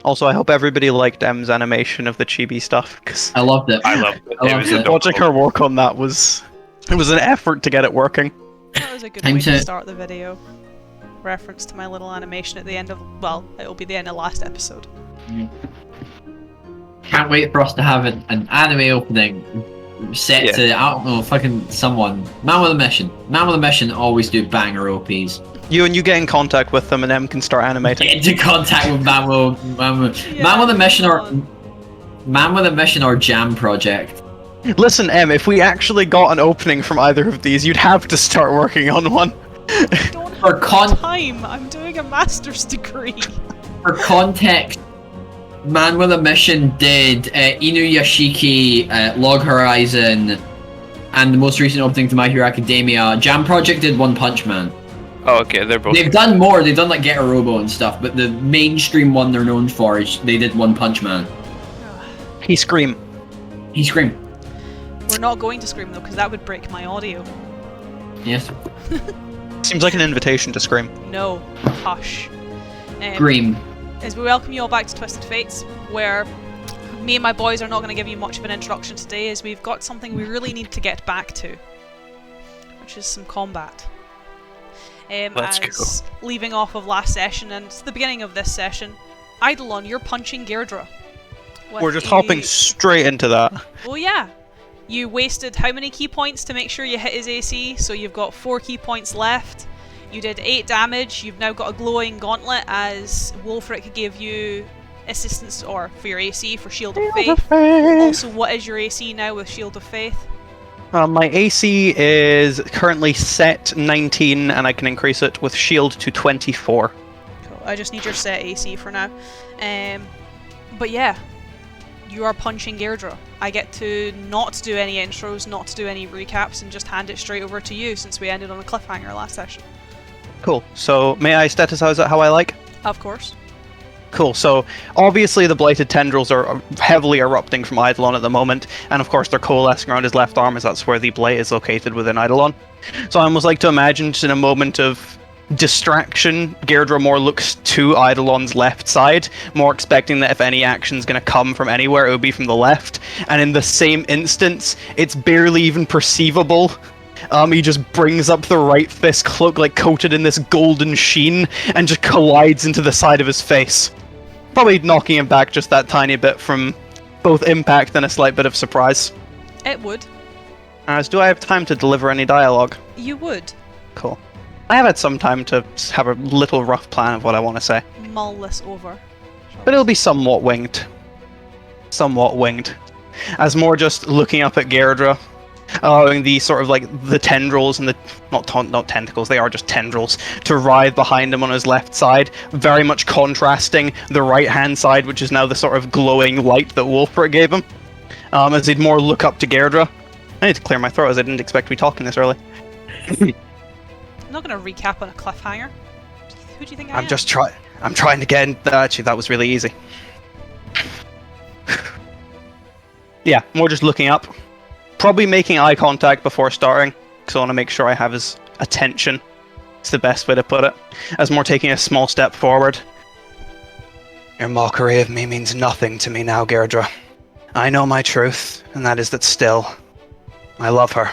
Also, I hope everybody liked Em's animation of the chibi stuff, because I loved it. I loved it. I loved it. watching her work on that was an effort to get it working. That was a good Time way to to- start the video. Reference to my little animation at the end of, well, it'll be the end of last episode. Can't wait for us to have an anime opening set to, I don't know, fucking someone. Man with a Mission. Man with a Mission always do banger OPs. You get in contact with them and Em can start animating. Get into contact with Man with a Mission or Man with a Mission or Jam Project. Listen, Em, if we actually got an opening from either of these, you'd have to start working on one. I don't For have time. I'm doing a master's degree. For context, Man with a Mission did Inuyashiki, Log Horizon, and the most recent opening to My Hero Academia. Jam Project did One Punch Man. Oh, okay, they're both. They've done more. They've done like Get a Robo and stuff, but the mainstream one they're known for is they did One Punch Man. He Scream. He Scream. We're not going to Scream though, because that would break my audio. Yes. Seems like an invitation to Scream. No. Hush. Scream. As we welcome you all back to Twisted Fates, where me and my boys are not going to give you much of an introduction today, as we've got something we really need to get back to, which is some combat. Let's go. Leaving off of last session and the beginning of this session, Eidolon, you're punching Gaerdrah. We're just hopping straight into that. Oh yeah. You wasted how many key points to make sure you hit his AC, so you've got 4 key points left. You did 8 damage, you've now got a glowing gauntlet as Wolfric gave you assistance or for your AC for Shield of Faith. Also, what is your AC now with Shield of Faith? My AC is currently set 19 and I can increase it with shield to 24. Cool. I just need your set AC for now. But yeah, you are punching Gaerdrah. I get to not do any intros, not to do any recaps, and just hand it straight over to you since we ended on a cliffhanger last session. Cool. So may I staticize it how I like? Of course. Cool, so obviously the blighted tendrils are heavily erupting from Eidolon at the moment, and of course they're coalescing around his left arm as that's where the blight is located within Eidolon. So I almost like to imagine just in a moment of distraction, Gaerdrah more looks to Eidolon's left side, more expecting that if any action's going to come from anywhere, it would be from the left, and in the same instance, it's barely even perceivable. He just brings up the right fist, cloak like coated in this golden sheen, and just collides into the side of his face. Probably knocking him back just that tiny bit from both impact and a slight bit of surprise. It would. As do I have time to deliver any dialogue? You would. Cool. I have had some time to have a little rough plan of what I want to say. Mull this over. But it'll be somewhat winged. Somewhat winged. As more just looking up at Gaerdrah, allowing the sort of like the tendrils and the not tentacles, they are just tendrils, to writhe behind him on his left side, very much contrasting the right hand side, which is now the sort of glowing light that Wolfric gave him. As he'd more look up to Gaerdrah. I need to clear my throat as I didn't expect to be talking this early. I'm not going to recap on a cliffhanger. Who do you think I am? I'm trying to get in. Actually, that was really easy. Yeah, more just looking up. Probably making eye contact before starting, because I want to make sure I have his attention. It's the best way to put it. As more taking a small step forward. Your mockery of me means nothing to me now, Gaerdrah. I know my truth, and that is that still, I love her.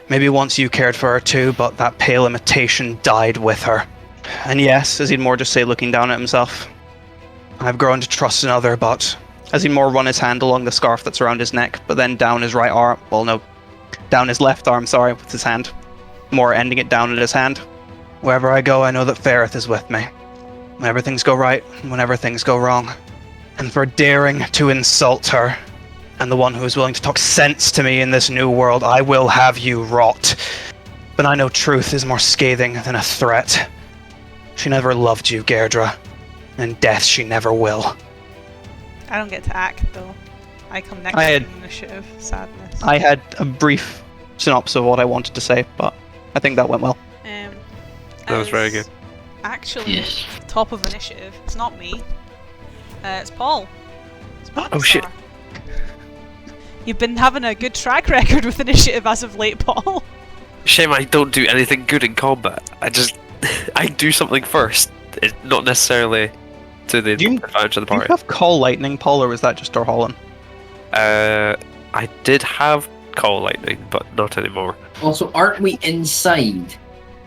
Maybe once you cared for her too, but that pale imitation died with her. And yes, as he'd more just say looking down at himself, I've grown to trust another, but as he'd more run his hand along the scarf that's around his neck, but then down his right arm, well no, down his left arm, sorry, with his hand. More ending it down at his hand. Wherever I go, I know that Faerith is with me. Whenever things go right, and whenever things go wrong. And for daring to insult her, and the one who is willing to talk sense to me in this new world, I will have you rot. But I know truth is more scathing than a threat. She never loved you, Gaerdrah, and death she never will. I don't get to act though. I come next I to initiative. Sadness. I had a brief synopsis of what I wanted to say, but I think that went well. That was very good. Actually, Yes. top of initiative. It's not me. It's Paul. It's Paul Oh, shit. You've been having a good track record with initiative as of late, Paul. Shame I don't do anything good in combat. I do something first. It's not necessarily to the Do you- advantage of the Do you party. have Call Lightning, Paul, or was that just Dorholland? I did have Call Lightning, but not anymore. Also, aren't we inside?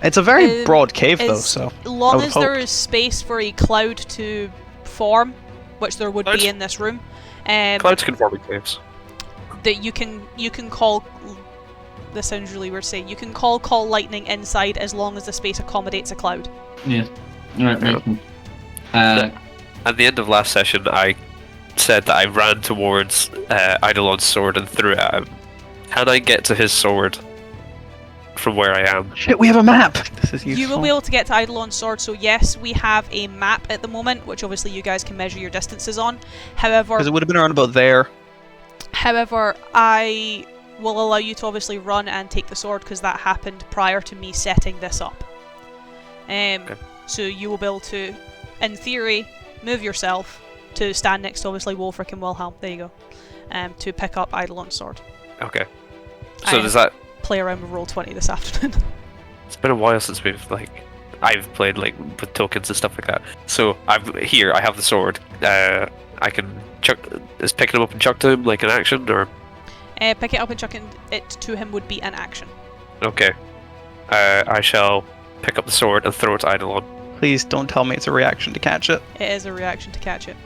It's a very Um, broad cave, though, As so... long would as there hope. is space for a cloud to form, which there would Clouds- be in this room, Clouds can form in caves. that you can call. This sounds really weird to say. You can call lightning inside as long as the space accommodates a cloud. Yeah. Right. At the end of last session, I said that I ran towards Eidolon's sword and threw it at him. Can I get to his sword from where I am? Shit, we have a map! This is useful. You will be able to get to Eidolon's sword, so yes, we have a map at the moment, which obviously you guys can measure your distances on. However, Because it would have been around about there. I will allow you to obviously run and take the sword because that happened prior to me setting this up. So you will be able to, in theory, move yourself to stand next to obviously Wolfric and Wilhelm. There you go. To pick up Eidolon's sword. Okay. So I does that... play around with Roll20 this afternoon. It's been a while since I've played with tokens and stuff like that. So I have the sword. I can chuck. Is picking him up and chuck to him like an action or? Pick it up and chucking it to him would be an action. Okay. I shall pick up the sword and throw it to Eidolon. Please don't tell me it's a reaction to catch it. It is a reaction to catch it.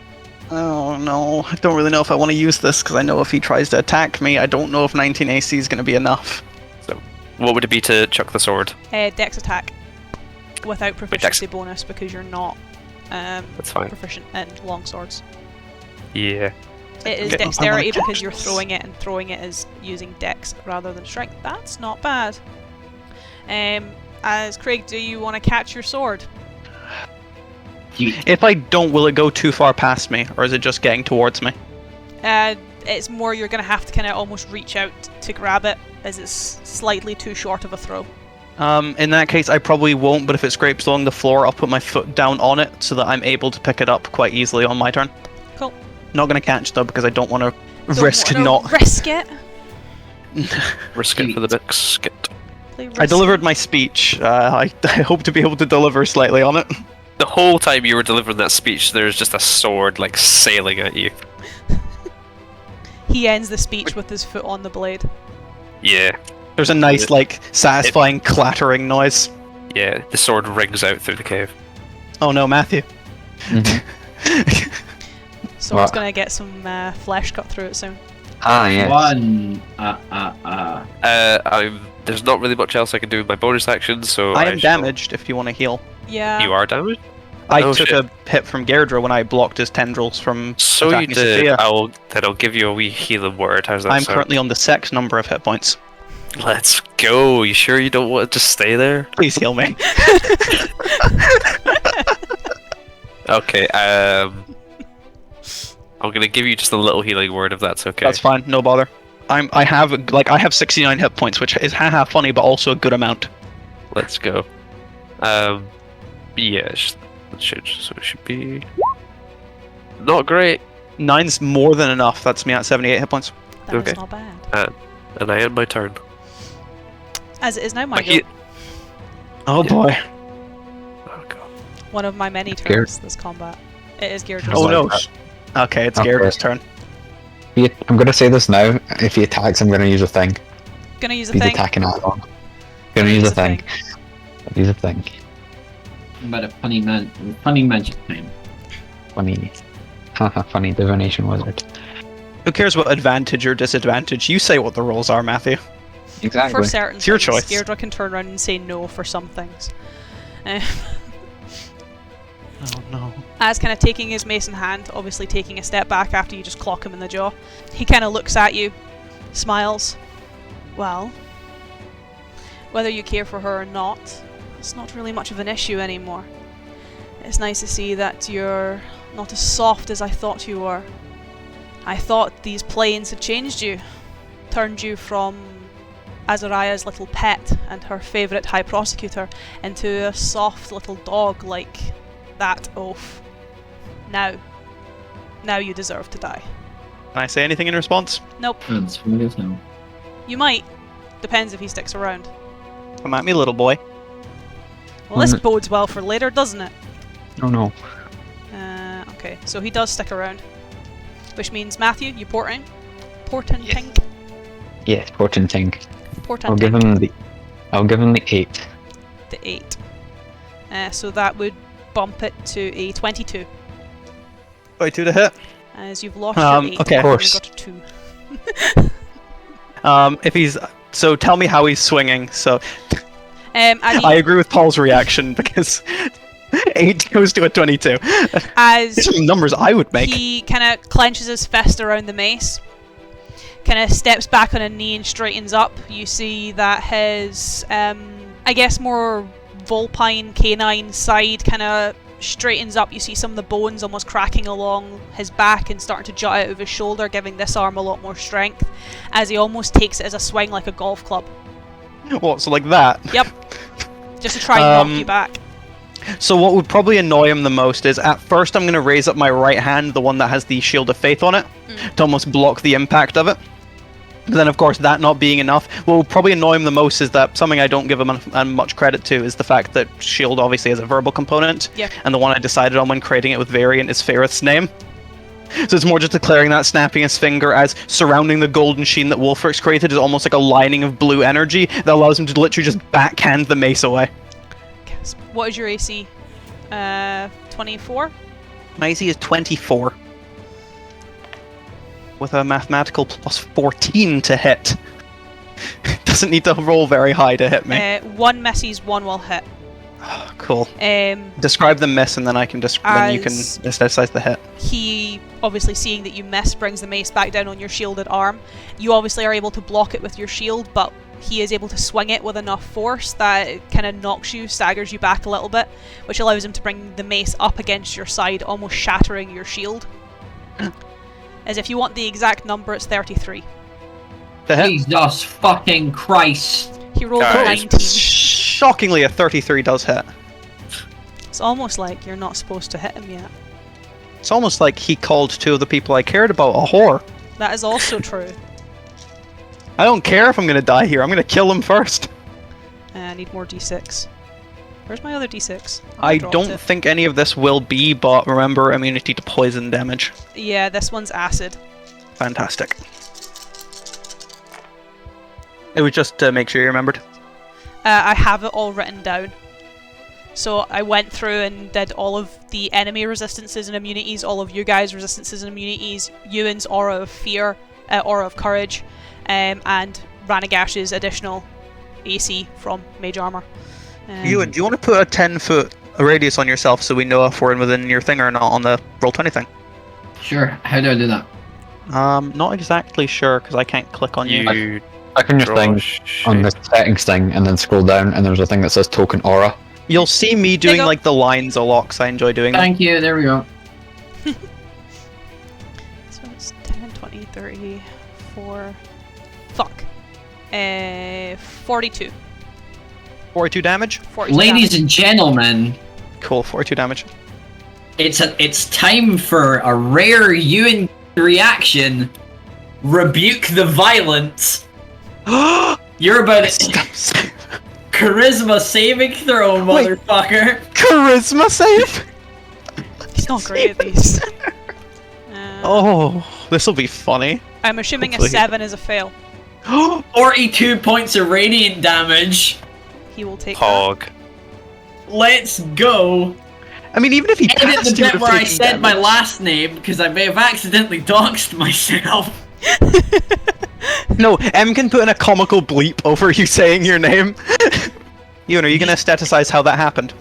Oh no, I don't really know if I want to use this, because I know if he tries to attack me, I don't know if 19 AC is going to be enough. So, what would it be to chuck the sword? Dex attack. Without proficiency bonus because you're not That's fine. proficient in long swords. Yeah. It is Okay, dexterity I wanna because you're catch this. throwing it, and throwing it is using dex rather than strength. That's not bad. As Craig, do you want to catch your sword? If I don't, will it go too far past me, or is it just getting towards me? It's more you're going to have to kind of almost reach out to grab it, as it's slightly too short of a throw. In that case, I probably won't, but if it scrapes along the floor, I'll put my foot down on it so that I'm able to pick it up quite easily on my turn. Cool. Not going to catch, though, because I don't want to Don't risk wanna not... risk it. Risk it for the biscuit. Play I risk delivered it. my speech. I hope to be able to deliver slightly on it. The whole time you were delivering that speech, there's just a sword sailing at you. He ends the speech with his foot on the blade. Yeah. There's a nice, satisfying clattering noise. Yeah. The sword rings out through the cave. Oh no, Matthew. Sword's What? going to get some flesh cut through it soon. Ah, yes. One. There's not really much else I can do with my bonus action, so I am shall- damaged if you want to heal. Yeah. You are damaged? I Oh, took shit. a hit from Gaerdrah when I blocked his tendrils from So you attacking did. Sophia. I'll give you a wee healing word. How's that I'm sound? currently on the sex number of hit points. Let's go. You sure you don't want to just stay there? Please heal me. Okay. I'm gonna give you just a little healing word if that's okay. That's fine, no bother. I have 69 hit points, which is haha funny, but also a good amount. Let's go. Yeah. It should be not great, 9's more than enough. That's me at 78 hit points. That is Okay. not bad. and I end my turn. As it is now, my My go. he- Oh boy. Oh god. One of my many Scared. turns this combat. It is Gaerdrah's Oh like no. that. Okay, it's Okay. Gaerdrah's turn. I'm gonna say this now. If he attacks, I'm gonna use a thing. Gonna use a He's thing. attacking Avalon. Gonna use a thing. Use a thing. But a funny magic time. Funny. Haha, funny divination wizard. Who cares what advantage or disadvantage? You say what the rolls are, Matthew. Exactly. For certain It's your things, choice. Gaerdrah can turn around and say no for some things. Uh, Oh no. As kind of taking his mace in hand, obviously taking a step back after you just clock him in the jaw, he kind of looks at you, smiles. Well, whether you care for her or not, it's not really much of an issue anymore. It's nice to see that you're not as soft as I thought you were. I thought these planes had changed you, turned you from Azariah's little pet and her favourite high prosecutor into a soft little dog like that oaf. Now you deserve to die. Can I say anything in response? Nope. That's funny as hell. You might. Depends if he sticks around. Come at me, little boy. Well, this bodes well for later, doesn't it? Oh no. I'm Okay, so he does stick around. Which means, Matthew, you porting? Porting Yes. Tink? Yes, Portin Tink. Porting I'll give him the 8. the 8. So that would bump it to a 22. 22 to hit. As you've lost your 8. Okay. You've Of only course. got a 2. If he's so, tell me how he's swinging. So And I agree with Paul's reaction because 8 goes to a 22. as These are numbers I would make. he kind of clenches his fist around the mace, kind of steps back on a knee and straightens up. You see that his, I guess, more vulpine canine side kind of straightens up. You see some of the bones almost cracking along his back and starting to jut out of his shoulder, giving this arm a lot more strength, as he almost takes it as a swing like a golf club. What? So like that? Yep. Just to try and knock you back. So what would probably annoy him the most is at first I'm going to raise up my right hand, the one that has the Shield of Faith on it, to almost block the impact of it. But then, of course, that not being enough, what will probably annoy him the most is that something I don't give him much credit to is the fact that Shield obviously has a verbal component, Yeah. and the one I decided on when creating it with Variant is Faerith's name. So it's more just declaring that, snapping his finger as surrounding the golden sheen that Wolfric's created is almost like a lining of blue energy that allows him to literally just backhand the mace away. What is your AC? 24? My AC is 24. With a mathematical plus 14 to hit. Doesn't need to roll very high to hit me. 1 misses, 1 will hit. Cool. Um, Describe the miss and then I can then you can As- aesthetize the hit. he, obviously seeing that you miss, brings the mace back down on your shielded arm. You obviously are able to block it with your shield, but he is able to swing it with enough force that it kind of knocks you, staggers you back a little bit, which allows him to bring the mace up against your side, almost shattering your shield. As if you want the exact number, it's 33. To hit. Jesus fucking Christ. He rolled a Guys. 19. Shockingly, a 33 does hit. It's almost like you're not supposed to hit him yet. It's almost like he called two of the people I cared about a whore. That is also true. I don't care if I'm gonna die here, I'm gonna kill him first. I need more d6. Where's my other d6? I dropped don't it. think any of this will be, but remember immunity to poison damage. Yeah, this one's acid. Fantastic. It was just to make sure you remembered. I have it all written down. So I went through and did all of the enemy resistances and immunities, all of you guys' resistances and immunities, Ewan's aura of fear, aura of courage, and Ranagash's additional AC from mage armor. Ewan, do you want to put a 10-foot radius on yourself so we know if we're within your thing or not on the Roll20 thing? Sure, how do I do that? Not exactly sure because I can't click on you. You Click on your draw thing shape. on the settings thing and then scroll down and there's a thing that says token aura. You'll see me doing go. like the lines a lot because I enjoy doing them. Thank you, there we go. So it's 10, 20, 30, 4... Fuck. 42. 42 damage? 42 Ladies damage. and gentlemen, Cool, 42 damage. it's time for a rare Ewan reaction. Rebuke the violence. You're about it. Charisma saving throw, Wait. motherfucker. Charisma save? He's not great at these. Oh, this'll be funny. I'm assuming hopefully- a 7 is a fail. 42 points of radiant damage. He will take Pog. Let's go. I mean, even if he Edit passed, the he bit would've where I taken said my damage. last name because I may have accidentally doxed myself. No, M can put in a comical bleep over you saying your name. Ewan, are you gonna staticize how that happened?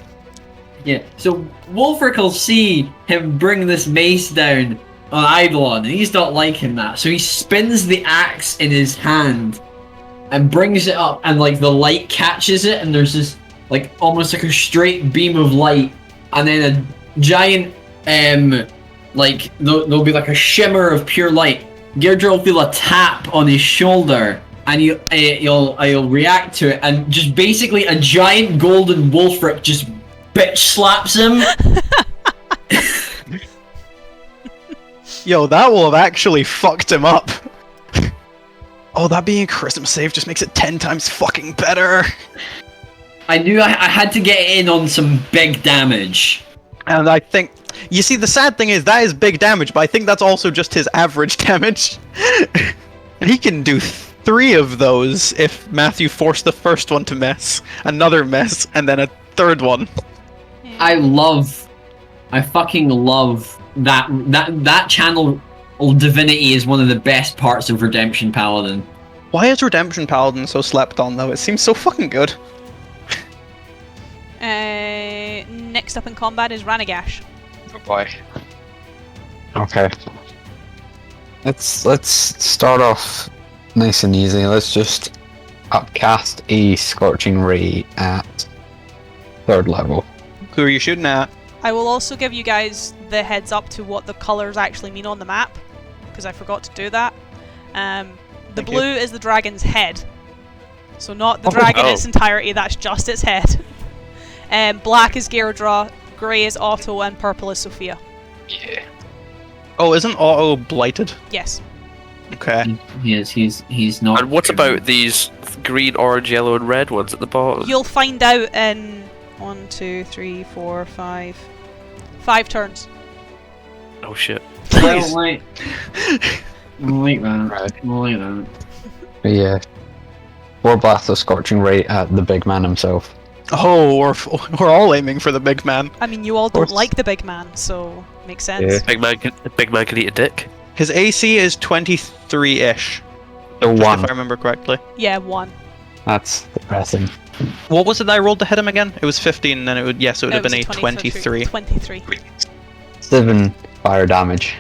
Yeah, so Wolfric will see him bring this mace down on Eidolon, and he's not liking that. So he spins the axe in his hand and brings it up, and like the light catches it, and there's this like almost like a straight beam of light, and then a giant like there'll be like a shimmer of pure light. Gaerdrah will feel a tap on his shoulder, and you'll react to it, and just basically a giant golden Wolfric just bitch slaps him. Yo, that will have actually fucked him up. Oh, that being a charisma save just makes it 10 times fucking better. I knew I had to get in on some big damage. And I think, you see, the sad thing is that is big damage, but I think that's also just his average damage. And he can do 3 of those if Matthew forced the first one to miss, another miss, and then a third one. I fucking love that channel divinity is one of the best parts of Redemption Paladin. Why is Redemption Paladin so slept on, though? It seems so fucking good. Next up in combat is Ranagash. Oh boy. Okay. Let's start off nice and easy. Let's just upcast a Scorching Ray at 3rd level. Who are you shooting at? I will also give you guys the heads up to what the colours actually mean on the map, because I forgot to do that. The Thank blue is the dragon's head. So not the dragon in its entirety, that's just its head. Black is Gaerdrah, grey is Otto, and purple is Sophia. Yeah. Oh, isn't Otto blighted? Yes. Okay. He's not. And what about these green, orange, yellow, and red ones at the bottom? You'll find out in 1, 2, 3, 4, 5 turns. Oh shit. I don't like that. Right. I don't like that. But yeah. Warblast of Scorching Ray at the big man himself. Oh, we're all aiming for the big man. I mean, you all don't course. like the big man, so makes sense. Yeah. Big man can eat a dick. His AC is 23-ish, The if one. I remember correctly. Yeah, 1. That's depressing. What was it that I rolled to hit him again? It was 15, and then it would It have was been a 23. 23. 7 fire damage.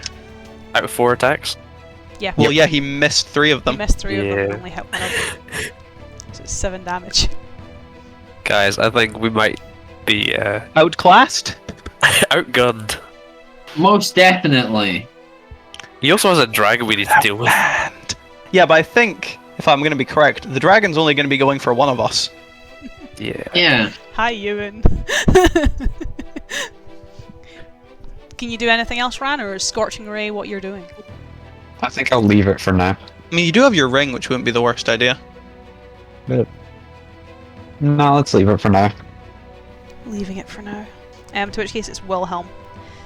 Out of 4 attacks. Yeah. Well, yeah, he missed 3 of You them. missed 3 of them Yeah. and only hit 1 of them. So it's 7 damage. Guys, I think we might be Outclassed? outgunned. Most definitely. He also has a dragon we need to deal with. And yeah, but I think, if I'm going to be correct, the dragon's only going to be going for one of us. Yeah. Yeah. Hi, Ewan. Can you do anything else, Ran, or is Scorching Ray what you're doing? I think I'll leave it for now. I mean, you do have your ring, which wouldn't be the worst idea. But no, let's leave it for now. Leaving it for now. To which case it's Wilhelm.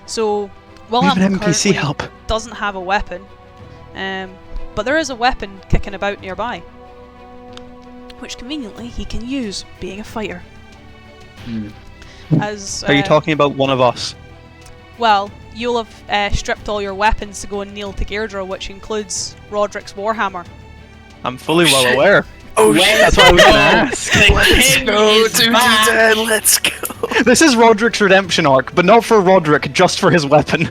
So Wilhelm Leave an NPC currently help. doesn't have a weapon, but there is a weapon kicking about nearby, which conveniently he can use, being a fighter. As Are you talking about one of us? well, you'll have stripped all your weapons to go and kneel to Gaerdrah, which includes Roderick's warhammer. I'm fully well aware. Oh shit. That's what I was going to ask. Let's go is to back. D10, let's go! This is Roderick's redemption arc, but not for Roderick, just for his weapon.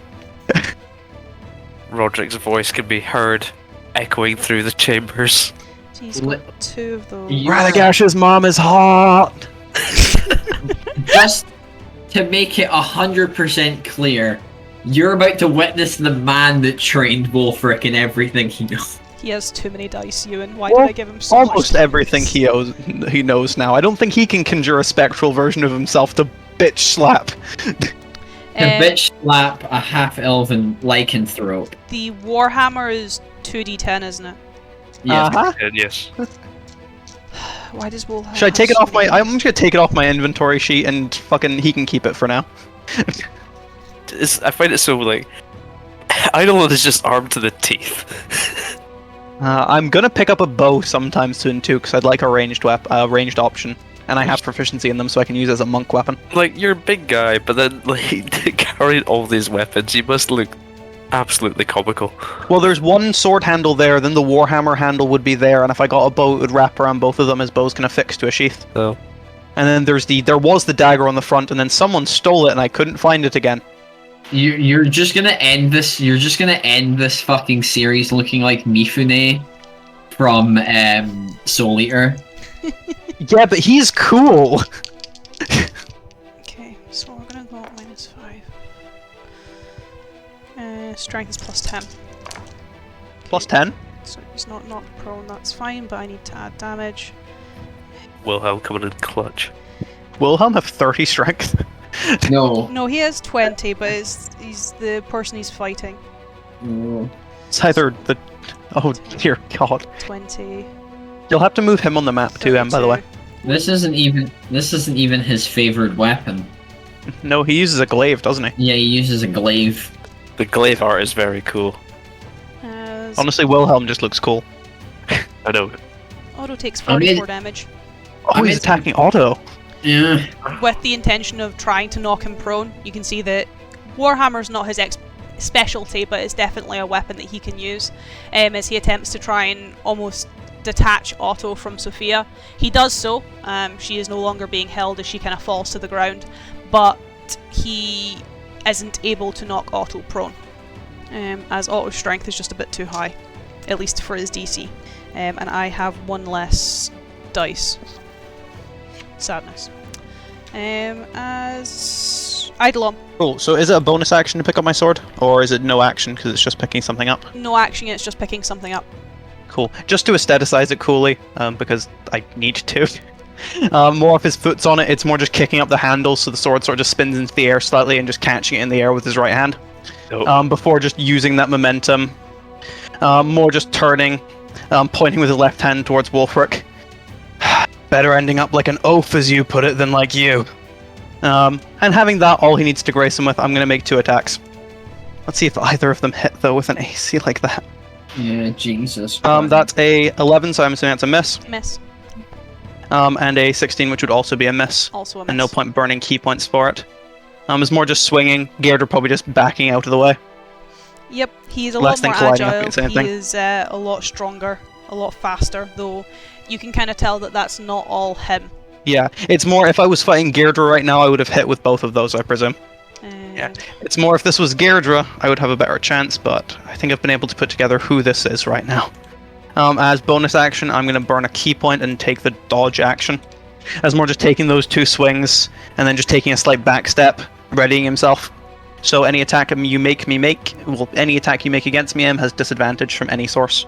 Roderick's voice can be heard echoing through the chambers. He's got 2 of those. You- Radagash's mom is hot. Just to make it 100% clear, you're about to witness the man that trained Wolfric in everything he knows. He has too many dice, Ewan. Why Well, did I give him so Almost much everything dice? he knows now. I don't think he can conjure a spectral version of himself to bitch slap. A bitch slap a half-elven lycanthrope. The warhammer is 2d10, isn't it? Yes. Uh-huh. Yes. Why does Wolf? Should I take it off my? I'm just gonna take it off my inventory sheet and fucking he can keep it for now. I find it so like Eidolon is just armed to the teeth. I'm gonna pick up a bow sometime soon too, because I'd like a ranged ranged option, and I have proficiency in them, so I can use it as a monk weapon. Like you're a big guy, but then like carrying all these weapons, you must look absolutely comical. Well, there's one sword handle there, then the warhammer handle would be there, and if I got a bow, it would wrap around both of them as bows can affix to a sheath. So And then there was the dagger on the front, and then someone stole it, and I couldn't find it again. You're just gonna end this. You're just gonna end this fucking series looking like Mifune from Soul Eater. Yeah, but he's cool. Okay, so we're gonna go up -5. Strength is +10. Plus 10. So he's not prone, that's fine, but I need to add damage. Wilhelm coming in clutch. Wilhelm have 30 strength. No. No, he has 20, but he's the person he's fighting. It's either the... Oh, dear God. 20. You'll have to move him on the map too, by the way. 32. This isn't even his favored weapon. No, he uses a glaive, doesn't he? Yeah, he uses a glaive. The glaive art is very cool. As Honestly, Wilhelm just looks cool. I know. Otto takes I mean- 44 damage, Oh, he's attacking Otto. Yeah. with the intention of trying to knock him prone. You can see that Warhammer's not his specialty, but it's definitely a weapon that he can use. As he attempts to try and almost detach Otto from Sophia. He does so. She is no longer being held as she kind of falls to the ground, but he isn't able to knock Otto prone, as Otto's strength is just a bit too high, at least for his DC. And I have one less dice. Sadness. As Eidolon. Cool. So is it a bonus action to pick up my sword, or is it no action because it's just picking something up? No action, it's just picking something up. Cool. Just to aestheticize it coolly, because I need to. More if his foot's on it, it's more just kicking up the handle so the sword sort of just spins into the air slightly and just catching it in the air with his right hand. Oh. Before just using that momentum. More just turning, pointing with his left hand towards Wolfric. Better ending up like an oaf, as you put it, than like you. And having that all he needs to grace him with, I'm going to make 2 attacks. Let's see if either of them hit, though, with an AC like that. Yeah, Jesus. That's a 11, so I'm assuming that's a miss. Miss. And a 16, which would also be a miss. Also a miss. And no point burning key points for it. It's more just swinging. Gaerdrah probably just backing out of the way. Yep, he's a Less lot more than colliding up agile. against He anything. is a lot stronger, a lot faster, though you can kind of tell that that's not all him. Yeah, it's more if I was fighting Gaerdrah right now, I would have hit with both of those, I presume. Yeah. It's more if this was Gaerdrah, I would have a better chance, but I think I've been able to put together who this is right now. As bonus action, I'm going to burn a key point and take the dodge action. As more just taking those 2 swings, and then just taking a slight back step, readying himself. So any attack you make me make, well, any attack you make against me has disadvantage from any source.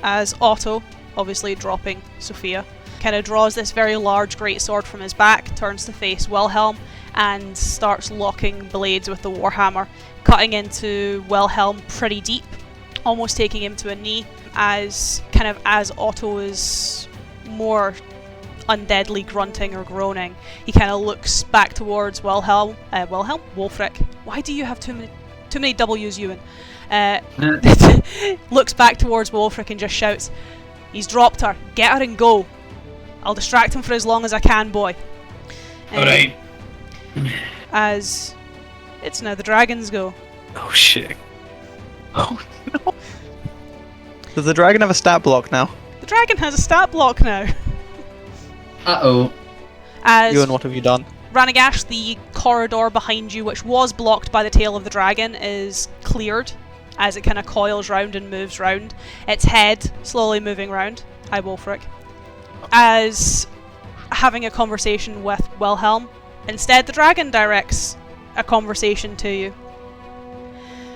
As Otto, obviously dropping Sophia, kind of draws this very large greatsword from his back, turns to face Wilhelm, and starts locking blades with the Warhammer, cutting into Wilhelm pretty deep, almost taking him to a knee, as Otto is more undeadly grunting or groaning, he kind of looks back towards Wolfric. Why do you have too many W's, Ewan? Looks back towards Wolfric and just shouts, "He's dropped her. Get her and go. I'll distract him for as long as I can, boy." Alright. As it's now the dragons go. Oh shit. Oh no. Does the dragon have a stat block now? The dragon has a stat block now. Uh-oh. As Ewan, what have you done? Ranagash, the corridor behind you, which was blocked by the tail of the dragon, is cleared as it kind of coils round and moves round. Its head slowly moving round. Hi, Wolfric. As having a conversation with Wilhelm, instead the dragon directs a conversation to you.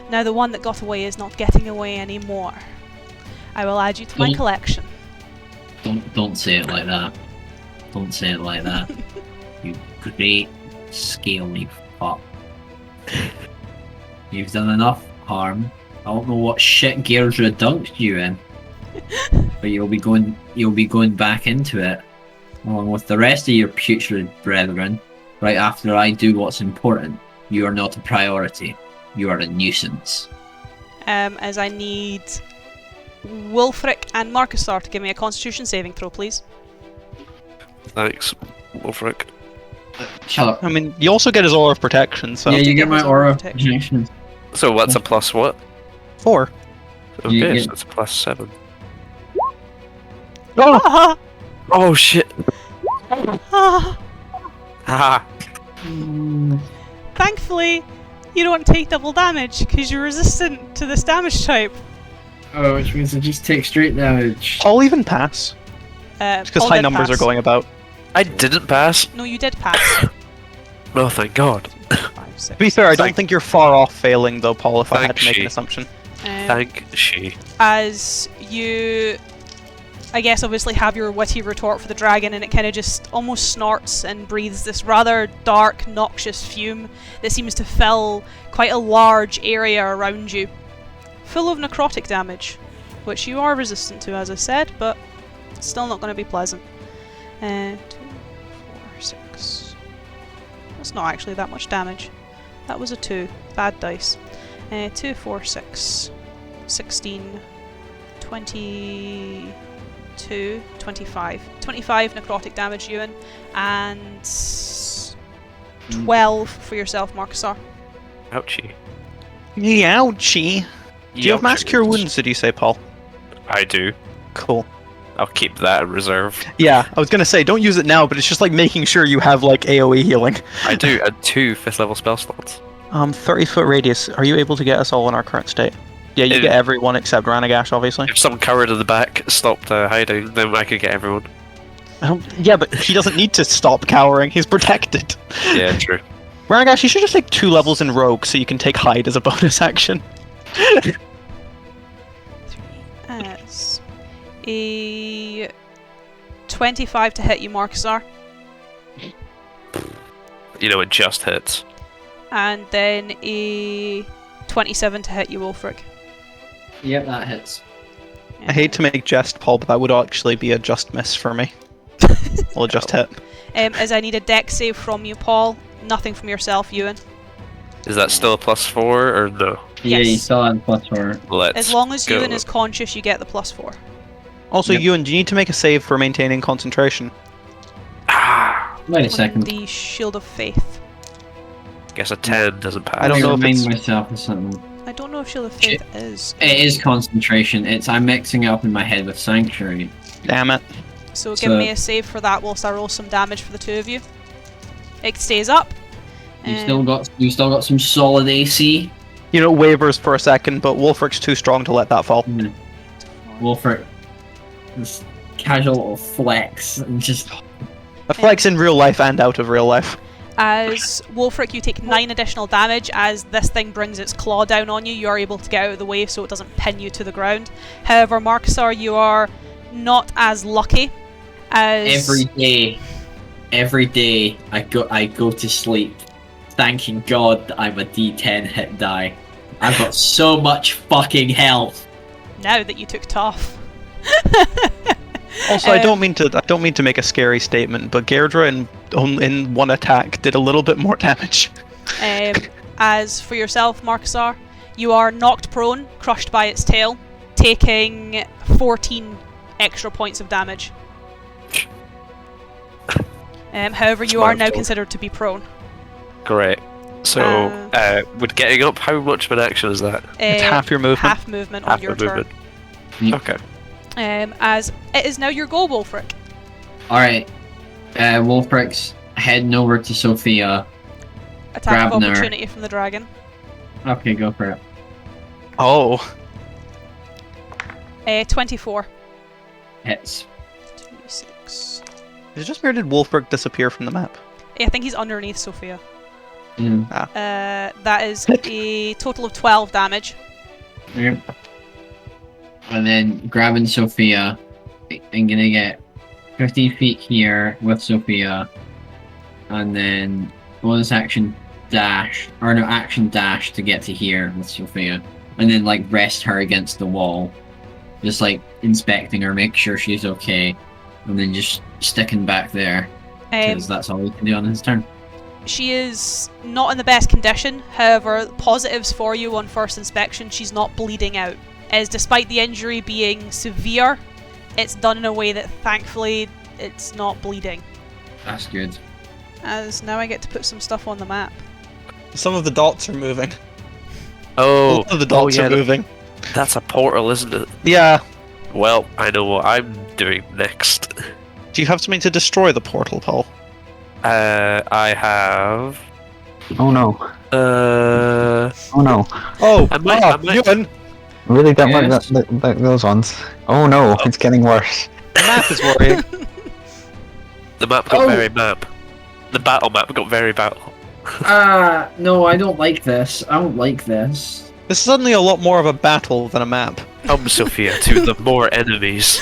Now the one that got away is not getting away anymore. I will add you to my collection. Don't say it like that. Don't say it like that. You great scaly fuck. You've done enough harm. I don't know what shit Gaerdrah dunked you in, but you'll be going back into it, along with the rest of your putrid brethren. Right after I do what's important, you are not a priority. You are a nuisance. As I need Wolfric and Marcusar to give me a Constitution saving throw, please. Thanks, Wolfric. Shut up. I mean, you also get his aura of protection, so Yeah, you get my aura of Protection. protection. So what's a plus what? 4. Okay, You so get- it's a plus 7. Oh! Ah, Oh shit! ah. Haha! Thankfully, you don't take double damage because you're resistant to this damage type. Oh, which means I just take straight damage. I'll even pass. Because Paul high did numbers pass. are going about. I didn't pass. No, you did pass. Oh, thank God. 5, 6. To be fair, I don't Thank- think you're far off failing, though, Paul, if I had to make an Thank assumption. Thank she. As you, I guess, obviously have your witty retort for the dragon, and it kind of just almost snorts and breathes this rather dark, noxious fume that seems to fill quite a large area around you, full of necrotic damage, which you are resistant to, as I said, but it's still not going to be pleasant. 2, 4, 6, That's not actually that much damage. That was a 2. Bad dice. 2, 4, 6, 16, 22, 25. 25 necrotic damage, Ewan, and 12 for yourself, Marcusar. Ouchie. Ouchie. Do you have Mass Cure Wounds, did you say, Paul? I do. Cool. I'll keep that in reserve. Yeah, I was gonna say, don't use it now, but it's just like making sure you have like AoE healing. I do, and 2 5th level spell slots. 30-foot radius. Are you able to get us all in our current state? Yeah, you get everyone except Ranagash, obviously. If some coward in the back stopped hiding, then I could get everyone. Yeah, but he doesn't need to stop cowering. He's protected. Yeah, true. Ranagash, you should just take 2 levels in Rogue so you can take Hide as a bonus action. As a 25 to hit you, Marcusar. You know, it just hits. And then a 27 to hit you, Wolfric. Yep, that hits. I hate to make jest, Paul, but that would actually be a just miss for me. Well, just hit. As I need a dex save from you, Paul. Nothing from yourself, Ewan. Is that still a +4 or no? Yeah, you Yes. still had +4. Let's As long as go. Ewan is conscious, you get the +4. Also, Yep. Ewan, do you need to make a save for maintaining concentration? Wait a On second. the Shield of Faith. Guess a 10 doesn't pass. I don't know if remind it's- myself of something. I don't know if Shield of Faith is. It is concentration. I'm mixing it up in my head with Sanctuary. Damn it. So give me a save for that whilst I roll some damage for the two of you. It stays up. You still got some solid AC. You know, wavers for a second, but Wolfric's too strong to let that fall. Wolfric, this casual little flex and just. A flex in real life and out of real life. As Wolfric, you take 9 additional damage. As this thing brings its claw down on you, you are able to get out of the way so it doesn't pin you to the ground. However, Marcusar, you are not as lucky as... Every day I go to sleep thanking God that I'm a D10 hit die. I've got so much fucking health. Now that you took tough. Also, I don't mean to make a scary statement, but Gaerdrah in one attack did a little bit more damage. As for yourself, Marcusar, you are knocked prone, crushed by its tail, taking 14 extra points of damage. However, you are now considered to be prone. Great. So, with getting up, how much of an action is that? It's half your movement. Half movement on your turn. Okay. As it is now your go, Wolfric. Alright. Wolfric's heading over to Sophia. Attack of Grabbing her. opportunity from the dragon. Okay, go for it. Oh. 24. Hits. 26. Is it just where did Wolfric disappear from the map? I think he's underneath Sophia. Mm. That is a total of 12 damage. Yep. And then grabbing Sophia, I'm gonna get 15 feet here with Sophia, and then bonus action dash, or no, action dash to get to here with Sophia, and then like rest her against the wall, just like inspecting her, make sure she's okay, and then just sticking back there, because that's all we can do on his turn. She is not in the best condition, however, positives for you on first inspection, she's not bleeding out. As despite the injury being severe, it's done in a way that thankfully it's not bleeding. That's good. As now I get to put some stuff on the map. Some of the dots are moving. Oh, Both of the dots yeah, are moving. That's a portal, isn't it? Yeah. Well, I know what I'm doing next. Do you have something to destroy the portal, Paul? I have. Oh no. Oh no. Oh, I might- Ewan, Really don't Yes. like those ones. Oh no, it's getting worse. the map is worrying. The map got very map. The battle map got very battle. No, I don't like this. I don't like this. This is suddenly a lot more of a battle than a map. Come, Sophia, to the more enemies.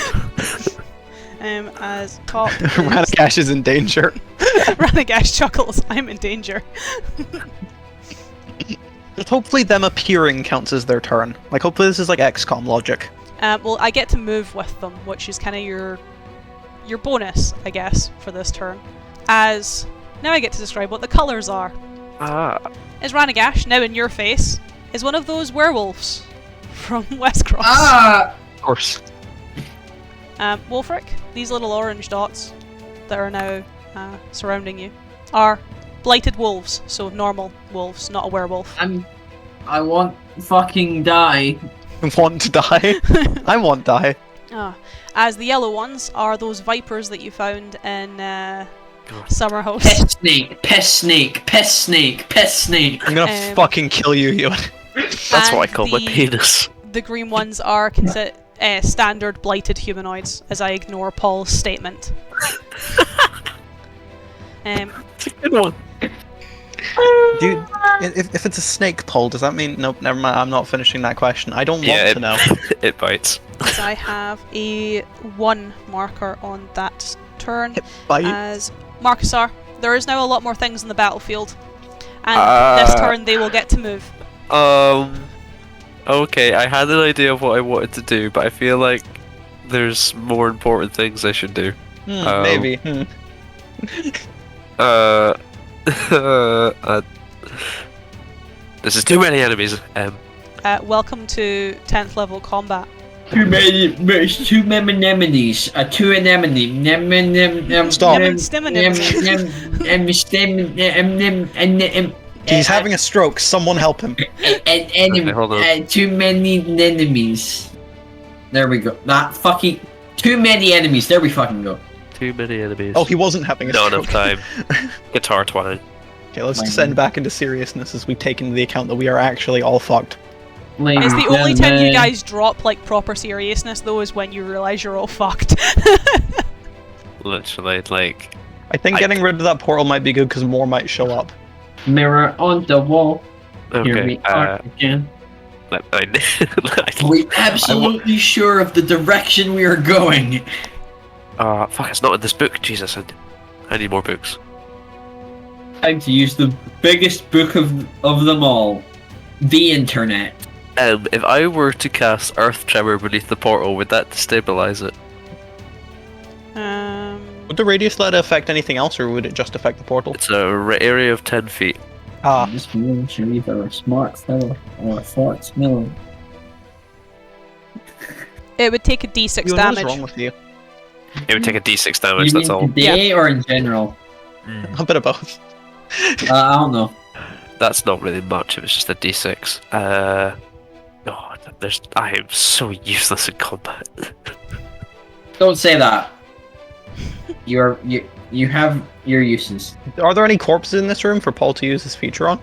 As top is... Ranagash is in danger. Ranagash chuckles, I'm in danger. Just hopefully them appearing counts as their turn. Like, hopefully this is like XCOM logic. Well, I get to move with them, which is kind of your bonus, I guess, for this turn. As Now I get to describe what the colours are. Is Ranagash, now in your face, is one of those werewolves from Westcross. Of course. Wolfric, these little orange dots that are now surrounding you are blighted wolves, so normal wolves, not a werewolf. I want fucking die. Want to die? I want die. As the yellow ones are those vipers that you found in Summerhouse. Piss snake, piss snake, piss snake, piss snake. I'm gonna fucking kill you, Ewan. That's what I call my penis. The green ones are standard blighted humanoids, as I ignore Paul's statement. It's a good one. Dude, if it's a snake, Paul, does that mean... Nope, never mind, I'm not finishing that question. I don't want to know. It bites. So I have a 1 marker on that turn. It bites. As Marcusar, there is now a lot more things in the battlefield. And this turn they will get to move. Okay, I had an idea of what I wanted to do, but I feel like there's more important things I should do. Maybe. This is too many enemies. Welcome to 10th level combat. Too many anemones. Two anemone. Stop. He's having a stroke. Someone help him. Okay, hold on. Too many enemies. There we go. That fucking... Too many enemies. There we fucking go. Too many enemies. Oh, he wasn't having a Not stroke. enough time. Guitar twine. Okay, let's descend back into seriousness as we take into the account that we are actually all fucked. It's the only time you guys drop like proper seriousness though is when you realise you're all fucked. Literally, like... I think getting rid of that portal might be good because more might show up. Mirror on the wall. Here we Okay, are again. Are we absolutely sure of the direction we are going? Fuck, it's not in this book. Jesus, I need more books. Time to use the biggest book of them all. The internet. If I were to cast Earth Tremor beneath the portal, would that destabilize it? Would the radius let it affect anything else, or would it just affect the portal? It's a area of 10 feet. This room should either a smart fellow or a fort mill. It would take a d6 Ewan, damage. What's wrong with you? It would take a d6 damage, You that's mean all. today or in general? A bit of both. I don't know. That's not really much, it was just a d6. God, I am so useless in combat. Don't say that. You have your uses. Are there any corpses in this room for Paul to use his feature on?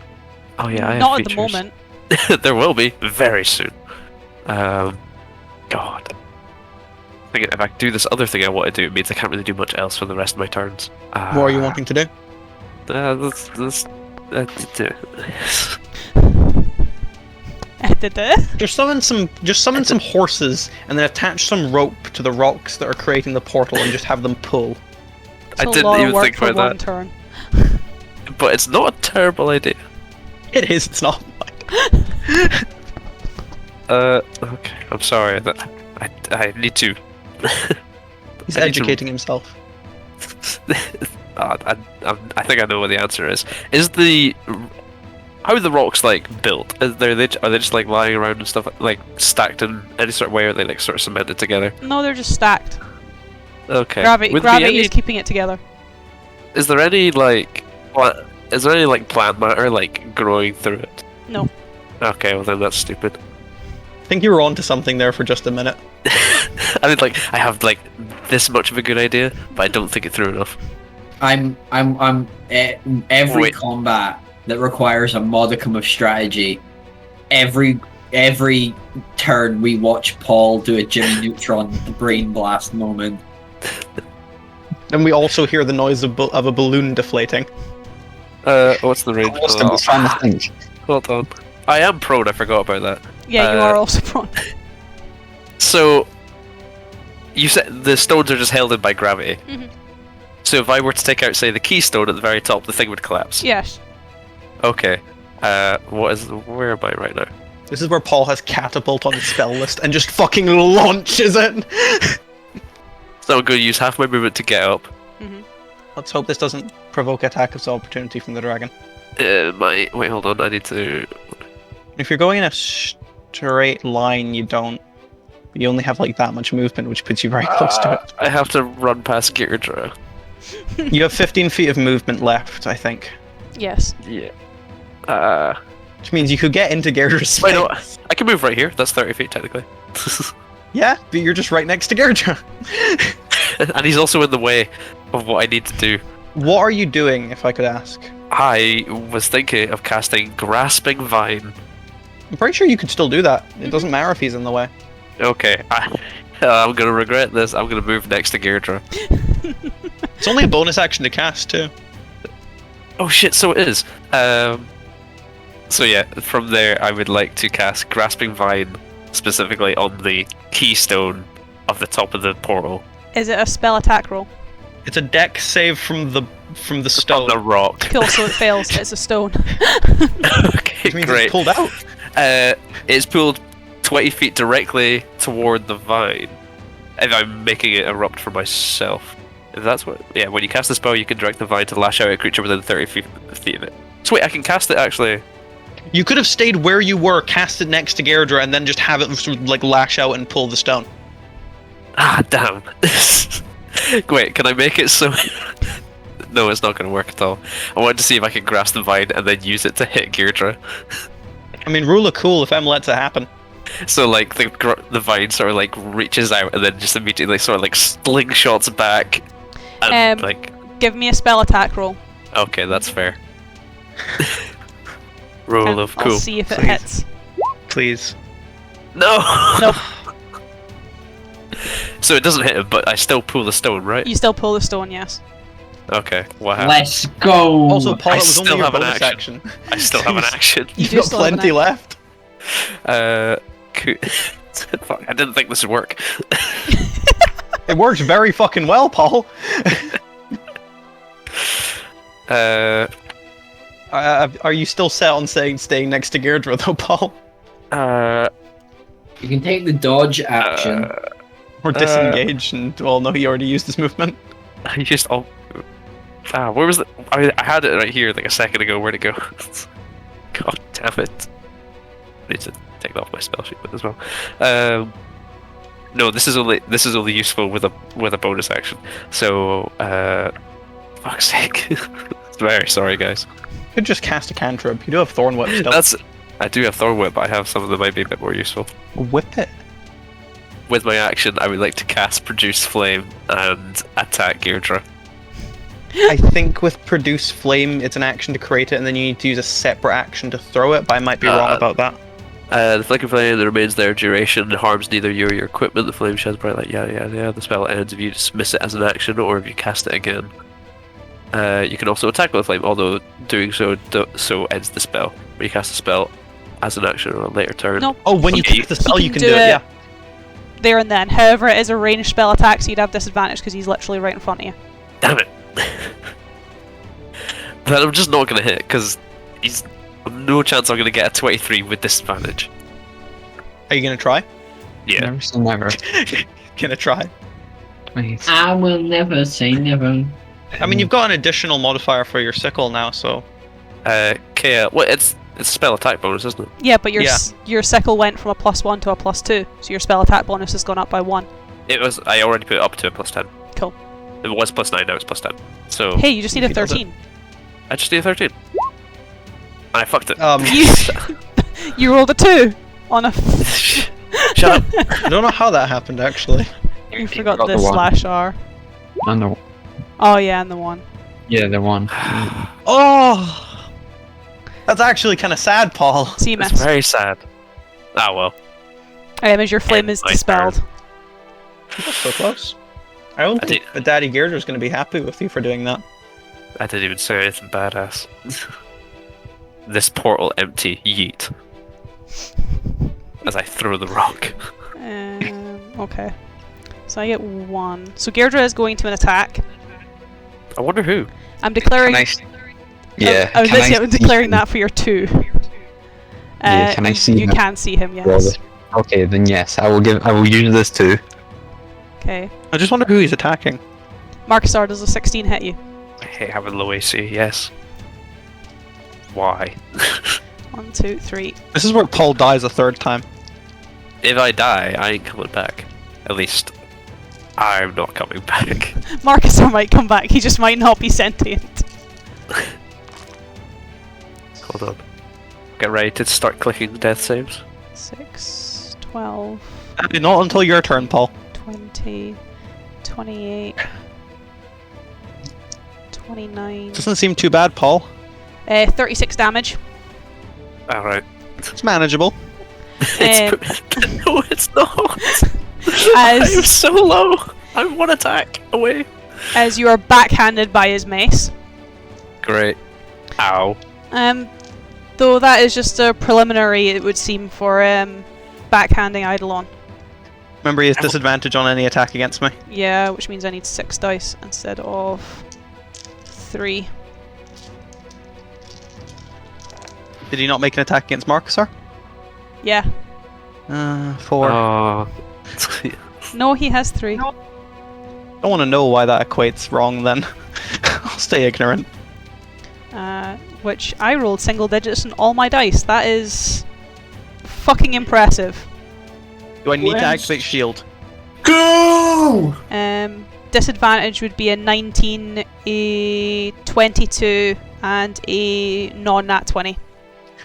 Oh yeah, I have Not at the features. moment. There will be, very soon. God. I think if I do this other thing I want to do, it means I can't really do much else for the rest of my turns. What are you wanting to do? Just summon some horses, and then attach some rope to the rocks that are creating the portal, and just have them pull. I It's a didn't lot of even work think for about one that. turn. But it's not a terrible idea. It is. It's not. Okay. I'm sorry. I need to. He's I need to- educating himself. I think I know what the answer is. How are the rocks like built? Are they just like lying around and stuff, like stacked in any sort of way, or are they like sort of cemented together? No, they're just stacked. Okay. Gravity Would there be any- is keeping it together. Is there any like plant matter like growing through it? No. Okay, well then that's stupid. I think you were onto something there for just a minute. I mean, like I have like this much of a good idea, but I don't think it through enough. Every Wait. combat that requires a modicum of strategy, every turn we watch Paul do a Jimmy Neutron brain blast moment. And we also hear the noise of a balloon deflating. What's the range? I'm just trying to think. Hold on. I am prone. I forgot about that. Yeah, you are also prone. So, you said the stones are just held in by gravity. Mhm. So if I were to take out, say, the keystone at the very top, the thing would collapse. Yes. Okay. Where am I right now? This is where Paul has catapult on his spell list and just fucking launches it. So I'm going to use half my movement to get up. Mhm. Let's hope this doesn't provoke attack of opportunity from the dragon. Wait, hold on. I need to. If you're going in a straight line, you don't. You only have like that much movement, which puts you very close to it. I have to run past Gaerdrah. You have 15 feet of movement left, I think. Yes. Yeah. Which means you could get into Gaerdrah's Wait, no, space. I can move right here. That's 30 feet technically. Yeah, but you're just right next to Gaerdrah. And he's also in the way of what I need to do. What are you doing, if I could ask? I was thinking of casting Grasping Vine. I'm pretty sure you could still do that. It doesn't matter if he's in the way. Okay, I'm gonna regret this. I'm gonna move next to Gaerdrah. It's only a bonus action to cast, too. Oh shit, so it is. So yeah, from there I would like to cast Grasping Vine specifically on the keystone of the top of the portal. Is it a spell attack roll? It's a deck save from the stone. On the rock. Cool, so it fails. It's a stone. Okay, Which means great. it's pulled out. It's pulled 20 feet directly toward the vine. If I'm making it erupt for myself. If that's what... Yeah, when you cast the spell, you can direct the vine to lash out at a creature within 30 feet of it. So wait, I can cast it actually. You could have stayed where you were, cast it next to Gaerdrah, and then just have it sort of, like lash out and pull the stone. Ah, damn. Wait, can I make it so... No, it's not going to work at all. I wanted to see if I could grasp the vine and then use it to hit Gaerdrah. I mean, rule of cool if M lets it happen. So like the vine sort of like reaches out and then just immediately sort of like slingshots back. And like... Give me a spell attack roll. Okay, that's fair. Roll And of cool. I'll see if it Please. hits. Please. No! Nope. So it doesn't hit him, but I still pull the stone, right? You still pull the stone, yes. Okay, what happened? Let's go. Also, Paul, I it was still only your have an bonus action. action. I still have an action. You You've do got still have an plenty action. left. Fuck, I didn't think this would work. It works very fucking well, Paul. Are you still set on staying next to Gaerdrah, though, Paul? You can take the dodge action. Or disengage, and well, no, he already used his movement. I just where was the? I had it right here like a second ago. Where'd it go? God damn it! I need to take off my spell sheet as well. No, this is only useful with a bonus action. So, fuck's sake! Very sorry, guys. You could just cast a cantrip. You do have Thorn Whip still. I do have Thorn Whip, but I have some that might be a bit more useful. Whip it. With my action, I would like to cast Produce Flame and attack Gaerdrah. I think with Produce Flame, it's an action to create it, and then you need to use a separate action to throw it, but I might be wrong about that. The flicker flame that remains there duration harms neither you or your equipment. The flame sheds bright light, yada yada yada. The spell ends if you dismiss it as an action or if you cast it again. You can also attack with the flame, although doing so ends the spell. When you cast a spell as an action on a later turn. No. Oh, when you Okay. cast the spell, you can do do it, it. yeah. There and then. However, it is a ranged spell attack, so you'd have disadvantage because he's literally right in front of you. Damn it! But I'm just not gonna hit because he's no chance I'm gonna get a 23 with disadvantage. Are you gonna try? Yeah. Never say never. Gonna try. Please. I will never say never. I mean, you've got an additional modifier for your sickle now, so... Kea, well, it's a spell attack bonus, isn't it? Yeah, but your Yeah. your sickle went from a +1 to a +2, so your spell attack bonus has gone up by 1. It was. I already put it up to a +10. Cool. It was +9, now it's +10. So Hey, you just need a He does it. 13. I just need a 13. And I fucked it. You, you rolled a 2 on a. Shut up. I don't know how that happened, actually. You forgot Got the the one. slash R. And the, Oh yeah, and the 1. yeah, the one. Oh! That's actually kind of sad, Paul. So you It's miss. very sad. Ah well. As your flame End is my dispelled. That's so close. I don't I think that Daddy Gaerdrah's going to be happy with you for doing that. I didn't even say anything badass. This portal empty, yeet. As I throw the rock. Okay. So I get 1. So Gaerdrah is going to an attack. I wonder who. I'm declaring. Can yeah. I was can literally see declaring him? that for your 2. Yeah, can I see You him? can see him, Roll yes. this. Okay, then yes, I will use this too. Okay. I just wonder who he's attacking. Marcusar, does a 16 hit you? I hate having low AC, yes. Why? 1, 2, 3. This is where Paul dies a third time. If I die, I ain't coming back. At least, I'm not coming back. Marcus might come back, he just might not be sentient. Hold on. Get ready to start clicking death saves. 6, 12, Not until your turn, Paul. 20, 28, 29. Doesn't seem too bad, Paul. 36 damage. Alright. It's manageable. No, it's not! As- I'm so low! I'm one attack away. As you are backhanded by his mace. Great. Ow. Though that is just a preliminary, it would seem, for backhanding Eidolon. Remember, he has disadvantage on any attack against me. Yeah, which means I need 6 dice instead of 3. Did he not make an attack against Marcusar? Yeah. 4. Oh. No, he has 3. I don't want to know why that equates wrong then. I'll stay ignorant. Which I rolled single digits on all my dice. That is fucking impressive. Do I need to activate shield? Go! Disadvantage would be a 19, a 22, and a non-nat 20.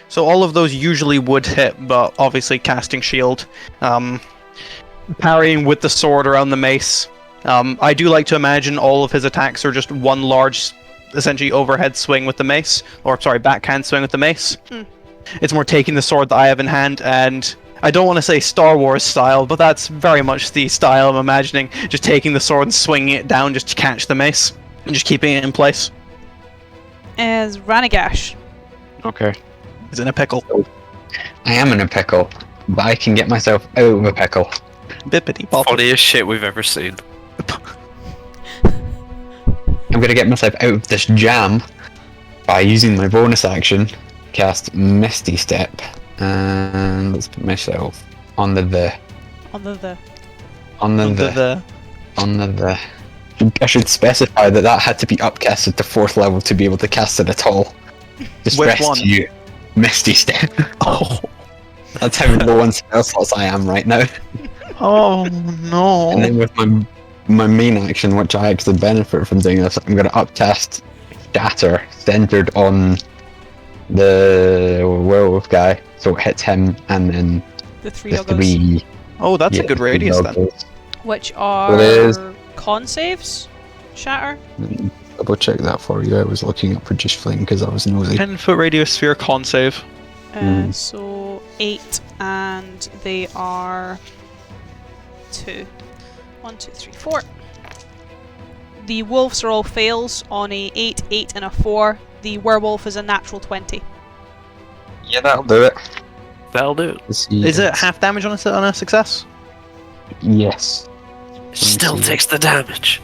So all of those usually would hit, but obviously casting shield. Parrying with the sword around the mace. I do like to imagine all of his attacks are just one large, essentially overhead swing with the mace. Or, sorry, backhand swing with the mace. It's more taking the sword that I have in hand, and I don't want to say Star Wars style, but that's very much the style I'm imagining. Just taking the sword and swinging it down just to catch the mace. And just keeping it in place. As Ranagash. Okay. He's in a pickle. I am in a pickle, but I can get myself out of a pickle. Bippity bop. Funniest shit we've ever seen. I'm gonna get myself out of this jam by using my bonus action, cast Misty Step, and let's put myself on the. I should specify that had to be upcasted to 4th level to be able to cast it at all. Just Which rest one? to you, Misty Step. Oh. That's how low on spell slots I am right now. Oh no. And then with my main action, which I actually benefit from doing this, I'm going to upcast Shatter, centered on the werewolf guy, so it hits him, and then The 3 the others. 3. Oh, that's a yeah, good radius then. others. Which it are is. con saves? Shatter? Double check that for you. I was looking up for just flame because I was nosy. 10-foot radius sphere con save. So 8, and they are 2. 1, 2, 3, 4. The wolves are all fails on a 8, 8, and a 4. The werewolf is a natural 20. Yeah, that'll do it. That'll do. Is it half damage on a success? Yes. Still takes the damage.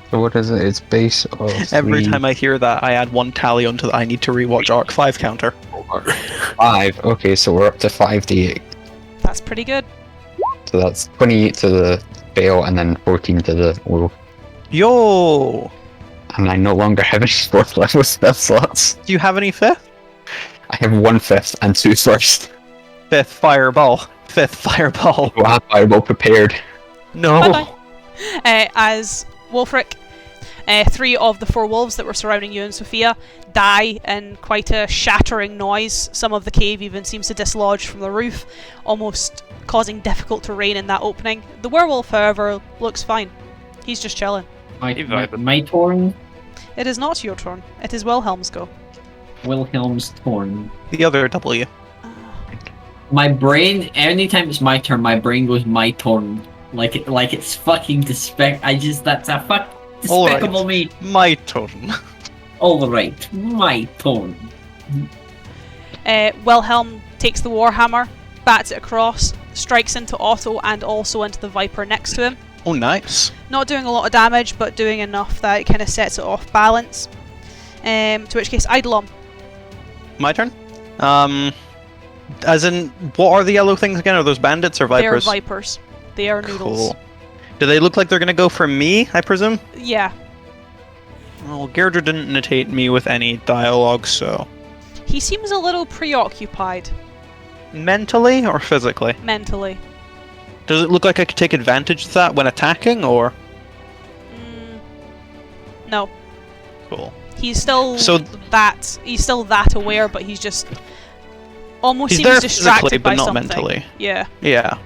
So what is it? It's base of Every 3, time I hear that, I add 1 tally onto the I need to rewatch Arc 5 counter. 5. Okay, so we're up to 5d8. That's pretty good. So that's 28 to the fail and then 14 to the wolf. Yo! And I no longer have any 4th level spell slots. Do you have any 5th? I have 1 5th and 2 first. 5th fireball. 5th fireball. We'll have fireball prepared. No! Bye-bye. As Wolfric, 3 of the 4 wolves that were surrounding you and Sophia die in quite a shattering noise. Some of the cave even seems to dislodge from the roof, almost causing difficult terrain in that opening. The werewolf, however, looks fine. He's just chilling. My turn. It is not your turn. It is Wilhelm's go. Wilhelm's turn. The other W. My brain, anytime it's my turn, my brain goes my turn. Like it's fucking that's a despicable me. My turn. Alright, my turn. Wilhelm takes the warhammer, bats it across, strikes into Otto and also into the viper next to him. Oh, nice. Not doing a lot of damage, but doing enough that it kind of sets it off balance. To which case, Eidolon. My turn? As in, what are the yellow things again? Are those bandits or vipers? They're vipers. They are noodles. Cool. Do they look like they're gonna go for me, I presume? Yeah. Well, Gaerdrah didn't notate me with any dialogue, so... He seems a little preoccupied Mentally or physically? mentally. Does it look like I could take advantage of that when attacking, or...? No. Cool. He's still So- he's still that aware, but he's just almost He's seems there distracted physically, by but not something. mentally. Yeah. Yeah.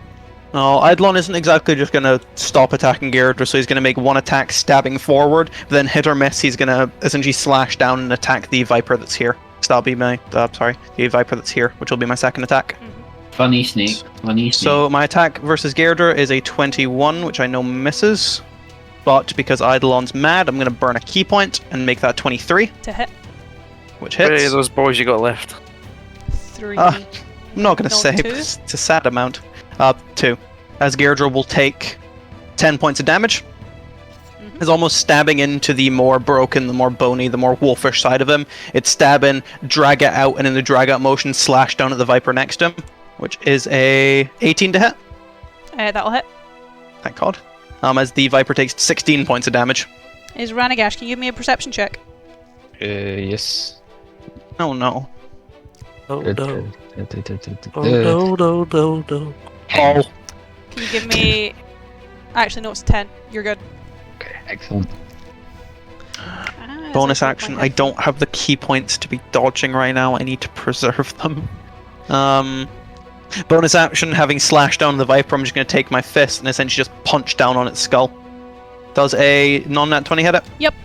No, Eidolon isn't exactly just gonna stop attacking Gaerdrah, so he's gonna make one attack stabbing forward, then hit or miss, he's gonna essentially slash down and attack the Viper that's here. So that'll be my, the Viper that's here, which will be my second attack. Funny snake. Funny snake. So my attack versus Gaerdrah is a 21, which I know misses. But because Eidolon's mad, I'm gonna burn a key point and make that 23, To hit. which How many hits. of those boys you got left? 3. I'm not gonna No, say, 2? because it's a sad amount. 2. As Gaerdrah will take 10 points of damage. Is almost stabbing into the more broken, the more bony, the more wolfish side of him. It's stabbing, drag it out, and in the drag out motion, slash down at the Viper next to him, which is a 18 to hit. That'll hit. Thank God. As the Viper takes 16 points of damage. Is Ranagash, can you give me a perception check? Yes. Oh no. Oh Good. no. Oh Uh, no, no, no, no. Oh. Can you give me... Actually, no, it's 10. You're good. Okay, excellent. As Bonus I action. broke my I head. don't have the key points to be dodging right now. I need to preserve them. Bonus action, having slashed down the Viper, I'm just going to take my fist and essentially just punch down on its skull. Does a non-nat 20 hit it? Yep.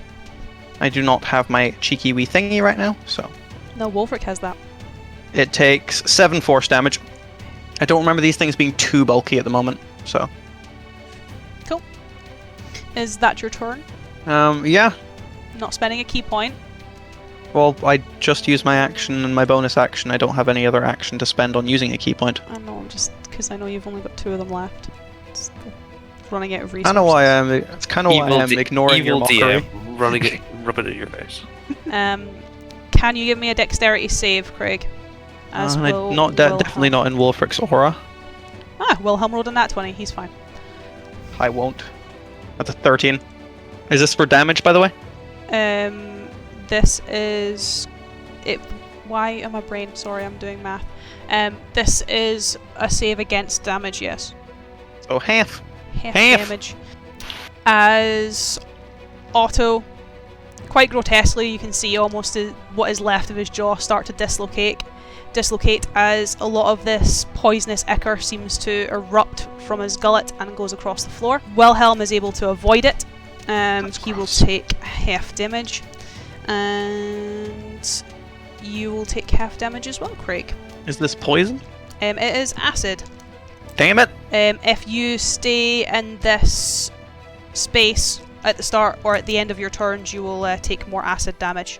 I do not have my cheeky wee thingy right now, so... No, Wolfric has that. It takes 7 force damage. I don't remember these things being too bulky at the moment, so... Is that your turn? Yeah. Not spending a key point. Well, I just used my action and my bonus action. I don't have any other action to spend on using a key point. I know, just because I know you've only got 2 of them left. It's running out of resources. I know why I'm... It's kind of why I'm ignoring your evil mockery. DM running it, rubbing it in your face. Can you give me a dexterity save, Craig? Definitely not in Wolfric's aura. Wilhelm rolled a nat 20. He's fine. I won't. That's a 13. Is this for damage, by the way? This is... Why am I brain? Sorry, I'm doing math. This is a save against damage, yes. So half. Half Half. damage. As Otto, quite grotesquely, you can see almost what is left of his jaw start to dislocate as a lot of this poisonous ichor seems to erupt from his gullet and goes across the floor. Wilhelm is able to avoid it. He will take half damage, and you will take half damage as well, Craig. Is this poison? It is acid. Damn it! If you stay in this space at the start or at the end of your turns, you will take more acid damage.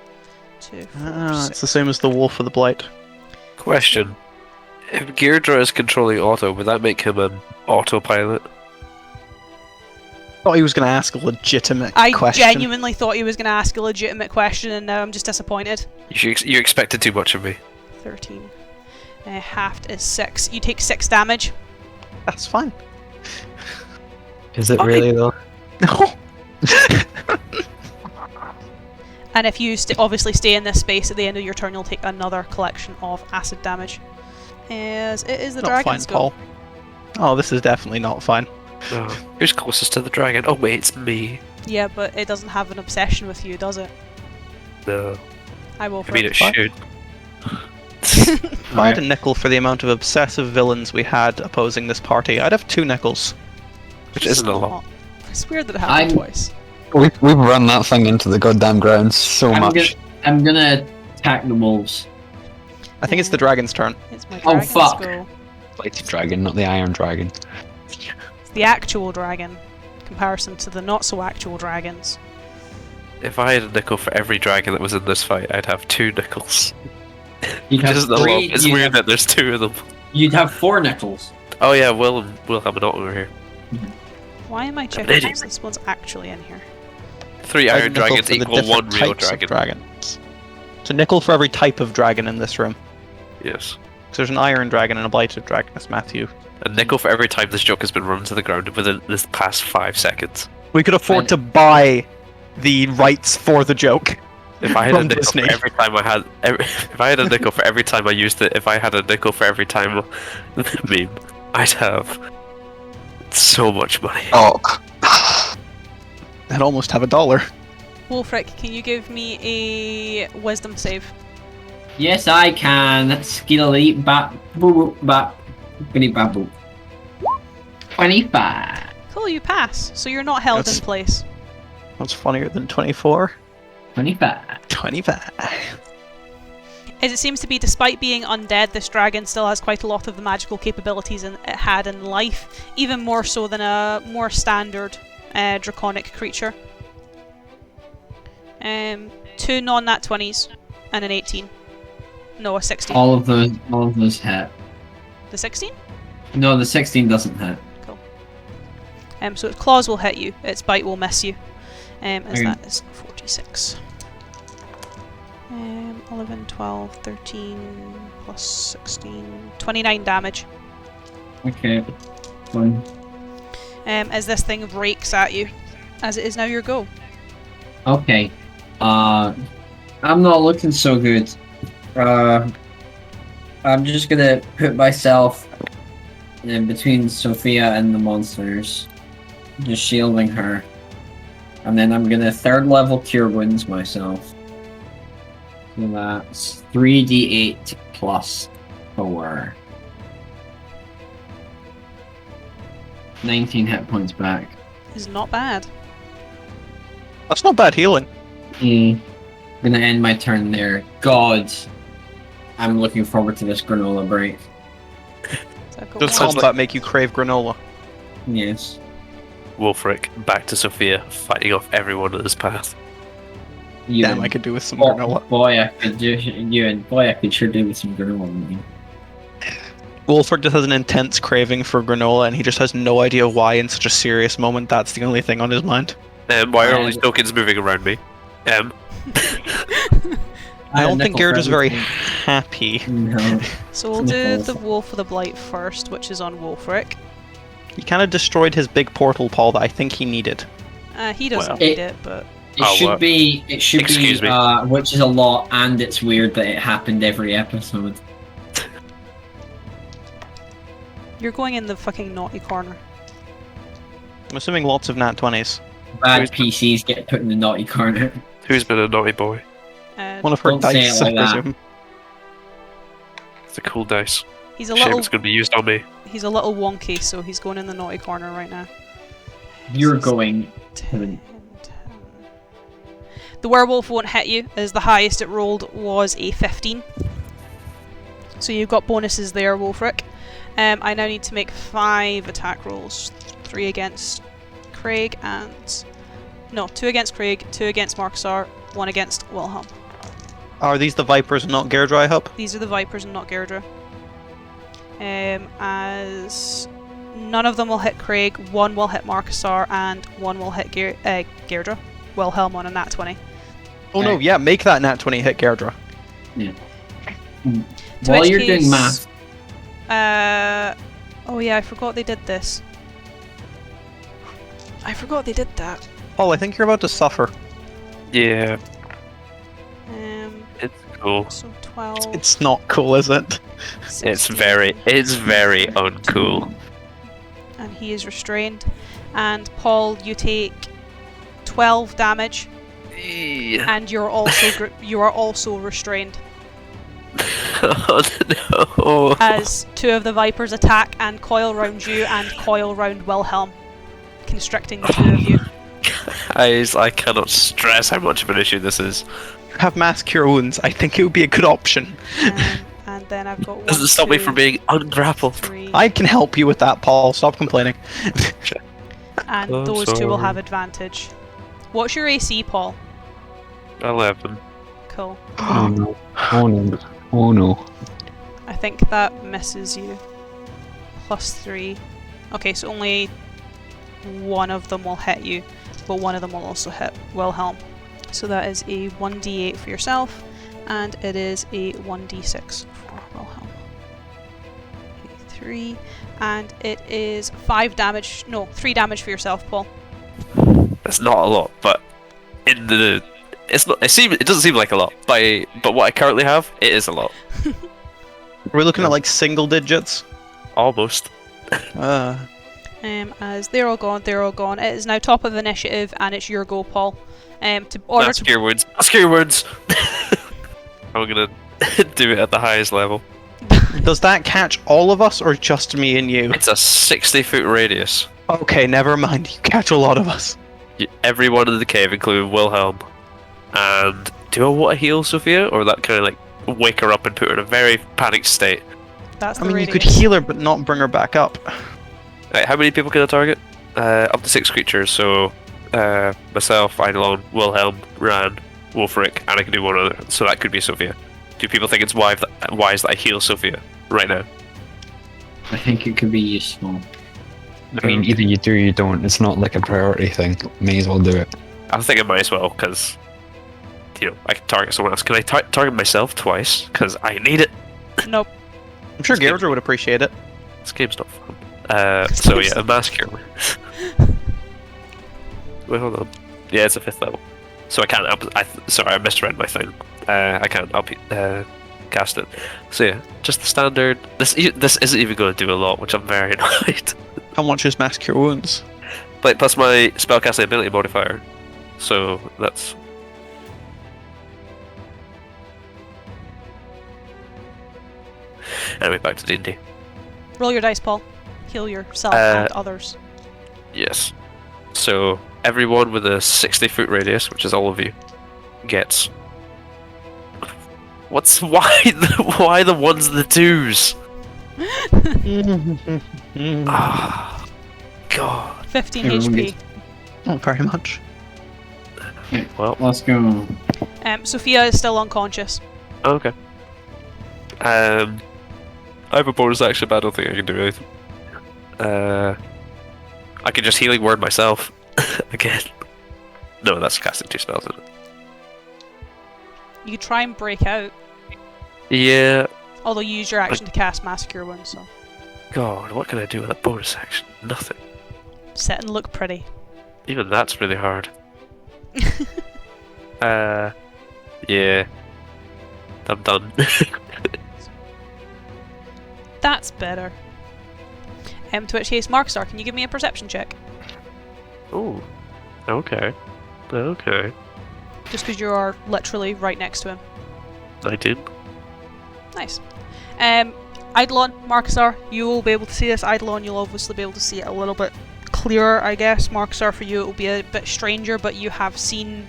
2, 4, 6. It's the same as the Wolf of the Blight. Question. If Gaerdrah is controlling Otto, would that make him an autopilot? Thought he was going to ask a legitimate I question. genuinely thought he was going to ask a legitimate question, and now I'm just disappointed. You expected too much of me. 13. Halved is 6. You take 6 damage. That's fine. Is it really though? No. And if you obviously stay in this space at the end of your turn, you'll take another collection of acid damage. As it is the Not fine, dragon's go. Paul. Oh, this is definitely not fine. No. Who's closest to the dragon? Oh wait, it's me. Yeah, but it doesn't have an obsession with you, does it? No. I will. I mean, it What? should. If I had a nickel for the amount of obsessive villains we had opposing this party, I'd have 2 nickels. Which isn't a lot. It's weird that it happened twice. We've run that thing into the goddamn ground so much. I'm gonna attack the wolves. I think it's the dragon's turn. It's my Oh, dragon's fuck. go. Blighted dragon, not the iron dragon. It's the actual dragon, in comparison to the not so actual dragons. If I had a nickel for every dragon that was in this fight, I'd have 2 nickels. You'd Which have isn't a lot. 3. It's weird that there's 2 of them. You'd have 4 nickels. Oh yeah, we'll have an over here. Why am I checking idiot. if this one's actually in here? 3 I'd iron nickel dragons for the equal different 1 real types of dragon. dragons. It's a nickel for every type of dragon in this room. Yes. So there's an iron dragon and a blighted dragon, as Matthew. A nickel for every time this joke has been run to the ground within this past 5 seconds. We could afford Fine. to buy the rights for the joke. If I had a From nickel Disney. for every time I had, if I had a nickel for every time I used it, if I had a nickel for every time meme, I'd have so much money. Oh, I'd almost have $1. Wolfric, can you give me a wisdom save? Yes, I can. Skilly bat boo bat bitty babu. 25. Cool, you pass. So you're not held That's- in place. That's funnier than 24. 25. 25. As it seems to be, despite being undead, this dragon still has quite a lot of the magical capabilities it had in life, even more so than a more standard draconic creature. 2 non-nat 20s and an 18. No, a 16. All of those hit. The 16? No, the 16 doesn't hit. Cool. So its claws will hit you, its bite will miss you. As Okay. that is 46. 11, 12, 13, plus 16, 29 damage. Okay. Fine. As this thing rakes at you. As it is now your go. Okay. I'm not looking so good. I'm just gonna put myself in between Sophia and the monsters, just shielding her, and then I'm gonna 3rd level cure wounds myself. So that's 3d8 plus 4. 19 hit points back. Is not bad. That's not bad healing. I'm gonna end my turn there. God, I'm looking forward to this granola break. So I've got Does one- combat make you crave granola? Yes. Wolfric, back to Sophia, fighting off everyone in his path. You Damn, and- I could do with some Oh, granola. boy, I could do you and boy, I could sure do with some granola. Wolfric just has an intense craving for granola, and he just has no idea why in such a serious moment that's the only thing on his mind. Why are all these tokens moving around me? I don't think Nickel Gaerdrah's for very everything. happy. No. So we'll do Nichols. the Wolf of the Blight first, which is on Wolfric. He kind of destroyed his big portal, Paul, that I think he needed. He doesn't Well. need it, but It Oh, should what? be. It should Excuse be. me. Which is a lot, and it's weird that it happened every episode. you're going in the fucking naughty corner. I'm assuming lots of nat 20s. Bad Who's- PCs get put in the naughty corner. Who's been a naughty boy? One of her Don't say dice, it I like that. presume. It's a cool dice. He's a Shame little it's going to be used on me. he's a little wonky, so he's going in the naughty corner right now. You're This is going. 10. The werewolf won't hit you, as the highest it rolled was a 15. So you've got bonuses there, Wolfric. I now need to make 5 attack rolls. 3 against Craig and... No, 2 against Craig, 2 against Marksar, 1 against Wilhelm. Are these the Vipers and not Gaerdrah, I hope? These are the Vipers and not Gaerdrah. As none of them will hit Craig, 1 will hit Marksar, and 1 will hit Gaerdrah. Wilhelm on a nat 20. Oh no, yeah, make that nat 20 hit Gaerdrah. To While which you're case- doing math, Oh yeah, I forgot they did this. I forgot they did that. Paul, I think you're about to suffer. Yeah, Um, it's cool. so 12. It's not cool, is it? It's 16, very uncool. And he is restrained. And Paul, you take 12 damage, and you're also you are also restrained. Oh no! As 2 of the Vipers attack and coil round you and coil round Wilhelm, constricting the 2 of you. Guys, I cannot stress how much of an issue this is. Have mass cure wounds. I think it would be a good option. And then I've got 1, Doesn't stop me 2, from being ungrappled. 3, I can help you with that, Paul. Stop complaining. and Oh, those 2 will sorry. have advantage. What's your AC, Paul? 11. Cool. oh no. Oh no. Oh no. I think that misses you. +3. Okay, so only 1 of them will hit you, but 1 of them will also hit Wilhelm. So that is a 1d8 for yourself, and it is a 1d6 for Wilhelm. Okay, 3, and it is 5 damage. No, 3 damage for yourself, Paul. That's not a lot, but in the. It's not. It doesn't seem like a lot, but what I currently have, it is a lot. We're looking at like single digits. Almost. As they're all gone. It is now top of initiative, and it's your go, Paul. To order That's to cure wounds. That's cure wounds. I'm gonna do it at the highest level. Does that catch all of us or just me and you? It's a 60-foot radius. Okay, never mind. You catch a lot of us. Everyone in the cave, including Wilhelm. And do I want to heal Sophia, or that kind of like wake her up and put her in a very panicked state? That's I the mean, you radius. could heal her but not bring her back up. Right, how many people can I target? Up to 6 creatures. So myself, Eidolon, Wilhelm, Ran, Wolfric, and I can do one other. So that could be Sophia. Do people think it's wise that I heal Sophia right now? I think it could be useful. I mean, either you do or you don't. It's not like a priority thing. May as well do it. I think I might as well, because I can target someone else. Can I target myself twice? Because I need it. Nope. I'm sure This game- Gaerdrah would appreciate it. This game's not fun. So yeah, a mass cure. Wait, hold on. Yeah, it's a 5th level. So I can't sorry, I misread my thing. I can't cast it. So yeah, just the standard. This isn't even going to do a lot, which I'm very annoyed. How much is Mass Cure Wounds? But plus my spellcasting ability modifier. So that's... Anyway, back to D&D. Roll your dice, Paul. Heal yourself Uh, and others. Yes. So everyone with a 60-foot radius, which is all of you, gets... why the ones and the twos? Ah, God. 15 Everyone HP. Not very much. Well, Let's go. Sophia is still unconscious. okay. I have a bonus action, but I don't think I can do anything. I can just healing word myself again. No, that's casting 2 spells, isn't it? You could try and break out, Yeah. although you use your action to cast Mass Cure Wounds, so God, what can I do with a bonus action? Nothing. sit and look pretty. Even that's really hard. Yeah. I'm done. That's better. To which case, Markstar, can you give me a perception check? Ooh. Okay. Okay. Just because you are literally right next to him. I did. Nice. Eidolon, Markstar, you will be able to see this. Eidolon, you'll obviously be able to see it a little bit clearer, I guess. Markstar, for you, it will be a bit stranger, but you have seen,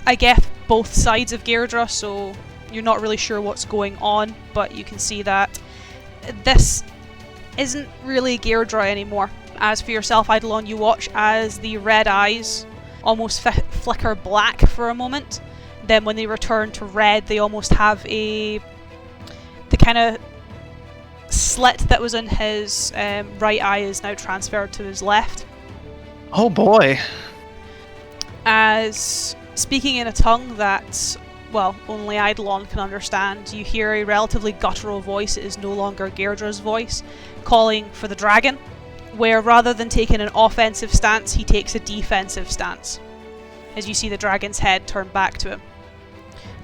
I guess, both sides of Gaerdrah, so you're not really sure what's going on, but you can see that this isn't really Gaerdrah anymore. As for yourself, Eidolon, you watch as the red eyes almost flicker black for a moment. Then when they return to red, they almost have the kind of slit that was in his right eye is now transferred to his left. Oh boy. As speaking in a tongue that, well, only Eidolon can understand, you hear a relatively guttural voice. It is no longer Gaerdrah's voice, calling for the dragon, where rather than taking an offensive stance, he takes a defensive stance, as you see the dragon's head turn back to him.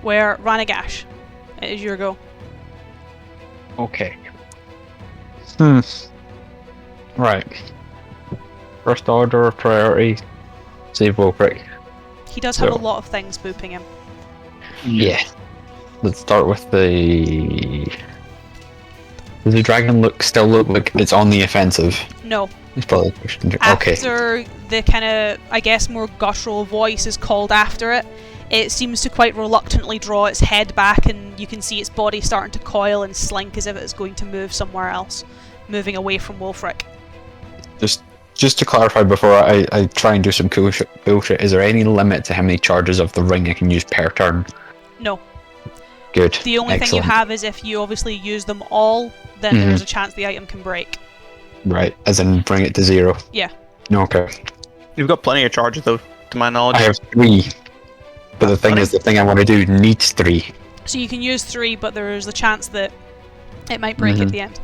Where, Ranagash, it is your go. Okay. Right. First order of priority, save Wolfric. He does have a So- lot of things booping him. Yeah. Let's start with the... Does the dragon still look like it's on the offensive? No. It's probably the question. Okay. After the kind of, I guess, more guttural voice is called after it, it seems to quite reluctantly draw its head back, and you can see its body starting to coil and slink as if it's going to move somewhere else, moving away from Wolfric. Just to clarify before I try and do some cool bullshit, is there any limit to how many charges of the ring I can use per turn? No. Good. The only thing Excellent. you have is if you obviously use them all, then there's a chance the item can break. Right, as in bring it to 0. Yeah. Okay. You've got plenty of charges though, to my knowledge. I have 3. But the thing is, the thing I want to do needs 3. So you can use 3, but there is the chance that it might break at the end.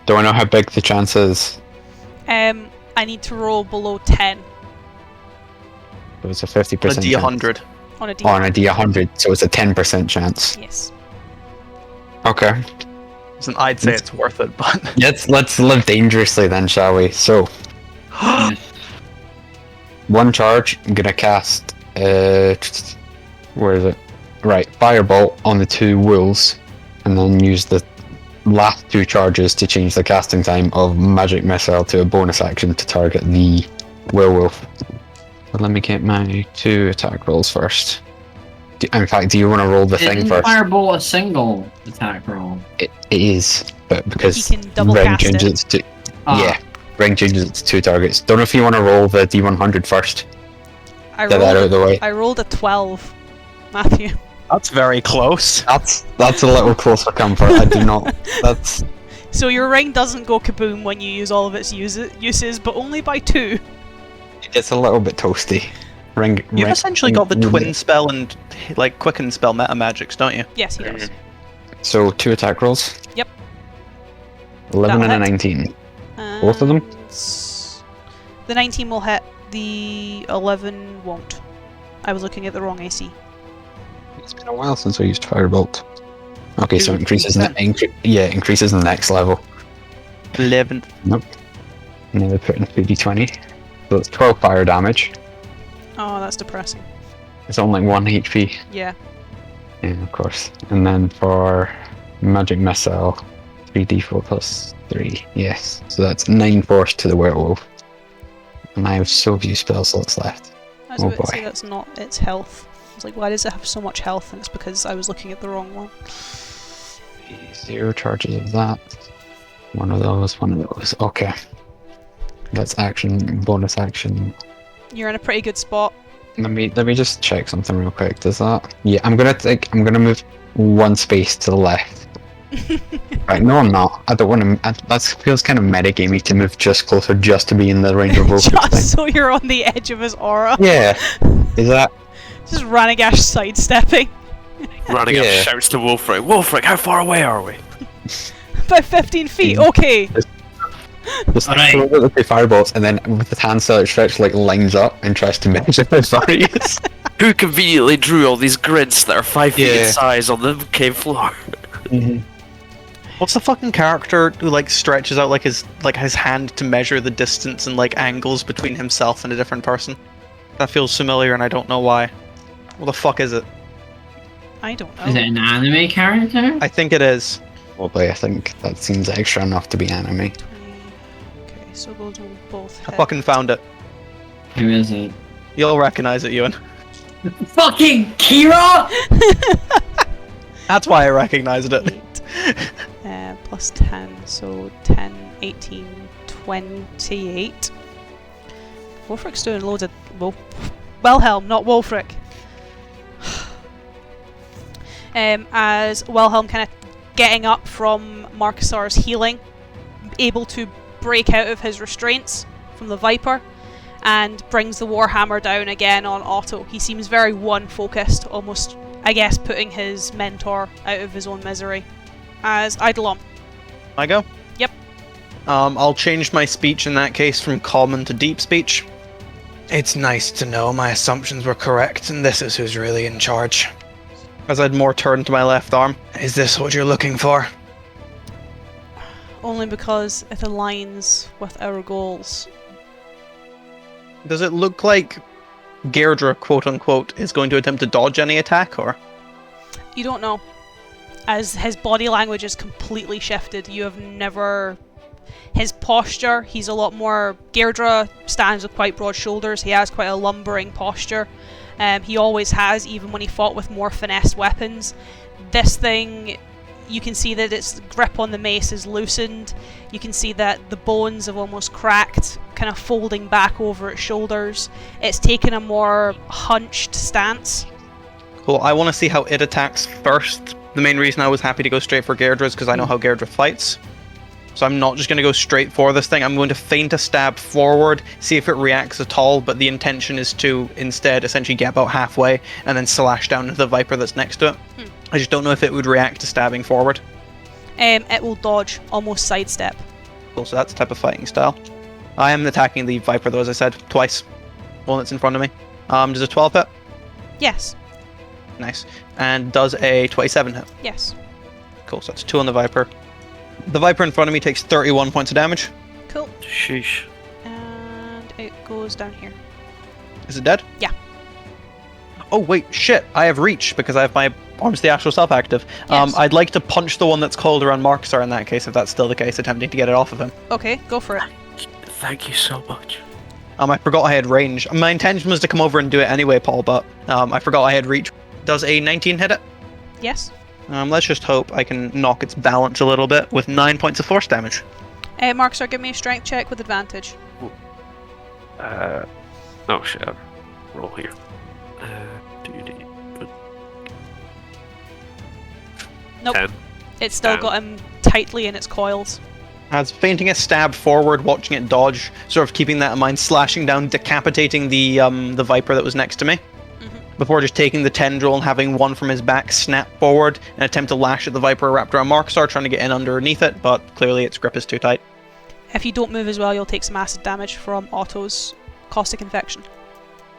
Do I know how big the chance is? I need to roll below 10. So it's a 50% On a chance. D100. On a D. On a D100, so it's a 10% chance. Yes. Okay. Listen, I'd say it's worth it, but Let's live dangerously then, shall we? So, one charge, I'm gonna cast, where is it? Right, Firebolt on the 2 wolves, and then use the last 2 charges to change the casting time of Magic Missile to a bonus action to target the werewolf. But let me get my 2 attack rolls first. In fact, do you want to roll the thing Isn't first? Firebolt a single attack roll? It is, but because You can double ring cast changes it. it to Ah. yeah, ring changes it to 2 targets. Don't know if you want to roll the D100 first. I Get that out of the way. I rolled a 12, Matthew. that's very close. That's a little close for comfort. I do not. That's So your ring doesn't go kaboom when you use all of its uses, but only by 2. it's a little bit toasty. You've essentially got the twin spell and like quicken spell meta magics, don't you? Yes, he does. So 2 attack rolls. Yep. 11 and a That'll 19. Both of them? The 19 will hit, the 11 won't. I was looking at the wrong AC. It's been a while since I used Firebolt. Okay, so it increases in Increases increases in the next level. 11. Nope. And then they put in 3d20. So it's 12 fire damage. Oh, that's depressing. It's on like 1 HP. Yeah. Yeah, of course. And then for Magic Missile, 3d4 plus 3. Yes. So that's 9 force to the werewolf. And I have so few spell slots left. I was Oh about to say boy. that's not its health. I was like, why does it have so much health? And it's because I was looking at the wrong one. 0 charges of that. One of those. Okay. That's action, bonus action. You're in a pretty good spot. Let me just check something real quick. Does that? Yeah, I'm gonna move 1 space to the left. Right, no I'm not. I don't want to, that feels kind of metagamey to move just closer just to be in the range of Wolfric thing. Just so you're on the edge of his aura. Yeah. Is that? Just Ranigash sidestepping. Running up Yeah. shouts to Wolfric. Wolfric, how far away are we? About 15 feet, okay. Just Alright. throw out the 2 firebolts and then with the hand still outstretched like lines up and tries to measure how far he is. Who conveniently drew all these grids that are 5 feet Yeah. in size on the cave floor? What's the fucking character who like stretches out like his hand to measure the distance and like angles between himself and a different person? That feels familiar and I don't know why. What the fuck is it? I don't know. Is it an anime character? I think it is. Probably, I think that seems extra enough to be anime. 20. Okay, so those will both I hit. fucking found it. Who is it? You'll recognize it, Ewan. Fucking Kira! That's why I recognized it. 8. Plus 10, so 10, 18, 28. Wolfric's doing loads of... Wilhelm, not Wolfric. As Wilhelm kind of getting up from Marcusar's healing, able to break out of his restraints from the Viper, and brings the Warhammer down again on auto. He seems very one-focused, almost, I guess, putting his mentor out of his own misery. As Eidolon. I go? Yep. I'll change my speech in that case from common to deep speech. It's nice to know my assumptions were correct and this is who's really in charge. As I'd more turn to my left arm. Is this what you're looking for? Only because it aligns with our goals. Does it look like Gaerdrah, quote unquote, is going to attempt to dodge any attack, or? You don't know. As his body language is completely shifted, you have never... His posture, he's a lot more... Gaerdrah stands with quite broad shoulders, he has quite a lumbering posture. He always has, even when he fought with more finesse weapons. This thing, you can see that its grip on the mace is loosened. You can see that the bones have almost cracked, kind of folding back over its shoulders. It's taken a more hunched stance. Cool, I want to see how it attacks first. The main reason I was happy to go straight for Gaerdrah is because I know how Gaerdrah fights. So I'm not just going to go straight for this thing. I'm going to feint a stab forward, see if it reacts at all, but the intention is to instead essentially get about halfway and then slash down into the Viper that's next to it. I just don't know if it would react to stabbing forward. It will dodge, almost sidestep. Cool, so that's the type of fighting style. I am attacking the Viper though, as I said, twice. One that's in front of me. Does a 12 hit? Yes. Nice. And does a 27 hit? Yes. Cool, so that's 2 on the Viper. The Viper in front of me takes 31 points of damage. Cool. Sheesh. And it goes down here. Is it dead? Yeah. Oh wait, shit! I have reach because I have my Arms the Astral Self active. Yes. I'd like to punch the one that's coiled around Markstar in that case, if that's still the case, attempting to get it off of him. Okay, go for it. Thank you so much. I forgot I had range. My intention was to come over and do it anyway, Paul, but I forgot I had reach. Does a 19 hit it? Yes. Let's just hope I can knock its balance a little bit with 9 points of force damage. Markstar, give me a strength check with advantage. Oh shit. Roll here. Nope. 10. It's still Damn. got him tightly in its coils. As feinting a stab forward, watching it dodge, sort of keeping that in mind, slashing down, decapitating the Viper that was next to me. Before just taking the tendril and having one from his back snap forward and attempt to lash at the Viper wrapped around Markstar, trying to get in underneath it, but clearly its grip is too tight. If you don't move as well, you'll take some acid damage from Otto's caustic infection.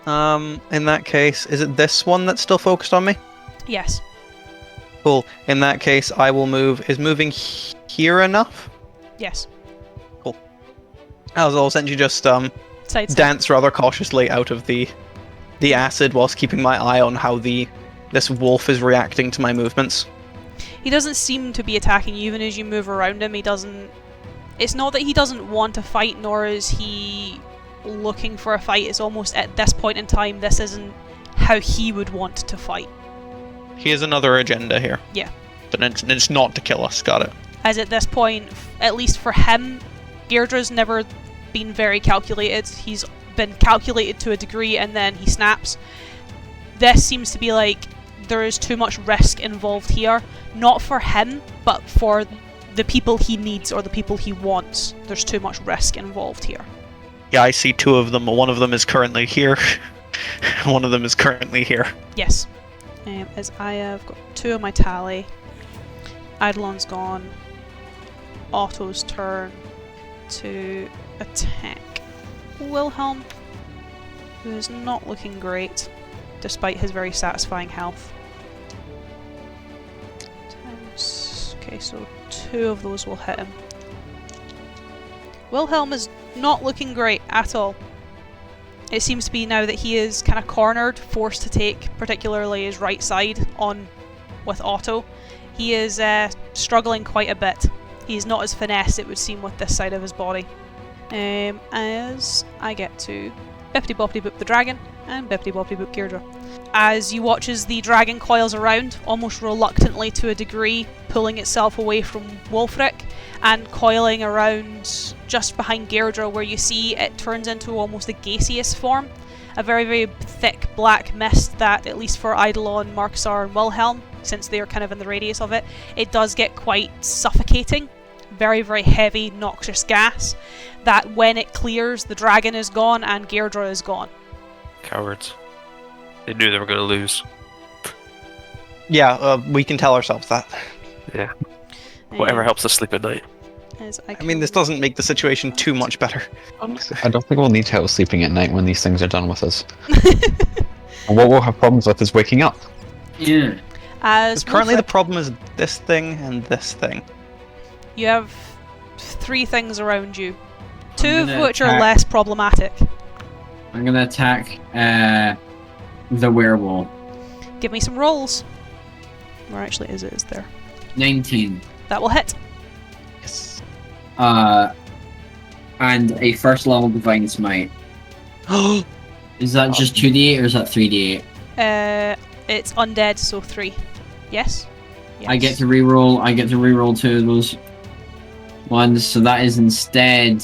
In that case, is it this one that's still focused on me? Yes. Cool. In that case, I will move. Is moving here enough? Yes. Cool. I'll essentially just Sidestep. dance rather cautiously out of the acid whilst keeping my eye on how this wolf is reacting to my movements. He doesn't seem to be attacking you even as you move around him. He doesn't... It's not that he doesn't want to fight, nor is he looking for a fight. It's almost at this point in time, this isn't how he would want to fight. He has another agenda here. Yeah. But it's not to kill us, got it. As at this point, at least for him, Gaerdrah's never been very calculated. He's been calculated to a degree and then he snaps. This seems to be like there is too much risk involved here. Not for him, but for the people he needs or the people he wants. There's too much risk involved here. Yeah, I see 2 of them. One of them is currently here. One of them is currently here. Yes. As I have got 2 on my tally. Eidolon's gone. Otto's turn to attack Wilhelm, who is not looking great, despite his very satisfying health. Okay, so 2 of those will hit him. Wilhelm is not looking great at all. It seems to be now that he is kind of cornered, forced to take particularly his right side on with Otto. He is struggling quite a bit. He's not as finessed, it would seem, with this side of his body. As I get to Bippity Boppity Boop the dragon and Bippity Boppity Boop Gaerdrah. As you watch as the dragon coils around, almost reluctantly to a degree, pulling itself away from Wulfric and coiling around just behind Gaerdrah, where you see it turns into almost a gaseous form. A very, very thick black mist that, at least for Eidolon, Marksar and Wilhelm, since they are kind of in the radius of it, it does get quite suffocating. Very, very heavy, noxious gas that when it clears, the dragon is gone and Gaerdrah is gone. Cowards. They knew they were going to lose. Yeah, we can tell ourselves that. Yeah. Whatever helps us sleep at night. I mean, this doesn't make the situation too much better. Honestly, I don't think we'll need help sleeping at night when these things are done with us. And what we'll have problems with is waking up. Yeah. As Currently the Wulfric, problem is this thing and this thing. you have 3 things around you, 2 of gonna which are attack- less problematic. I'm gonna attack the werewolf. Give me some rolls. Where actually is it? Is there? 19. That will hit. Yes. And a first level divine smite. Is that just 2d8 or is that 3d8? It's undead, so 3. Yes? Yes. I get to reroll 2 of those ones, so that is instead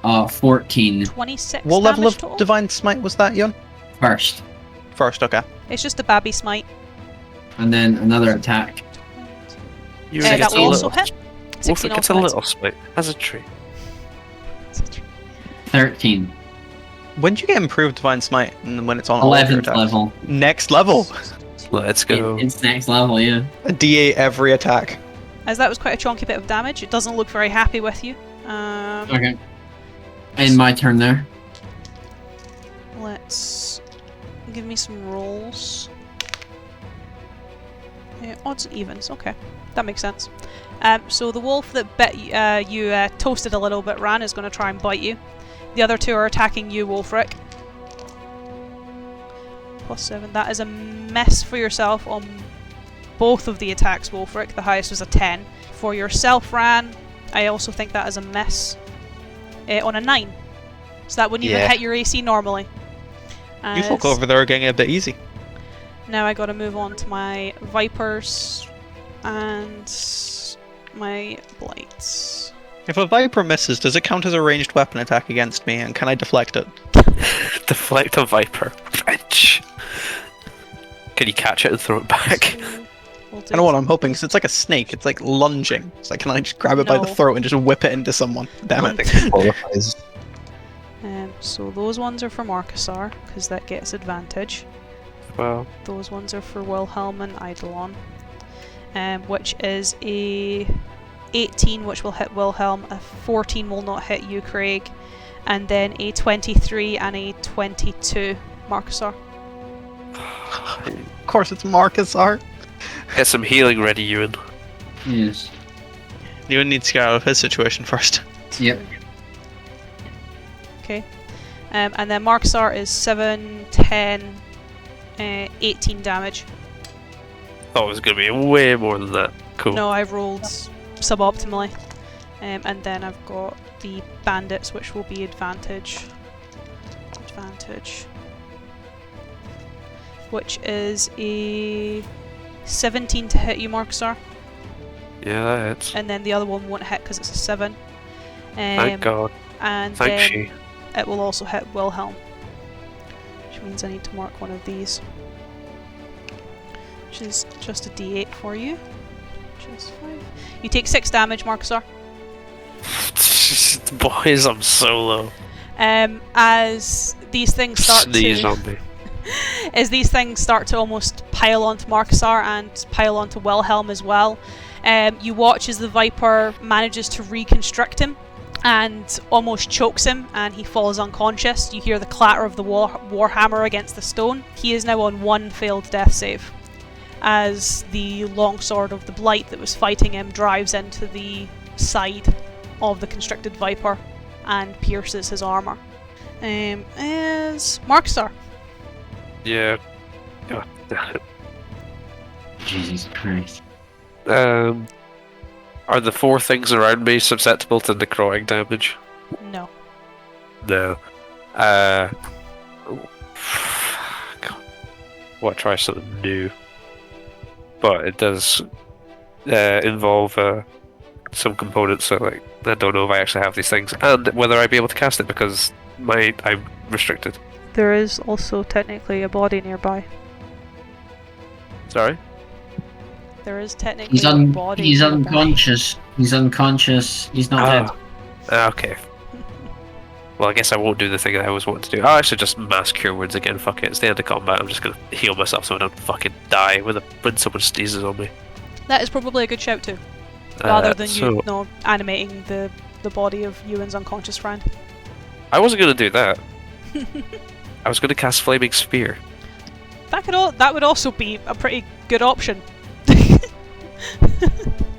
14 26 What level damage of total? Divine Smite was that, Yon? first. First, okay. It's just a babby smite. And then another attack. You That get a will also little. hit. 16 Wolfric gets a also hits. little split. As a tree. 13. When do you get improved Divine Smite? And when it's on all of your 11th attacks? level. Next level! Let's go. It's next level, yeah. A D8 every attack. As that was quite a chunky bit of damage, it doesn't look very happy with you. Okay. And my turn there. Let's Give me some rolls. Odds and evens, okay. That makes sense. So the wolf that bit you toasted a little bit, Ran, is going to try and bite you. The other two are attacking you, Wolfric. +7. That is a miss for yourself on both of the attacks, Wolfric. The highest was a 10. For yourself, Ran, I also think that is a miss. On a 9. So that wouldn't even hit your AC normally. You folk over there are getting a bit easy. Now I gotta move on to my Vipers and my Blights. If a Viper misses, does it count as a ranged weapon attack against me, and can I deflect it? Deflect a Viper. French. Can you catch it and throw it back? I know what I'm hoping, because it's like a snake, it's like lunging. It's like, can I just grab it by the throat and just whip it into someone? Damn it. Qualifies. So those ones are for Marcusar, because that gets advantage. Well, Those ones are for Wilhelm and Eidolon, which is a 18, which will hit Wilhelm, a 14 will not hit you, Craig, and then a 23 and a 22, Marcusar. Of course it's Marcusar. get some healing ready, Ewan. Yes. Ewan needs to get out of his situation first. Yep. Okay. And then Marcusar is 7, 10, 18 damage. Thought it was going to be way more than that. Cool. No, I rolled suboptimally. And then I've got the bandits, which will be advantage. Advantage. Which is a 17 to hit you, Marcusar. Yeah, that hits. And then the other one won't hit because it's a 7. Thank God. And Thank then you. it will also hit Wilhelm. Which means I need to mark one of these. Which is just a d8 for you. Which is 5. You take 6 damage, Marcusar. Boys, I'm so low. As these things start Sneeze to... on me. as these things start to almost pile onto Marcusar and pile onto Wilhelm as well, you watch as the Viper manages to reconstruct him and almost chokes him, and he falls unconscious. You hear the clatter of the warhammer against the stone. He is now on 1 failed death save, as the longsword of the Blight that was fighting him drives into the side of the constricted Viper and pierces his armour. Is Marcusar. Yeah. God damn it. Jesus Christ. Are the 4 things around me susceptible to necrotic damage? No. No. God. Want to try something new, but it does involve some components. So like, I don't know if I actually have these things, and whether I'd be able to cast it because I'm restricted. There is also technically a body nearby. Sorry. There is technically He's a body he's nearby. unconscious. He's unconscious. He's not dead. Okay. Well, I guess I won't do the thing that I always wanted to do. I'll actually just mass cure wounds again. Fuck it. It's the end of combat. I'm just gonna heal myself so I don't fucking die when someone sneezes on me. That is probably a good shout too. Rather than so you animating the body of Ewan's unconscious friend. I wasn't gonna do that. I was gonna cast Flaming Spear. That would also be a pretty good option.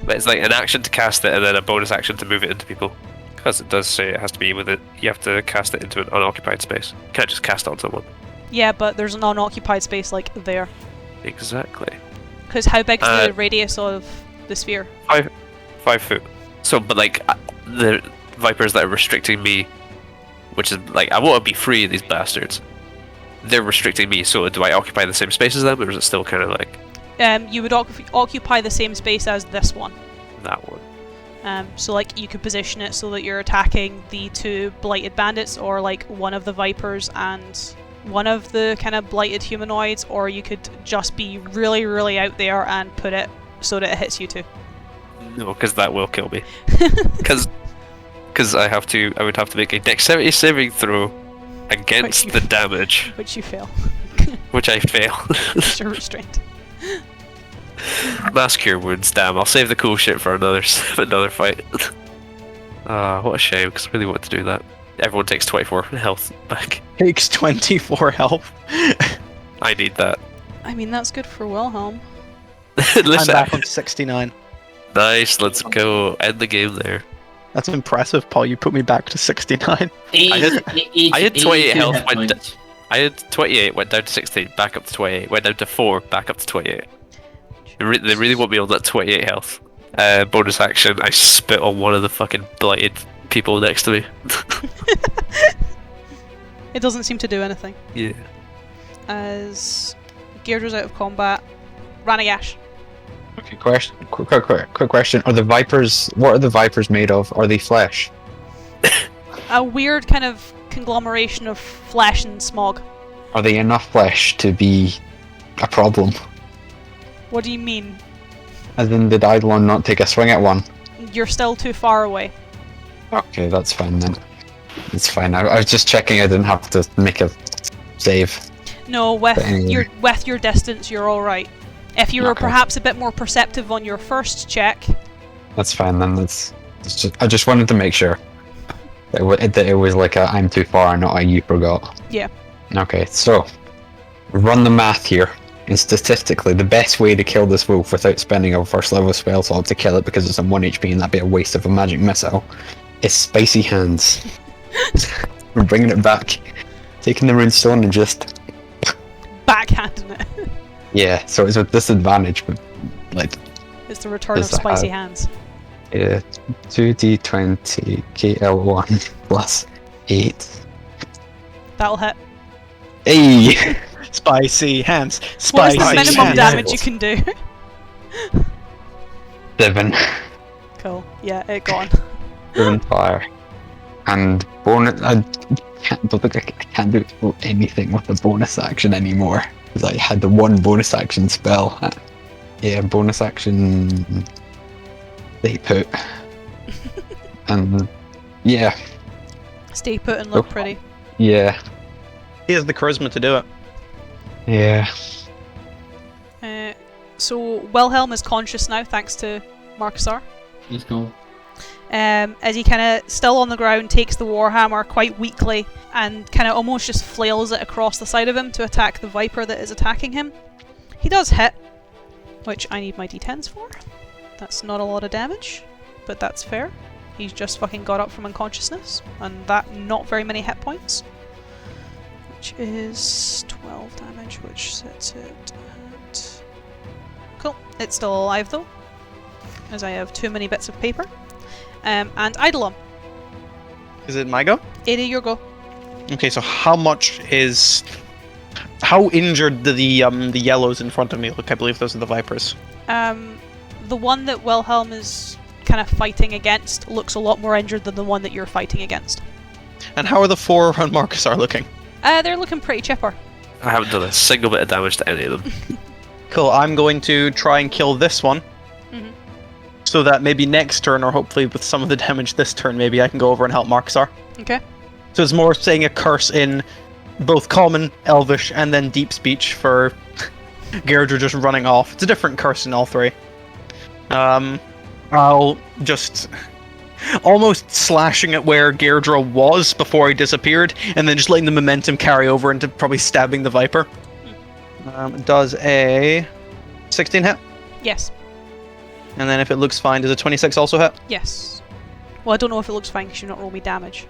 But it's like an action to cast it and then a bonus action to move it into people. Because it does say it has to be with it. You have to cast it into an unoccupied space. You can't just cast it on someone. Yeah, but there's an unoccupied space like there. Exactly. Because how big's the radius of the sphere? 5 foot. So, but like, the Vipers that are restricting me, which is like, I want to be free of these bastards. They're restricting me, so do I occupy the same space as them, or is it still kind of like... You would occupy the same space as this one. That one. So like you could position it so that you're attacking the 2 blighted bandits, or like one of the Vipers and one of the kind of blighted humanoids, or you could just be really, really out there and put it so that it hits you too. No, because that will kill me. Because I would have to make a dexterity saving throw against the damage, Which you fail. which I fail. You're restrained. Mass cure wounds, damn, I'll save the cool shit for another fight. What a shame, because I really want to do that. Everyone takes 24 health back. Takes 24 health. I need that. I mean, that's good for Wilhelm. I'm Listen, back on 69. nice. Let's go. End the game there. That's impressive, Paul. You put me back to 69. I had 28 health. hit points. I had 28, went down to 16, back up to 28, went down to 4, back up to 28. They really want me on that 28 health. Bonus action, I spit on one of the fucking blighted people next to me. It doesn't seem to do anything. Yeah. As Gaerdrah's out of combat, Ranagash. Okay, quick question. Are the vipers, what are the vipers made of? Are they flesh? A weird kind of conglomeration of flesh and smog. Are they enough flesh to be a problem? What do you mean? As in, did Eidolon not take a swing at one? You're still too far away. Okay, that's fine then. It's fine. I was just checking I didn't have to make a save. No, with But anyway. your distance, you're all right. If you were Okay. perhaps a bit more perceptive on your first check, That's fine then. I just wanted to make sure that it was like a I'm too far, not a you forgot. yeah. Okay, so run the math here. And statistically, the best way to kill this wolf without spending a first level spell slot to kill it because it's on 1 HP and that'd be a waste of a magic missile is spicy hands. We're bringing it back. Taking the runestone and just... Backhanding it. Yeah, so it's a disadvantage, but like... It's the return of Is that spicy how- hands. 2d20 KL1 plus 8. That'll hit. Hey! Spicy hands. What is Spicy the Spicy minimum hands. damage you can do? 7. Cool. Yeah, it gone. 7 fire. And bonus... don't think I can't do anything with the bonus action anymore. Because I had the one bonus action spell. Yeah, bonus action... Stay put. And... Yeah. Stay put and look Oh. pretty. Yeah. He has the charisma to do it. Yeah. So Wilhelm is conscious now, thanks to Marcusar. Let's go. As he kind of still on the ground takes the warhammer quite weakly and kind of almost just flails it across the side of him to attack the viper that is attacking him. He does hit, which I need my d10s for. That's not a lot of damage, but that's fair. He's just fucking got up from unconsciousness, and that not very many hit points. Which is 12 damage, which sets it at... Cool. It's still alive though, as I have too many bits of paper. And Eidolon, Is it my go? Ada, your go. Okay, so how much is... How injured do the yellows in front of me look? I believe those are the vipers. The one that Wilhelm is kind of fighting against looks a lot more injured than the one that you're fighting against. And how are the 4 around Marcus are looking? They're looking pretty chipper. I haven't done a single bit of damage to any of them. Cool, I'm going to try and kill this one. Mhm. So that maybe next turn, or hopefully with some of the damage this turn, maybe I can go over and help Marcusar. Okay. So it's more saying a curse in both Common, Elvish, and then Deep Speech for Gaerdrah just running off. It's a different curse in all 3. I'll just... almost slashing at where Gaerdrah was before he disappeared, and then just letting the momentum carry over into probably stabbing the Viper. It does a 16 hit, Yes. and then if it looks fine, does a 26 also hit? Yes. Well, I don't know if it looks fine because you not roll me damage.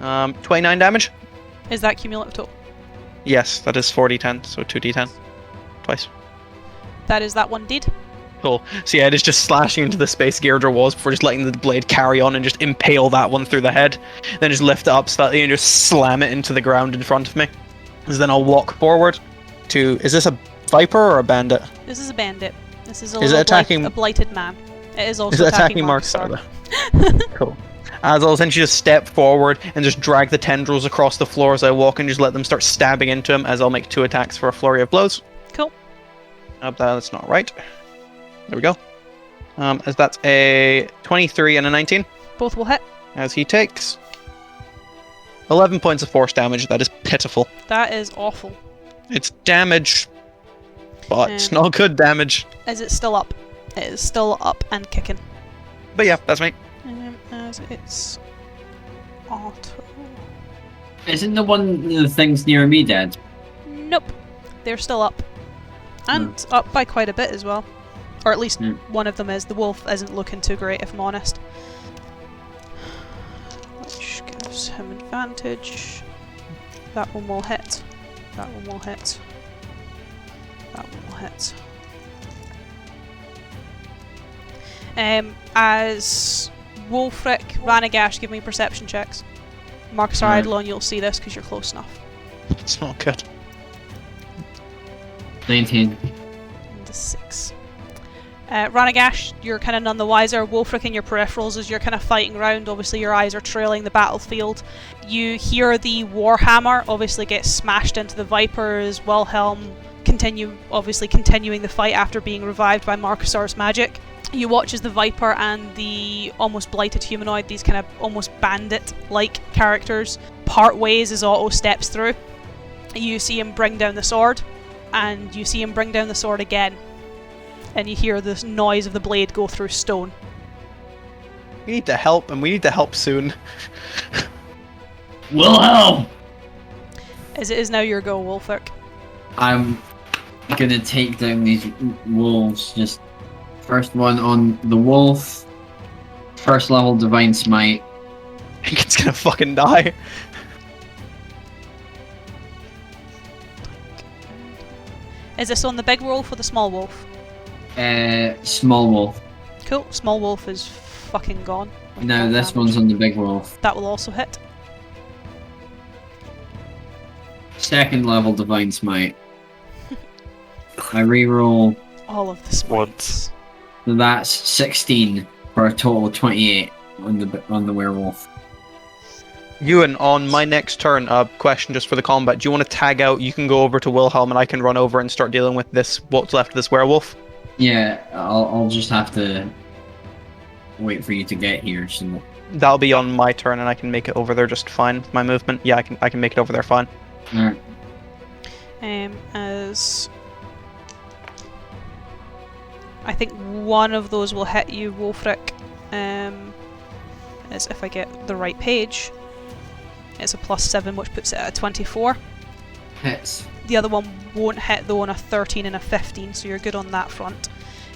29 damage? Is that cumulative total? Yes, that is 4d10, so 2d10. Twice. That is that one dead. Cool. So yeah, it is just slashing into the space Gaerdrah was before just letting the blade carry on and just impale that one through the head. Then just lift it up slightly and just slam it into the ground in front of me. So then I'll walk forward to... Is this a Viper or a Bandit? This is a bandit. This is a, Is it little attacking- a blighted man. It is also Is it attacking Marcusar. Cool. As I'll essentially just step forward and just drag the tendrils across the floor as I walk and just let them start stabbing into him as I'll make 2 attacks for a flurry of blows. Cool. That's not right. There we go. As that's a 23 and a 19. Both will hit. As he takes 11 points of force damage. That is pitiful. That is awful. It's damage, but it's Um, not good damage. Is it still up? It is still up and kicking. But yeah, that's me. As it's auto. Isn't the one of the things near me dead? Nope. they're still up. And up by quite a bit as well. Or at least one of them is. The wolf isn't looking too great, if I'm honest. Which gives him advantage. That one will hit. That one will hit. That one will hit. As Wolfric, Ranagash, give me perception checks. Marcus or Eidolon, you'll see this because you're close enough. It's not good. 19. And a 6. Ranagash, you're kind of none the wiser. Wolfric in your peripherals as you're kind of fighting around. Obviously, your eyes are trailing the battlefield. You hear the Warhammer obviously get smashed into the Vipers. Wilhelm continuing the fight after being revived by Marcusar's magic. You watch as the Viper and the almost blighted humanoid, these kind of almost bandit-like characters, part ways as Otto steps through. You see him bring down the sword, and you see him bring down the sword again. And you hear the noise of the blade go through stone. We need to help, and we need to help soon. Wilhelm! As it is now your go, Wolfric. I'm gonna take down these wolves. Just first one on the wolf. First level Divine Smite. I think it's gonna fucking die. Is this on the big wolf or the small wolf? Small wolf. Cool, small wolf is fucking gone. No, this one's on the big wolf. That will also hit. Second level Divine Smite. I reroll. All of the smites. So that's 16 for a total of 28 on the werewolf. Ewan, on my next turn, question just for the combat. Do you want to tag out? You can go over to Wilhelm and I can run over and start dealing with what's left of this werewolf. Yeah, I'll just have to wait for you to get here. So That'll be on my turn and I can make it over there just fine. My movement. Yeah, I can make it over there fine. Alright. As I think one of those will hit you, Wolfric. As if I get the right page. It's a +7, which puts it at a 24. Hits. The other one won't hit though on a 13 and a 15, so you're good on that front.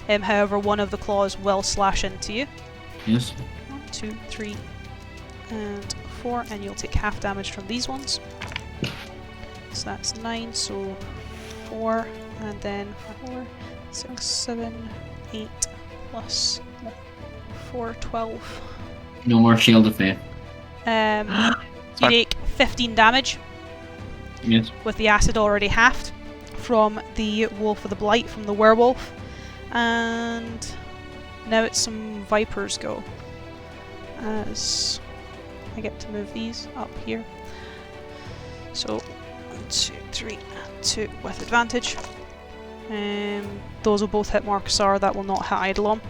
However, one of the claws will slash into you. Yes. 1, 2, 3, and 4, and you'll take half damage from these ones. So that's 9, so 4, and then 4, 6, 7, 8, plus 4, 12. No more Shield of Faith. You take 15 damage. Yes. With the acid already halved from the Wolf of the Blight, from the werewolf. And now it's some Vipers go. As I get to move these up here. So 1, 2, 3, and 2 with advantage. Those will both hit Marcusar, that will not hit Eidolon.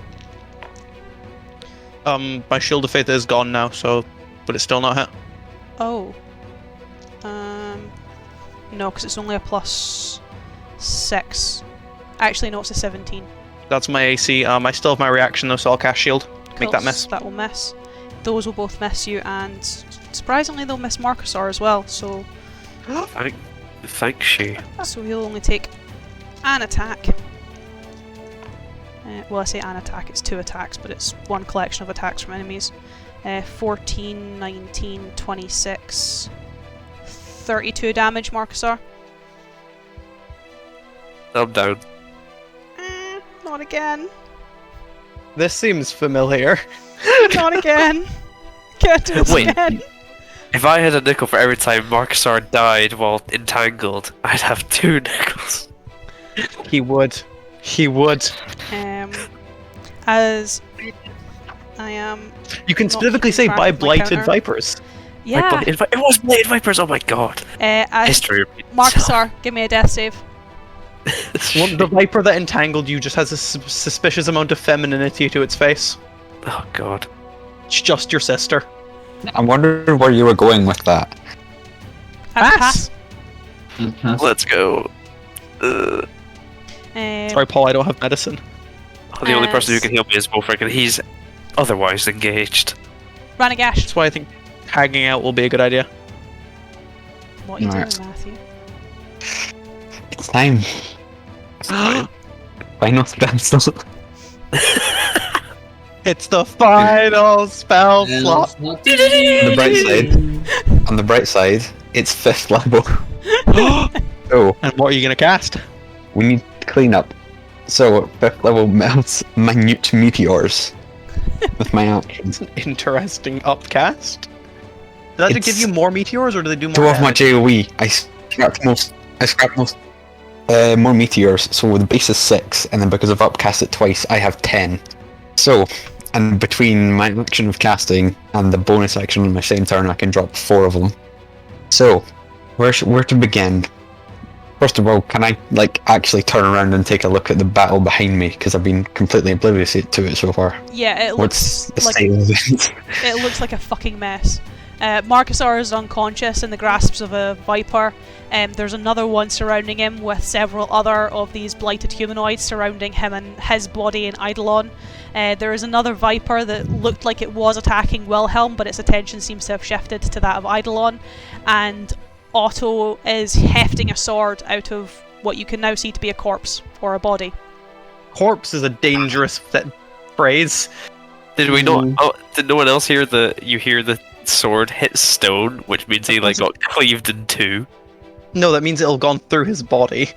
My Shield of Faith is gone now, but it's still not hit. Oh. No, because it's only a +6. Actually, no, it's a 17. That's my AC. I still have my reaction though, so I'll cast Shield. Make Cool, that miss. That will miss. Those will both miss you, and surprisingly, they'll miss Marcusar as well. So, Thanks you. so he'll only take an attack. Well, I say an attack. It's 2 attacks, but it's one collection of attacks from enemies. 14, 19, 26, 32 damage, Marcusar. I'm down. Not again. This seems familiar. Not again. Can't do this Wait. again. If I had a nickel for every time Marcusar died while entangled, I'd have 2 nickels. He would. He would. As I am. You can Not specifically say keeping by track of my Blighted counter. Vipers. Yeah. It was Blighted Vipers, oh my god. As History repeats Marcusar, give me a death save. itself. The Viper that entangled you just has a suspicious amount of femininity to its face. Oh god. It's just your sister. I'm wondering where you were going with that. Pass. Let's go. Sorry, Paul, I don't have medicine. The only person who can heal me is Wolfric, and he's otherwise engaged. Ranagash. That's why I think tagging out will be a good idea. What are you doing, Right. Matthew? It's time. Final spell slot. It's the final spell slot. On the bright side, it's 5th level. So And what are you gonna cast? we need clean up. So 5th level melts minute meteors with my actions. Interesting upcast. Does that It's- give you more meteors, or do they do more? To have my damage? AoE, I scrapped most. More meteors. So the base is 6, and then because I've upcast it twice, I have 10. So, and between my action of casting and the bonus action on my same turn, I can drop 4 of them. So, where to begin? First of all, can I actually turn around and take a look at the battle behind me? Because I've been completely oblivious to it so far. Yeah, it What's looks the like state of it? it looks like a fucking mess. Marcusar is unconscious in the grasps of a viper. There's another one surrounding him with several other of these blighted humanoids surrounding him and his body and Eidolon. There is another viper that looked like it was attacking Wilhelm, but its attention seems to have shifted to that of Eidolon. And Otto is hefting a sword out of what you can now see to be a corpse or a body. Corpse is a dangerous phrase. Did we not? Oh, did no one else hear you hear the sword hit stone, which means he got cleaved in 2? No, that means it'll gone through his body.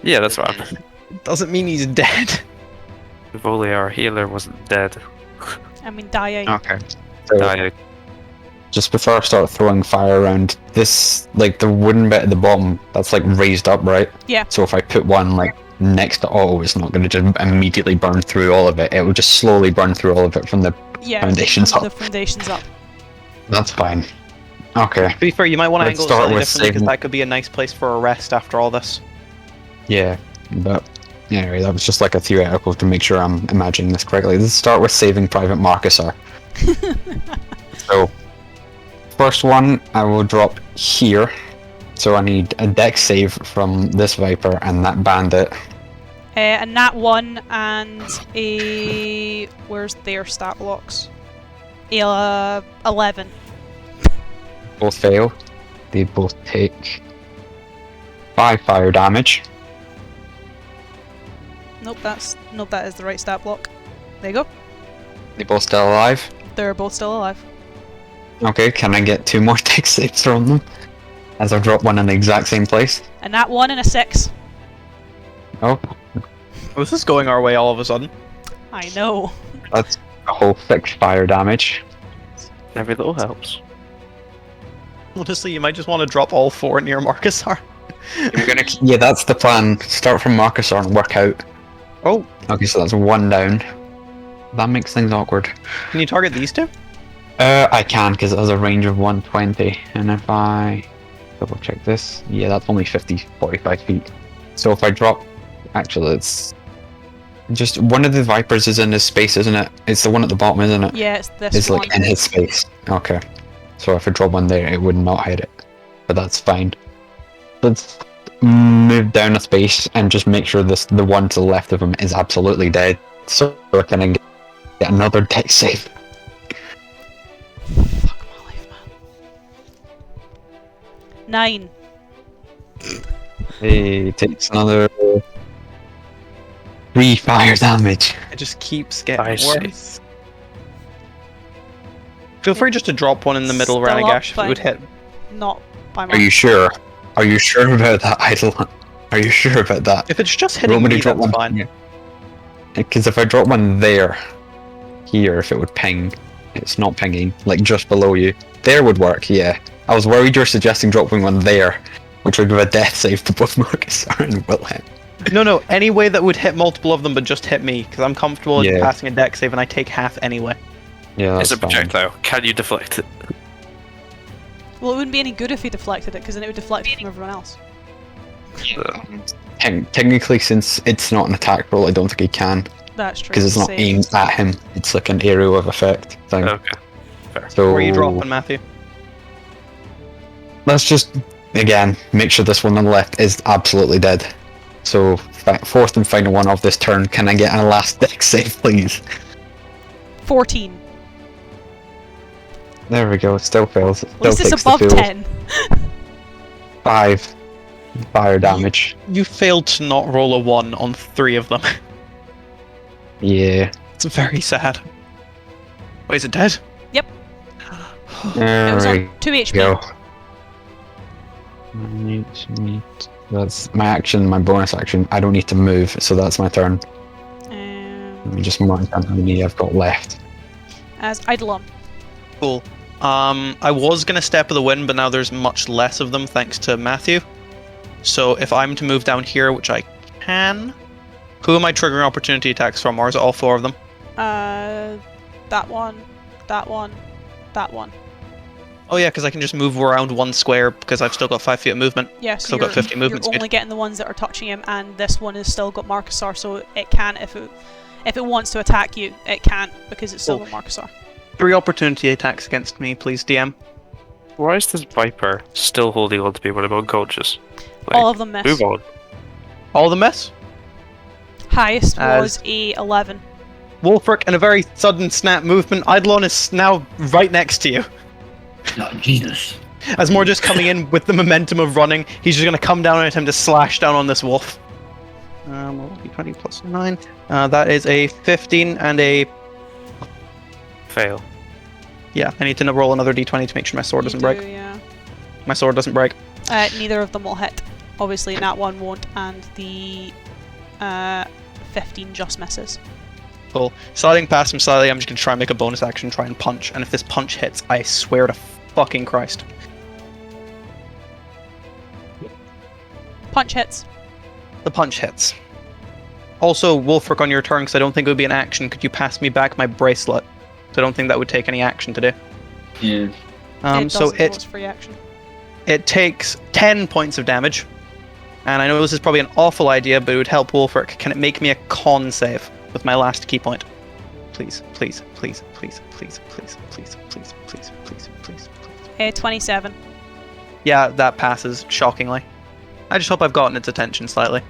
Yeah, that's what happened. Doesn't mean he's dead. If only our healer wasn't dead. I mean, dying. Okay. So, Dying. just before I start throwing fire around, this, the wooden bit at the bottom, that's raised up, right? Yeah. So if I put one next to Otto, it's not going to just immediately burn through all of it. It will just slowly burn through all of it from the Yeah, foundations from up. the foundations up. That's fine. Okay. To be fair, you might want to Let's angle it start slightly with differently, because saving- that could be a nice place for a rest after all this. Yeah, but anyway, that was just a theoretical to make sure I'm imagining this correctly. Let's start with saving Private Marcusar. So, first one I will drop here. So I need a dex save from this Viper and that Bandit. A nat 1 and a... Where's their stat blocks? 11. Both fail. They both take 5 fire damage. Nope, that is the right stat block. There you go. They both still alive. They're both still alive. Okay, can I get 2 more dex saves from them? As I drop one in the exact same place. A nat 1 and a 6. Oh, This is going our way all of a sudden. I know. that's a whole 6 fire damage. Every little helps. Honestly, you might just want to drop all 4 near Marcusar. Yeah, that's the plan. Start from Marcusar and work out. Oh, Okay, so that's 1 down. That makes things awkward. can you target these 2? I can, because it has a range of 120. And if I double check this, yeah, that's only 45 feet. So if I drop, actually, it's just one of the Vipers is in his space, isn't it? It's the one at the bottom, isn't it? Yeah, it's this It's one. in his space. Okay. So if I drop one there, it would not hit it. But that's fine. Let's move down a space and just make sure the one to the left of him is absolutely dead. So I can get another dex save. Fuck my life, man. 9. He takes another 3 fire damage. It just keeps getting I see. worse. Feel free just to drop one in the middle, Still up, Ranigash, if it would fine. hit. Not by Are much. you sure? Are you sure about that, Eidolon? Are you sure about that? If it's just You hitting want me, to drop that's one? fine. Because if I drop one there, here, if it would ping, it's not pinging, just below you. There would work, yeah. I was worried you were suggesting dropping one there, which would give a death save to both Marcusar and Wilhelm. No, any way that would hit multiple of them but just hit me, because I'm comfortable in Yeah. passing a dex save and I take half anyway. Yeah, that's It's a fine. projectile. Can you deflect it? Well, it wouldn't be any good if he deflected it, because then it would deflect from everyone else. Technically, since it's not an attack roll, I don't think he can, That's true. because it's not Same. aimed at him. It's like an area of effect thing. Okay. So Where are you dropping, Matthew? let's just again make sure this one on the left is absolutely dead. So fourth and final one of this turn. Can I get a last dex save, please? 14. There we go. It still fails. It At least still it's takes the above full 10. 5. fire damage. You failed to not roll a 1 on 3 of them. Yeah. It's very sad. Wait, is it dead? Yep. There It was we on 2 HP. go. That's my action, my bonus action. I don't need to move, so that's my turn. Let me just mark down how many I've got left. As Eidolon. Cool. I was gonna step of the wind, but now there's much less of them thanks to Matthew. So if I'm to move down here, which I can, who am I triggering opportunity attacks from, or is it all 4 of them? That one, that one, that one. Oh yeah, because I can just move around 1 square because I've still got 5 feet of movement. Yeah, so Still got 50 movement you're speed. only getting the ones that are touching him, and this one has still got Marcusar, so it can, if it wants to attack you, it can't, because it's still Cool. got Marcusar. 3 opportunity attacks against me, please, DM. Why is this Viper still holding on to me when I'm unconscious? Like, All of them miss. move on. All the miss. Highest As- was a 11. Wolfric, in a very sudden snap movement, Eidolon is now right next to you. Oh, Jesus. As more just coming in with the momentum of running, he's just going to come down and attempt to slash down on this wolf. Roll d20 plus 9. That is a 15 and a... Fail. Yeah, I need to roll another d20 to make sure my sword doesn't break. Yeah. My sword doesn't break. Neither of them will hit. Obviously, that one won't, and the 15 just misses. Cool. Sliding past him slightly, I'm just going to try and make a bonus action, try and punch. And if this punch hits, I swear to fucking Christ. Punch hits. The punch hits. Also, Wolfric, on your turn, because I don't think it would be an action, could you pass me back my bracelet? So I don't think that would take any action to do. Yeah. So it's free action. it takes 10 points of damage. And I know this is probably an awful idea, but it would help Wolfric. Can it make me a con save with my last key point? Please, please, please, please, please, please, please, please, please, please, please, please. 27. Yeah, that passes, shockingly. I just hope I've gotten its attention slightly.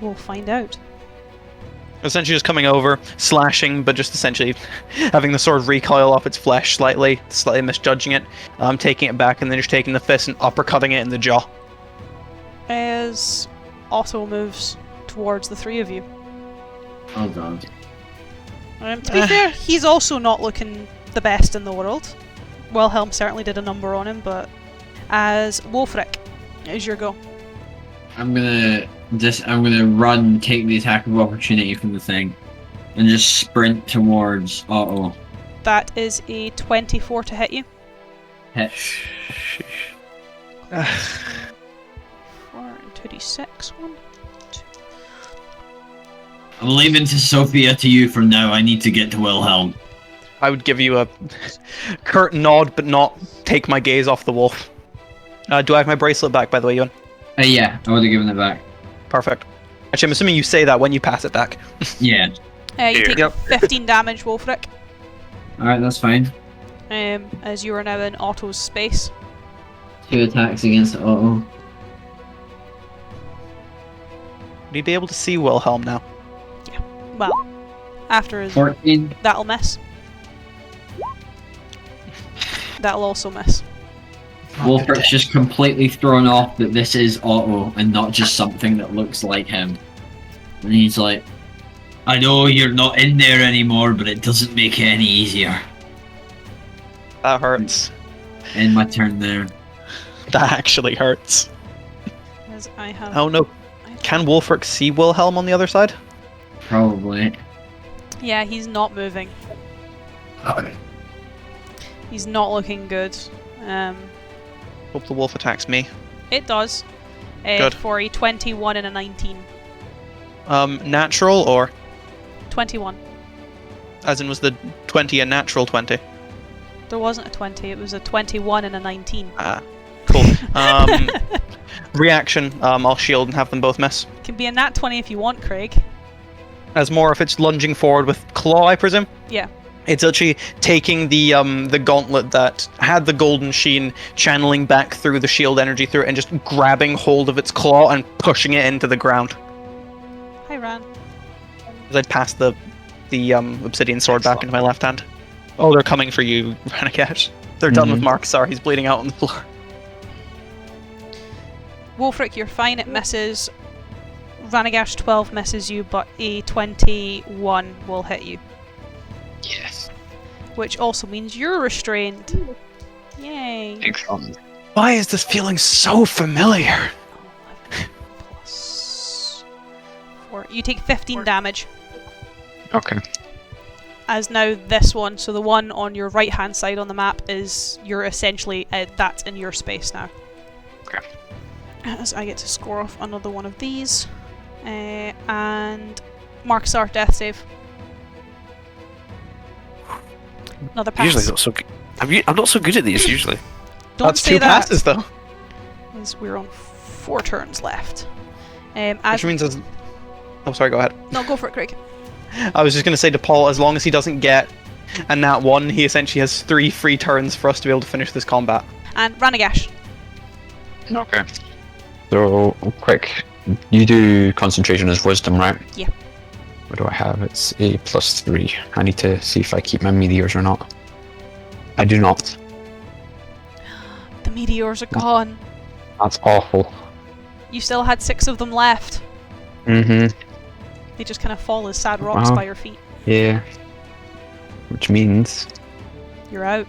We'll find out. Essentially just coming over, slashing, but just essentially having the sword recoil off its flesh slightly misjudging it, taking it back, and then just taking the fist and uppercutting it in the jaw. As Otto moves towards the 3 of you. Oh, God. To be fair, he's also not looking the best in the world. Wilhelm certainly did a number on him, but as Wolfric, is your go. I'm gonna run, take the attack of opportunity from the thing, and just sprint towards Otto. That is a 24 to hit you. Hit. 4 and 2d6. 1, 2. I'm leaving to Sophia to you from now. I need to get to Wilhelm. I would give you a curt nod, but not take my gaze off the wolf. Do I have my bracelet back, by the way, Ewan? Yeah, I would have given it back. Perfect. Actually, I'm assuming you say that when you pass it back. Yeah. You take Yep. 15 damage, Wolfric, Alright, that's fine. as you are now in Otto's space. 2 attacks against Otto. Would you be able to see Wilhelm now? Well, after his 14. that'll miss. That'll also miss. Wolfric's just completely thrown off that this is Otto and not just something that looks like him. And he's like, I know you're not in there anymore, but it doesn't make it any easier. That hurts. End my turn there. That actually hurts. As I have. Oh no. Can Wolfric see Wilhelm on the other side? Probably. Yeah, he's not moving. He's not looking good. Hope the wolf attacks me. It does. Good. For a 21 and a 19. Natural or 21. as in was the 20 a natural 20? There wasn't a 20, it was a 21 and a 19. Ah, cool. Reaction, I'll shield and have them both miss. Can be a nat 20 if you want, Craig. As more if it's lunging forward with claw, I presume? Yeah. It's actually taking the gauntlet that had the golden sheen, channeling back through the shield energy through it, and just grabbing hold of its claw and pushing it into the ground. Hi, Ran. As I pass the obsidian sword back into my left hand. Oh, they're coming for you, Renegade. They're done with Marcusar. He's bleeding out on the floor. Wolfric, you're fine. It misses. Ranagash 12 misses you, but a 21 will hit you. Yes. Which also means you're restrained. Yay. Excellent. Why is this feeling so familiar? 11 plus 4. You take 15 damage. Okay. As now this one, so the one on your right hand side on the map is, you're essentially, that's in your space now. Okay. As I get to score off another one of these. And Marksar, death save. Another pass. Usually not so good. I'm not so good at these usually. Don't That's say 2 that. passes though. As we're on 4 turns left. Which As means as... Oh, sorry, go ahead. no, go for it, Craig. I was just going to say to Paul, as long as he doesn't get a nat 1, he essentially has 3 free turns for us to be able to finish this combat. And Ranagash. Okay. So, quick. You do concentration as wisdom, right? Yeah. What do I have? It's a +3. I need to see if I keep my meteors or not. I do not. The meteors are gone. That's awful. You still had 6 of them left. Mm-hmm. They just kind of fall as sad rocks Wow. by your feet. Yeah. Which means... You're out.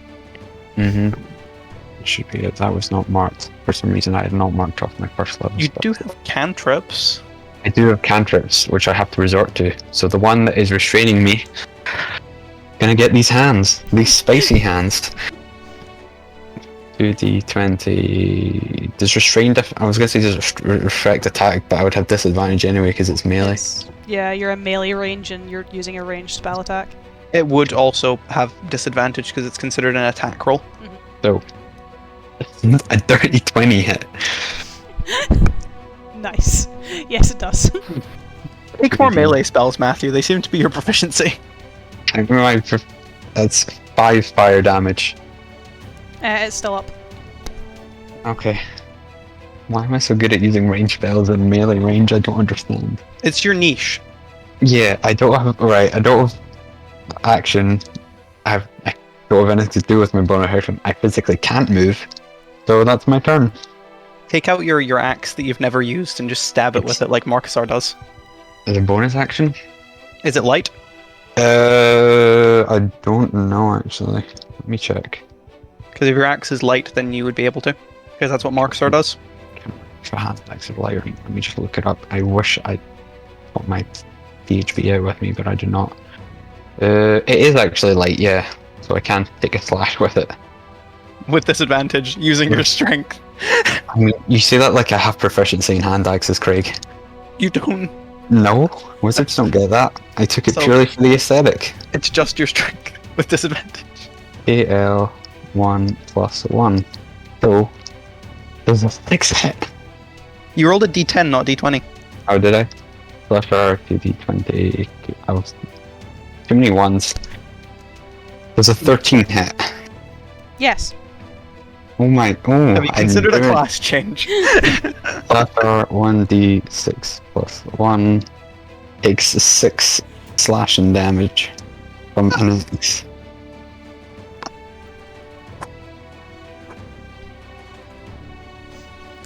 Mm-hmm. Should be it. That was not marked. For some reason, I had not marked off my first level. You spell. do have cantrips. I do have cantrips, which I have to resort to. So the one that is restraining me, gonna get these hands, these spicy hands. 2d20. Does restrained? I was gonna say does restrict attack, but I would have disadvantage anyway because it's melee. Yeah, you're in melee range and you're using a ranged spell attack. It would also have disadvantage because it's considered an attack roll. So a dirty 20 hit. Nice. Yes, it does. Take more melee spells, Matthew. They seem to be your proficiency. That's 5 fire damage. It's still up. Okay. Why am I so good at using range spells in melee range? I don't understand. It's your niche. Yeah, I don't have. Right, I don't have action. I don't have anything to do with my bonus action. I physically can't move. So that's my turn. Take out your axe that you've never used and just stab it with it like Marcusar does. As a bonus action? Is it light? I don't know actually. Let me check. Because if your axe is light, then you would be able to. Because that's what Marcusar does. If I had axe of light, let me just look it up. I wish I got my PHB out with me, but I do not. It is actually light, yeah. So I can take a slash with it. With disadvantage, using your strength. I mean, you say that like I have proficiency in hand axes, Craig. You don't. No, wizards don't get that. I took it So- purely for the aesthetic. It's just your strength with disadvantage. AL 1 plus 1. So there's a 6 hit. You rolled a d10, not d20. How did I? Plus R 2d20. I was too many ones. There's a 13 hit. Yes. Oh my! Oh, Have you considered a class change? Plus R 1d6 plus 1 takes 6 slashing damage from an axe.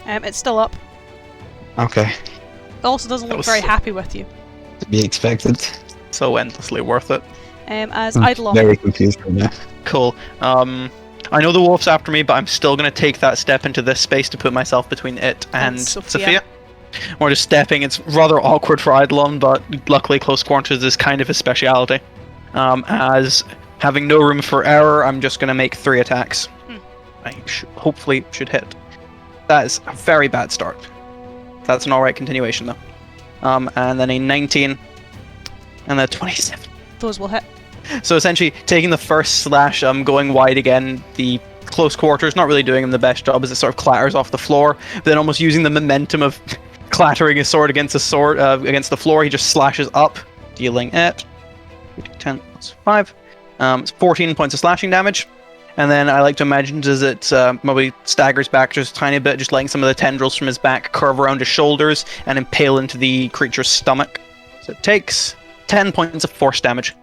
It's still up. Okay, It also doesn't That look was very so- happy with you. to be expected. So endlessly worth it. As I'm Idle very confused right now. Cool. I know the wolf's after me, but I'm still going to take that step into this space to put myself between it and Sophia. We're just stepping. It's rather awkward for Eidolon, but luckily close quarters is kind of his speciality. As having no room for error, I'm just going to make 3 attacks. I hopefully should hit. That is a very bad start. That's an alright continuation though. And then a 19 and a 27. Those will hit. So essentially, taking the first slash, going wide again, the close quarters, not really doing him the best job as it sort of clatters off the floor, but then almost using the momentum of clattering his sword against the floor, he just slashes up, dealing it 10 plus 5. It's 14 points of slashing damage. And then I like to imagine as it probably staggers back just a tiny bit, just letting some of the tendrils from his back curve around his shoulders and impale into the creature's stomach. So it takes 10 points of force damage.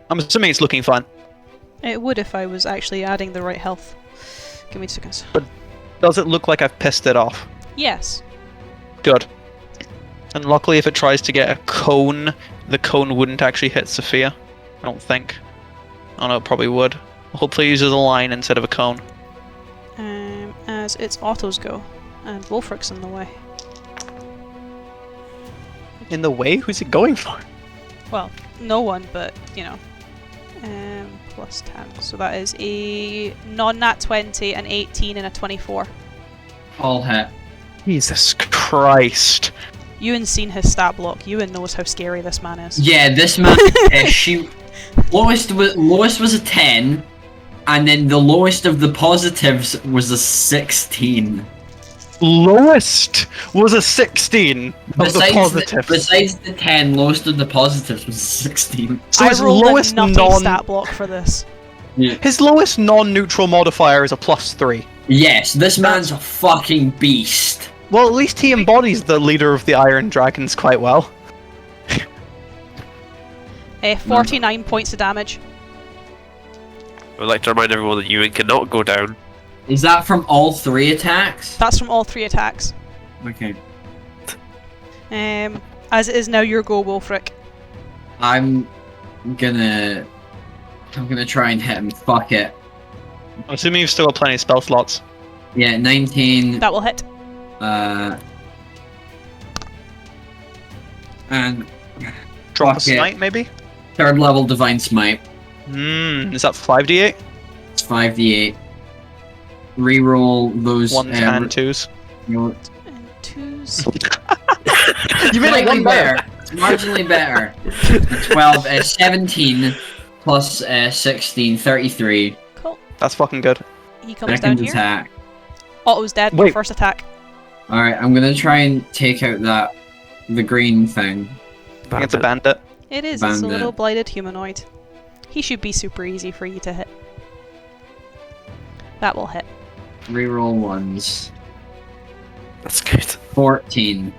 I'm assuming it's looking fun. It would if I was actually adding the right health. Give me 2 seconds. Does it look like I've pissed it off? Yes. Good. And luckily, if it tries to get a cone, the cone wouldn't actually hit Sophia. I don't think. Oh no, it probably would. Hopefully, it uses a line instead of a cone. As its autos go, and Wolfric's in the way. In the way? Who's it going for? Well, no one, but you know. Plus 10. So that is a non-nat 20, an 18, and a 24. All hit. Jesus Christ. Ewan seen his stat block. Ewan knows how scary this man is. Yeah, this man. She lowest was a 10, and then the lowest of the positives was a 16. Lowest was a 16 of the positives. Besides the 10, lowest of the positives was a 16. So I his rolled lowest a nutty non stat block for this. Yeah. his lowest non-neutral modifier is a +3. Yes, this man's a fucking beast. Well, at least he embodies the leader of the Iron Dragons quite well. 49 points of damage. I would like to remind everyone that Ewan cannot go down. Is that from all 3 attacks? That's from all 3 attacks. Okay. As it is now your go, Wolfric. I'm gonna try and hit him. Fuck it. I'm assuming you've still got plenty of spell slots. Yeah, 19. That will hit. And Drop a fuck it. smite, maybe? 3rd level Divine Smite. Is that 5d8? It's 5d8. Reroll those 1s and 2s. reroll- And 2s. You made it Slightly one better! It's marginally better. 12, 17 plus 16, 33. Cool. That's fucking good. He comes down Second here. attack. Otto's dead. Wait. First attack. Alright, I'm gonna try and take out the green thing. I think it's a bandit. It is. It's a Bandit. little blighted humanoid. He should be super easy for you to hit. That will hit. Reroll ones. That's good. 14.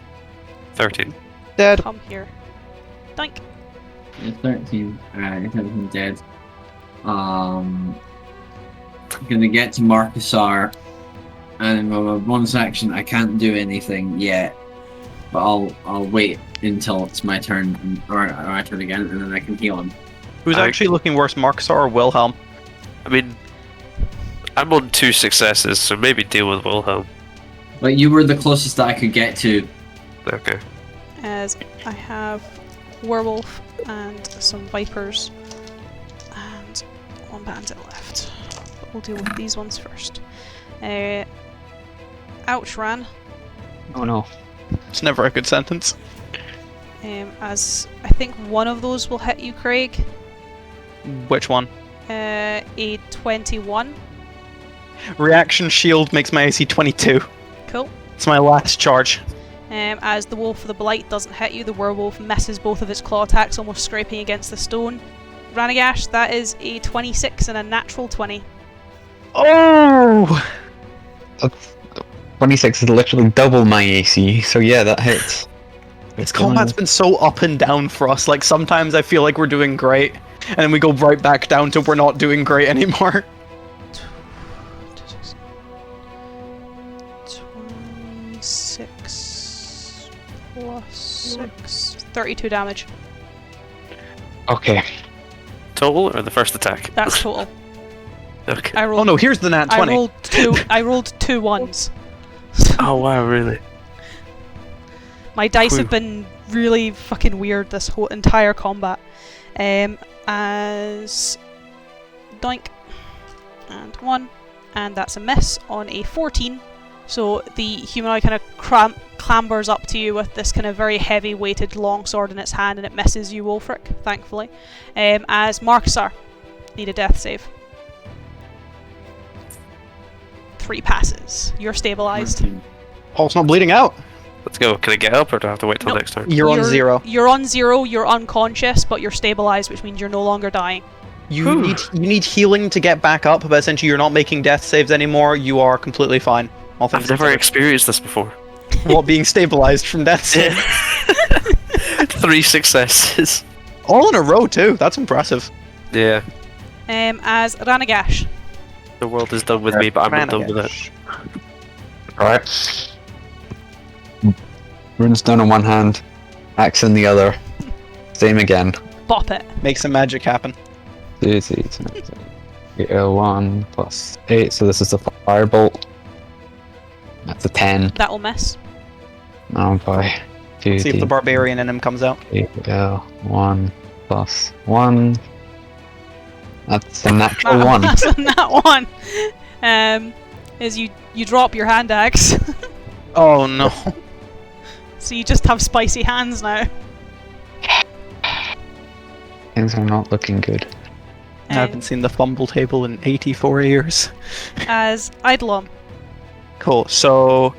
13. Dead. Come here. Doink. Yeah, 13. Alright, everything's dead. I'm gonna get to Marcusar. And with a bonus action, I can't do anything yet. But I'll wait until it's my turn, or my turn again, and then I can heal him. Who's actually looking worse, Marcusar or Wilhelm? I mean, I'm on 2 successes, so maybe deal with Wilhelm. But you were the closest that I could get to. Okay. As I have werewolf and some vipers and one bandit left. But we'll deal with these ones first. Ouch, Ran. Oh no. It's never a good sentence. As I think one of those will hit you, Craig. Which one? A 21. Reaction shield makes my AC 22. Cool. It's my last charge. As the Wolf of the Blight doesn't hit you, the werewolf misses both of its claw attacks, almost scraping against the stone. Ranagash, that is a 26 and a natural 20. Oh! 26 is literally double my AC, so yeah, that hits. This combat's been so up and down for us. Like, sometimes I feel like we're doing great, and then we go right back down to we're not doing great anymore. 26 plus 6. 32 damage. Okay. Total or the first attack? That's total. Okay. I rolled, Oh no, here's the nat 20. I rolled two ones. Oh wow, really? My dice Whew. have been really fucking weird this whole entire combat. As doink and 1, and that's a miss on a 14. So the humanoid kind of clambers up to you with this kind of very heavy weighted long sword in its hand, and it misses you, Wolfric, thankfully. As Marcusar, need a death save. 3 passes. You're stabilized. Oh, it's not bleeding out. Let's go. Can I get up or do I have to wait till No. next turn? You're on 0. You're on 0, you're unconscious, but you're stabilized, which means you're no longer dying. You need healing to get back up, but essentially you're not making death saves anymore. You are completely fine. All things I've never considered. experienced this before. What, being stabilized from death save? 3 successes. All in a row too. That's impressive. Yeah. As Ranagash. The world is done with me, but I'm not done with it. Alright. Runestone in one hand, axe in the other. Same again. Bop it. Make some magic happen. 2, 3, 1 plus 8, so this is a firebolt. That's a 10. That'll miss. Oh boy. 2, See if the barbarian in him comes out. 1 plus 1. That's a natural 1. That's on that one. Is you drop your hand axe. Oh no. So you just have spicy hands now. Things are not looking good. I haven't seen the fumble table in 84 years. As Eidolon. Cool. So,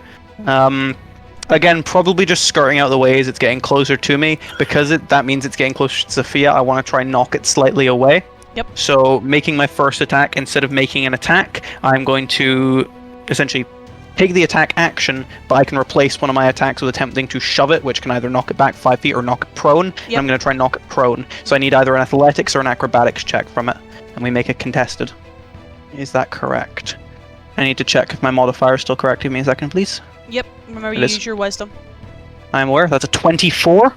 again, probably just skirting out the way as it's getting closer to me. Because that means it's getting closer to Sophia, I want to try and knock it slightly away. Yep. So, making my first attack, instead of making an attack, I'm going to essentially take the attack action, but I can replace one of my attacks with attempting to shove it, which can either knock it back 5 feet or knock it prone. Yep. And I'm going to try and knock it prone. So I need either an athletics or an acrobatics check from it. And we make it contested. Is that correct? I need to check if my modifier is still correct. Give me a second, please. Yep. Remember, It you is. use your wisdom. I'm aware. That's a 24.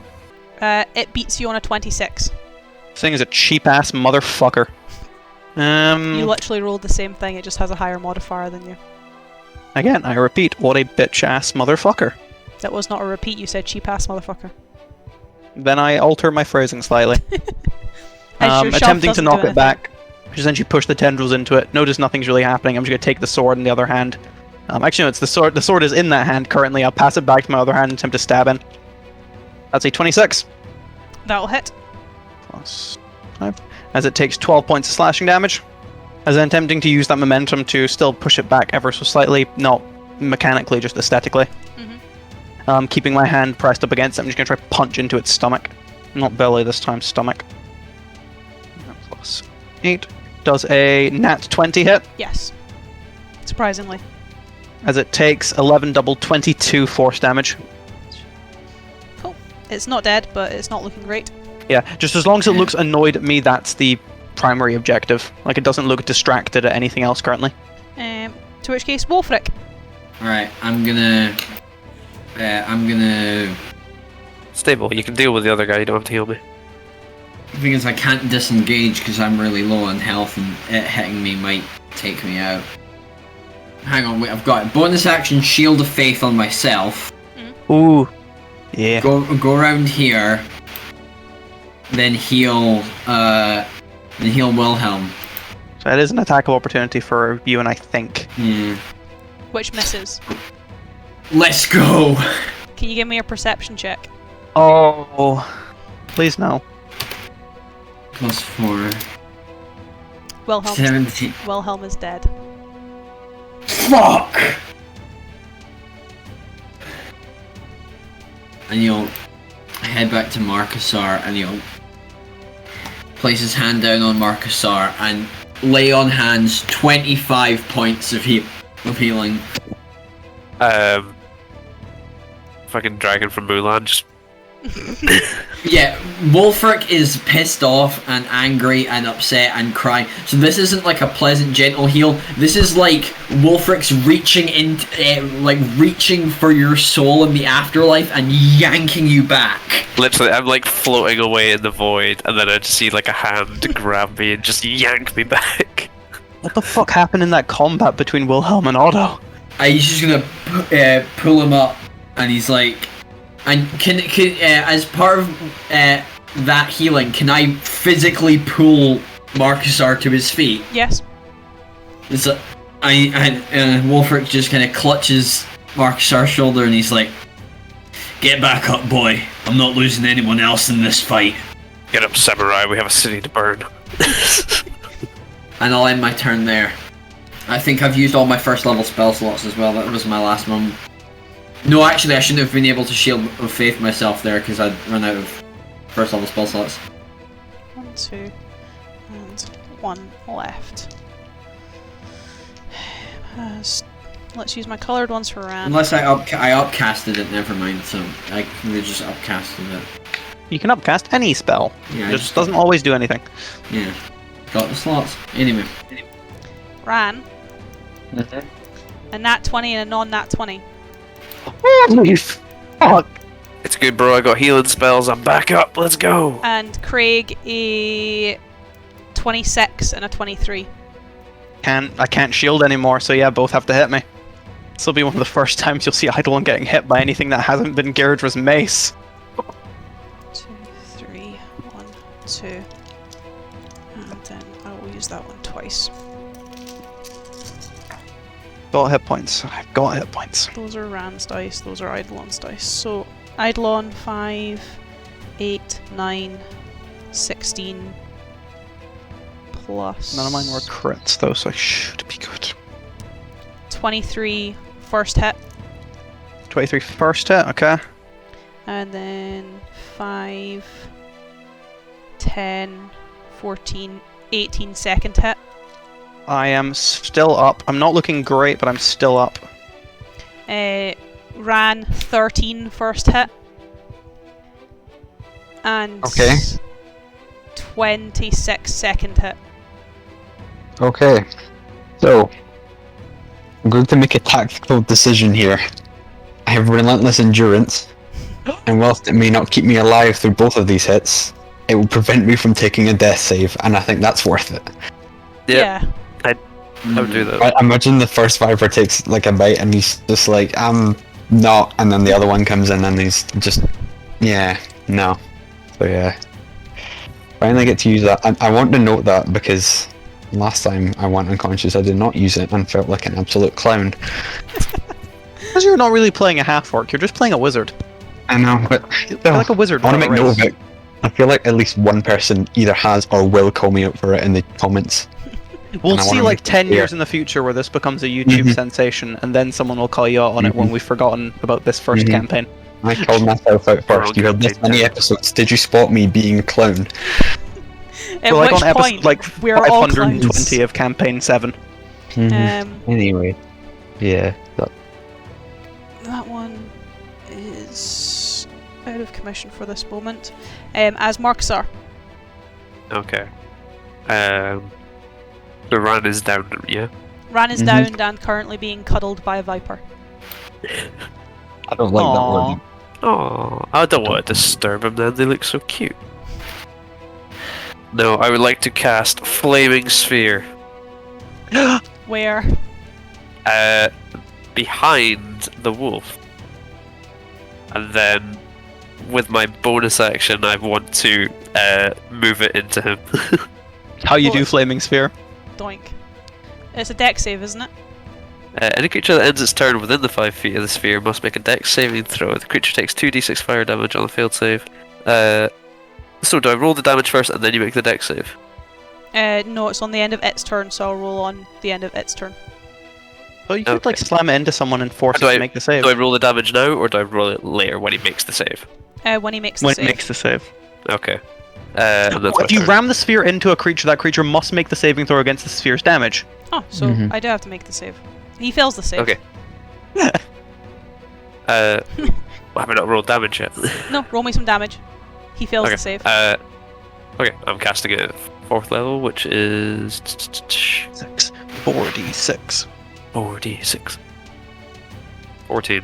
It beats you on a 26. This thing is a cheap-ass motherfucker. You literally rolled the same thing, it just has a higher modifier than you. Again, I repeat, what a bitch-ass motherfucker. That was not a repeat, you said cheap ass motherfucker. Then I alter my phrasing slightly. As your shove Attempting to doesn't knock do it back. Essentially push the tendrils into it. Notice nothing's really happening. I'm just going to take the sword in the other hand. Actually, no, it's the sword. The sword is in that hand currently. I'll pass it back to my other hand and attempt to stab in. That's a 26. That'll hit. Plus 5. As it takes 12 points of slashing damage. As I'm attempting to use that momentum to still push it back ever so slightly. Not mechanically, just aesthetically. Keeping my hand pressed up against it. I'm just going to try to punch into its stomach. Not belly this time, stomach. Plus 8. Does a nat 20 hit. Yes. Surprisingly. As it takes 11 double 22 force damage. Cool. It's not dead, but it's not looking great. Yeah, just as long as it looks annoyed at me, that's the primary objective. Like, it doesn't look distracted at anything else currently. To which case, Wolfric. Alright, I'm gonna Stable, you can deal with the other guy, you don't have to heal me. The thing is, I can't disengage because I'm really low on health and it hitting me might take me out. Hang on, wait, I've got it. Bonus action, Shield of Faith on myself. Ooh. Yeah. Go around here. Then heal Wilhelm. So it is an attack of opportunity for you and I think. Yeah. Which misses. Let's go! Can you give me a perception check? Oh. Please no. Plus 4. Wilhelm 17. is dead. Fuck! And you'll head back to Marcusar and you'll place his hand down on Marcusar and lay on hands 25 points of healing. Fucking dragon from Mulan, just Yeah, Wolfric is pissed off and angry and upset and crying. So this isn't like a pleasant, gentle heal. This is like Wolfric's reaching in, reaching for your soul in the afterlife and yanking you back. literally, I'm like floating away in the void, and then I just see like a hand grab me and just yank me back. What the fuck happened in that combat between Wilhelm and Otto? He's just gonna pull him up, and he's like, and can as part of that healing, can I physically pull Marcusar to his feet? Yes. It's like, Wolfric just kind of clutches Marcusar's shoulder, and he's like, "Get back up, boy. I'm not losing anyone else in this fight." Get up, samurai. We have a city to burn. And I'll end my turn there. I think I've used all my first level spell slots as well. That was my last one. No, actually, I shouldn't have been able to Shield of Faith myself there because I'd run out of first level spell slots. 1, 2, and 1 left. Let's use my coloured ones for Ran. Unless I upcasted it, never mind. So I they just upcasted it. You can upcast any spell. Yeah, It just doesn't always do anything. Yeah, got the slots. Anyway. Ran. A nat 20 and a non-nat 20. Holy fuck! It's good, bro. I got healing spells. I'm back up. Let's go. And Craig a 26 and a 23. I can't shield anymore, so yeah, both have to hit me. This will be one of the first times you'll see Eidolon getting hit by anything that hasn't been Gaerdrah's mace. 2, 3, 1, 2. And then I will use that one twice. Got hit points. I've got hit points. Those are Ram's dice, those are Eidolon's dice. So Eidolon 5, 8, 9, 16 plus. None of mine were crits though, so I should be good. 23 first hit. 23 first hit, okay. And then 5, 10, 14, 18 second hit. I am still up. I'm not looking great, but I'm still up. Ran 13 first hit. And Okay. 26 second hit. Okay. So, I'm going to make a tactical decision here. I have relentless endurance, and whilst it may not keep me alive through both of these hits, it will prevent me from taking a death save, and I think that's worth it. Yeah. I would do that. I imagine the first Viper takes like a bite and he's just like, I'm not, and then the other one comes in and he's just, yeah, no. So yeah. Finally get to use that. I want to note that because last time I went unconscious I did not use it and felt like an absolute clown. Because you're not really playing a half-orc, you're just playing a wizard. I know, but You're like a wizard. I want to without make a note of race. it. I feel like at least one person either has or will call me out for it in the comments. We'll and I see wanna like make it 10 years clear. in the future where this becomes a YouTube Mhm. sensation, and then someone will call you out on it when we've forgotten about this first Mhm. campaign. I called myself out first. You heard this Wrong many content. episodes. Did you spot me being a clown? At We're like which on episode point like we're all 520 clowns. of campaign 7. Anyway, yeah. That one is out of commission for this moment. As Marksar. Okay. The run is down, yeah? Ran is Mhm. downed and currently being cuddled by a viper. I don't like that Aww. word. Oh, I don't want to disturb them then, they look so cute. No, I would like to cast Flaming Sphere. Where? Behind the wolf. And then, with my bonus action, I want to move it into him. How you do Oh. Flaming Sphere? Doink. It's a deck save, isn't it? Any creature that ends its turn within the 5 feet of the sphere must make a dex saving throw. The creature takes 2d6 fire damage on a failed save. So do I roll the damage first and then you make the dex save? No, it's on the end of its turn, so I'll roll on the end of its turn. Oh, you could like Okay. slam it into someone and force it Do to I- make the save. Do I roll the damage now or do I roll it later when he makes the save? When he makes the When it save. makes the save. Okay. And that's my If you turn. ram the sphere into a creature, that creature must make the saving throw against the sphere's damage. Oh, so Mhm. I do have to make the save. He fails the save. Okay. Well, have I not rolled damage yet? No, roll me some damage. He fails Okay. the save. Okay, I'm casting it at 4th level, which is 6. 4d6. 4d6. 14.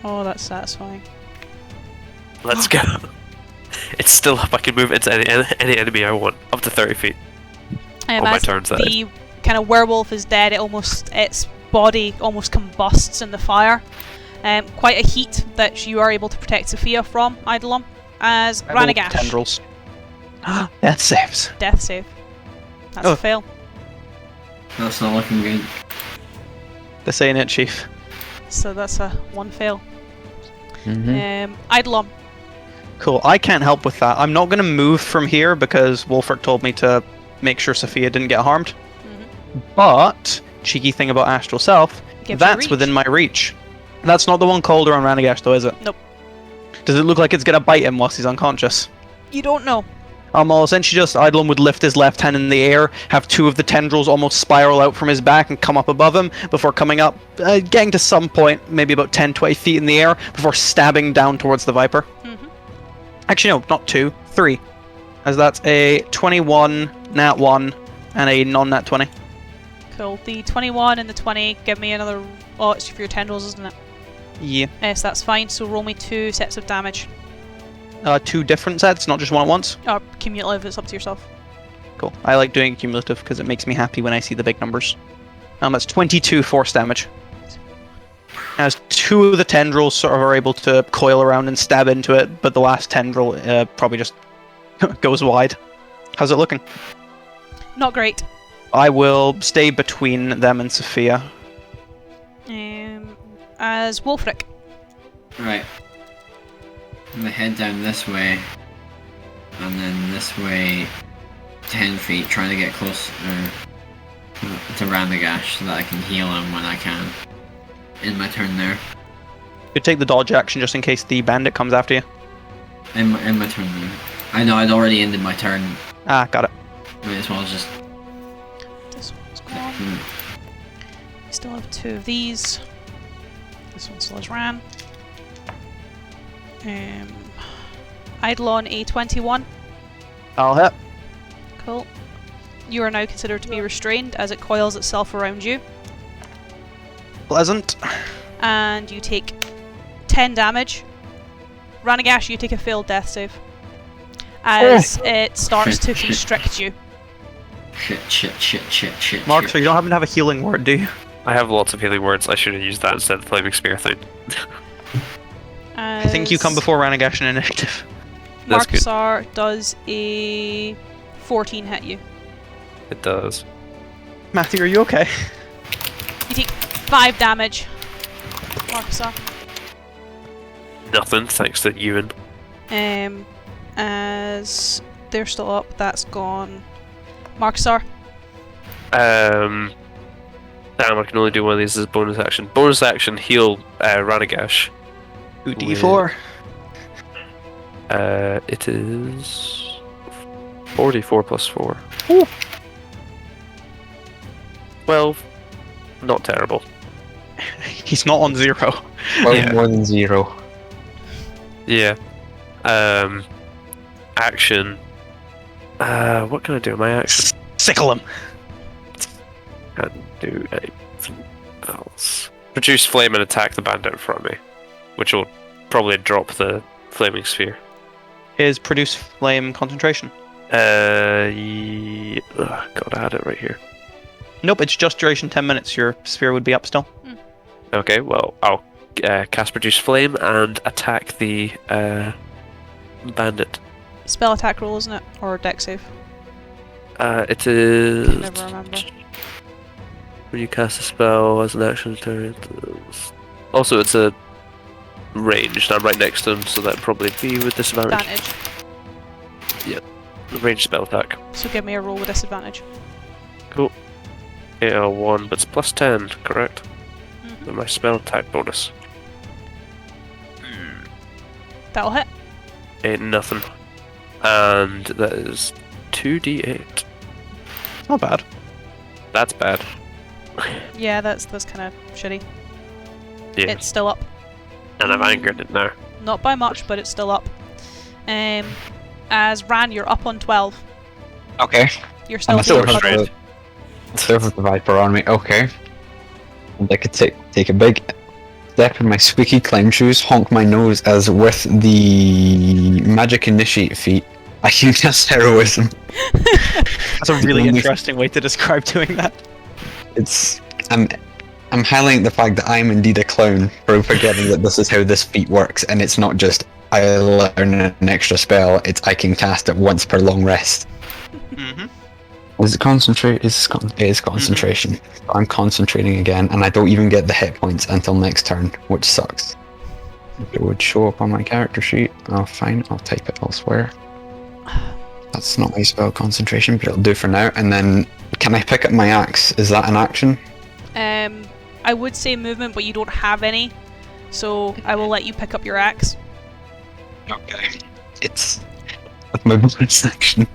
Oh, that's satisfying. Let's go. It's still up. I can move into any enemy I want, up to 30 feet. On my As turns, that is. the kind of werewolf is dead, its body almost combusts in the fire. Quite a heat that you are able to protect Sophia from, Eidolon. As I rolled Ranagash. Tendrils. That saves. Death save. That's Oh. a fail. That's not looking good. This ain't it, Chief. So that's a 1 fail. Mhm. Eidolon. Cool. I can't help with that. I'm not going to move from here because Wolfric told me to make sure Sophia didn't get harmed. But, cheeky thing about Astral Self, Gives you that's reach. within my reach. That's not the one called around Ranagash though, is it? Nope. Does it look like it's going to bite him whilst he's unconscious? You don't know. Well, essentially just Eidolon would lift his left hand in the air, have 2 of the tendrils almost spiral out from his back and come up above him before coming up, getting to some point, maybe about 10-20 feet in the air, before stabbing down towards the Viper. Actually, no, not 2, 3. As that's a 21, nat 1, and a non-nat 20. Cool. The 21 and the 20 give me another... Oh, it's for your tendrils, isn't it? Yeah. Yes, that's fine. So roll me 2 sets of damage. 2 different sets, not just one at once. Or cumulative, it's up to yourself. Cool. I like doing cumulative because it makes me happy when I see the big numbers. That's 22 force damage. As 2 of the tendrils sort of are able to coil around and stab into it, but the last tendril probably just goes wide. How's it looking? Not great. I will stay between them and Sophia. As Wolfric. Right. I'm gonna head down this way, and then this way 10 feet, trying to get close to Randigash so that I can heal him when I can. In my turn there. You take the dodge action just in case the bandit comes after you. In my turn there. I know, I'd already ended my turn. Ah, got it. Might as well just... This one's gone. We still have 2 of these. This one still has Ran. Eidolon A21. I'll hit. Cool. You are now considered to be restrained as it coils itself around you. Pleasant. And you take 10 damage. Ranagash, you take a failed death save. As it starts to constrict you. Shit. Mark, so you don't happen to have a healing word, do you? I have lots of healing words. I should have used that instead of the flaming spear thing. I think you come before Ranagash in initiative. That's good. Marksar does a 14 hit you. It does. Matthew, are you okay? You take 5 damage. Marksar. Nothing, thanks to Ewan. As they're still up, that's gone. Marksar. Damn, I can only do one of these as a bonus action. Bonus action, heal Ranagash. 2d4. It is 44 plus 4. Ooh. 12. Not terrible. He's not on 0. Well, Yeah. more than 0. Yeah. Action. What can I do in my action? Sickle him. Can't do anything else. Produce flame and attack the bandit in front of me, which will probably drop the flaming sphere. Is produce flame concentration? God, I had it right here. Nope, it's just duration 10 minutes. Your sphere would be up still. Okay, well, I'll cast produce flame and attack the bandit. Spell attack roll, isn't it? Or deck save? It is. Can never remember. When you cast a spell as an action turn. Also, it's a ranged. I'm right next to him, so that'd probably be with disadvantage. Advantage. Ranged spell attack. So give me a roll with disadvantage. Cool. 1, but it's plus 10, correct? Mhm. With my spell attack bonus. That'll hit. Ain't nothing. And that is 2d8. Not bad. That's bad. Yeah, that's kind of shitty. Yeah. It's still up. And I've angered it now. Not by much, but it's still up. As Ran, you're up on 12. Okay. You're still I'm still feeling frustrated. puzzled. Still have the Viper on me. Okay. And I could take a big step in my squeaky climb shoes, honk my nose as with the magic initiate feat, I can cast heroism. That's a really interesting way to describe doing that. I'm highlighting the fact that I'm indeed a clown for forgetting that this is how this feat works, and it's not just I learn an extra spell, it's I can cast it once per long rest. Mm-hmm. Is it concentrate? It is concentration. I'm concentrating again, and I don't even get the hit points until next turn, which sucks. It would show up on my character sheet. Oh, fine, I'll type it elsewhere. That's not my spell concentration, but it'll do for now. And then, can I pick up my axe? Is that an action? I would say movement, but you don't have any. So I will let you pick up your axe. Okay. It's my bonus action.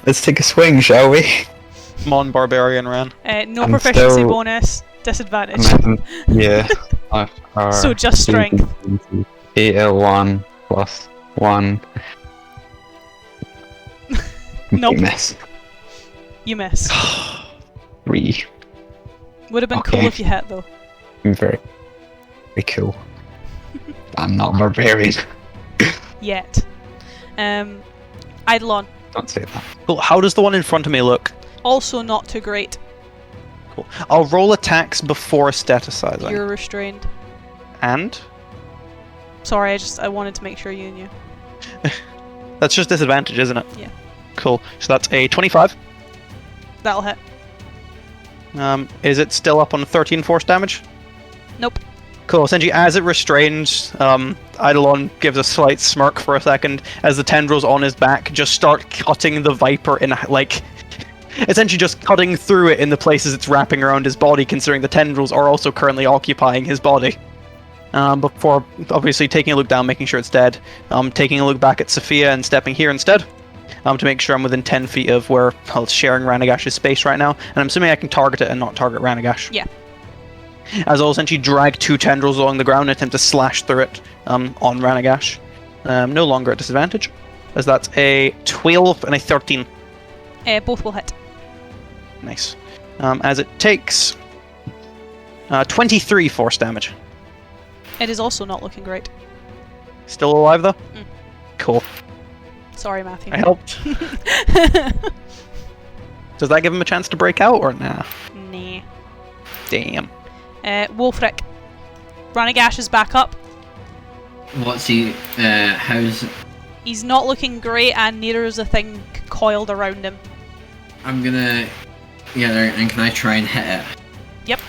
Let's take a swing, shall we? Come on, Barbarian Ran. No I'm proficiency still- bonus, disadvantage. Yeah. So just strength. AL1 plus 1. Nope. Miss. You miss. 3. Would have been cool Okay. if you hit though. Very, very cool. I'm not a barbarian. Yet. Eidolon. Don't say that. Cool. How does the one in front of me look? Also not too great. Cool. I'll roll attacks before staticizing. You're restrained. And? Sorry, I wanted to make sure you knew. That's just disadvantage, isn't it? Yeah. Cool. So that's a 25. That'll hit. Is it still up on 13 force damage? Nope. Cool. Essentially, as it restrains, Eidolon gives a slight smirk for a second as the tendrils on his back just start cutting the Viper in, like, essentially just cutting through it in the places it's wrapping around his body, considering the tendrils are also currently occupying his body. Before obviously taking a look down, making sure it's dead, taking a look back at Sophia and stepping here instead, to make sure I'm within 10 feet of where it's sharing Ranagash's space right now, and I'm assuming I can target it and not target Ranagash. Yeah. As I'll essentially drag 2 tendrils along the ground and attempt to slash through it on Ranagash. No longer at disadvantage, as that's a 12 and a 13. Both will hit. Nice. As it takes 23 force damage. It is also not looking great. Still alive though? Mm. Cool. Sorry, Matthew. I helped. Does that give him a chance to break out or nah? Nah. Damn. Wolfric. Ranagash is back up. What's he? How's? He's not looking great, and neither is the thing coiled around him. I'm gonna get there, and can I try and hit it? Yep.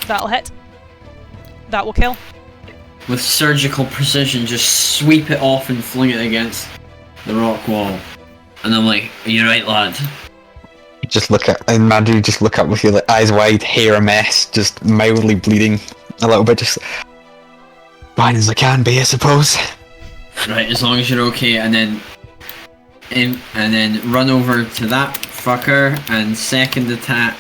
That'll hit. That will kill. With surgical precision, just sweep it off and fling it against the rock wall. And I'm like, "Are you right, lad?" You just look at, and imagine you just look up with your like, eyes wide, hair a mess, just mildly bleeding a little bit, just fine as I can be, I suppose. Right, as long as you're okay, and then run over to that fucker and second attack.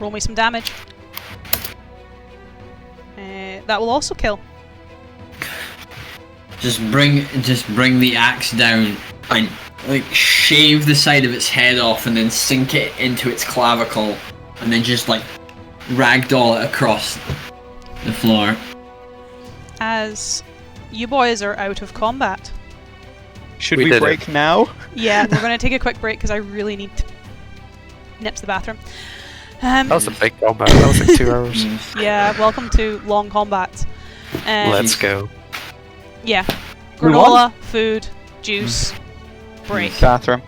Roll me some damage. That will also kill. Just bring the axe down and like shave the side of its head off and then sink it into its clavicle and then just like ragdoll it across the floor. As you boys are out of combat. Should We we did break now? Yeah, we're going to take a quick break because I really need to nip to the bathroom. That was a big combat. That was like 2 hours. Yeah, welcome to long combat. Let's go. Yeah. We Granola, food, juice, break. Bathroom.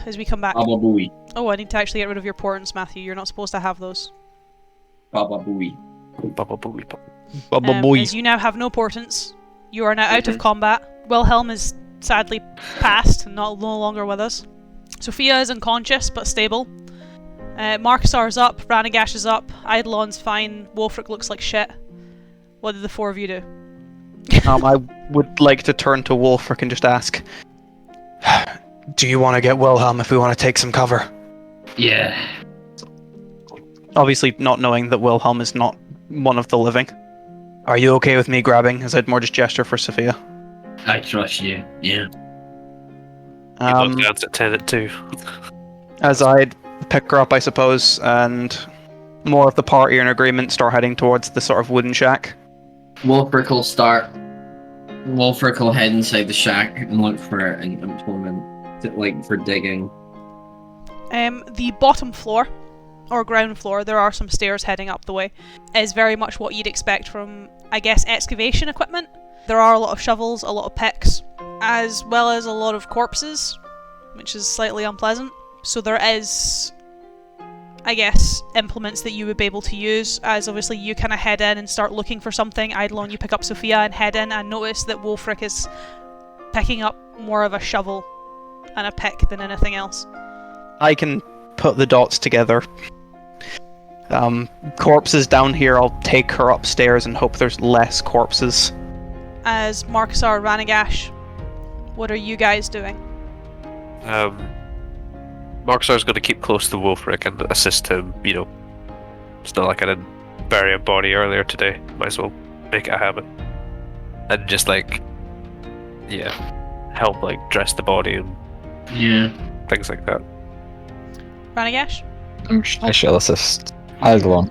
as we come back. Baba Booey. Oh, I need to actually get rid of your portents, Matthew. You're not supposed to have those. Baba Booey. Bubble booey. Bubble boy. As you now have no portents, you are now out of combat. Wilhelm is sadly passed and no longer with us. Sophia is unconscious but stable. Marksar's up, Ranagash is up, Eidolon's fine, Wolfric looks like shit. What did the four of you do? I would like to turn to Wolfric and just ask, do you want to get Wilhelm if we want to take some cover? Yeah. Obviously not knowing that Wilhelm is not one of the living. Are you okay with me grabbing, as I'd more just gesture for Sophia? I trust you. Yeah. You look down to Tenet too. As I'd pick her up, I suppose, and more of the party in agreement start heading towards the sort of wooden shack. Wolfric will start. Wolfric will head inside the shack and look for an implement, like for digging. The bottom floor, or ground floor, there are some stairs heading up the way, is very much what you'd expect from, I guess, excavation equipment. There are a lot of shovels, a lot of picks, as well as a lot of corpses, which is slightly unpleasant. So there is, I guess, implements that you would be able to use, as obviously you kind of head in and start looking for something. Eidolon, you pick up Sophia and head in and notice that Wolfric is picking up more of a shovel and a pick than anything else. I can put the dots together. Corpses down here, I'll take her upstairs and hope there's less corpses. As Marksar, Ranagash, what are you guys doing? Marksar's going to keep close to Wolfric and assist him, you know. It's not like I didn't bury a body earlier today. Might as well make it a habit. And just like, yeah, help like dress the body and things like that. Ranagash? I shall assist Eidolon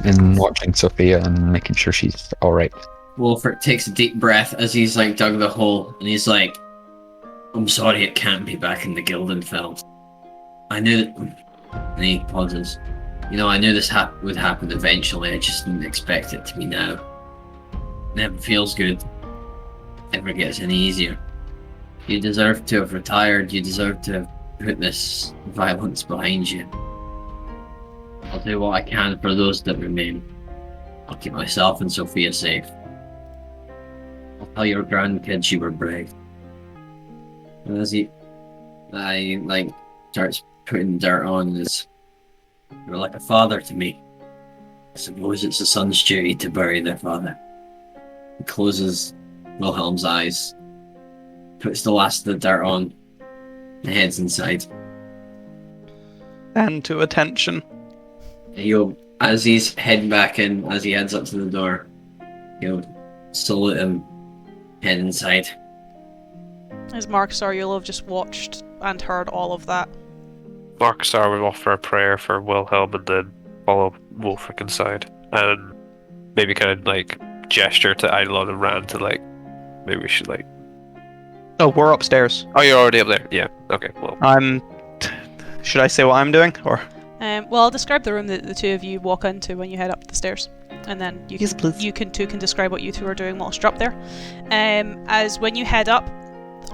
in watching Sophia and making sure she's alright. Wolfric takes a deep breath as he's like dug the hole, and he's like, I'm sorry it can't be back in the Gildenfeld. I knew that... And he pauses. You know, I knew this would happen eventually, I just didn't expect it to be now. Never feels good. Never gets any easier. You deserve to have retired, you deserve to have put this violence behind you. I'll do what I can for those that remain. I'll keep myself and Sophia safe. I'll tell your grandkids you were brave. And as I starts putting dirt on this, you're like a father to me. I suppose it's a son's duty to bury their father. He closes Wilhelm's eyes, puts the last of the dirt on, and heads inside. And to attention. As he's heading back in, as he heads up to the door, you'll salute him, head inside. As Marksar, you'll have just watched and heard all of that. Marksar will offer a prayer for Wilhelm and then follow Wolfric inside. And maybe kind of like gesture to Eidolon and Rand to like, maybe we should like... Oh, we're upstairs. Oh, you're already up there? Yeah, okay, well. Should I say what I'm doing, or...? Well, I'll describe the room that the two of you walk into when you head up the stairs. And then you can describe what you two are doing whilst you're up there. As when you head up,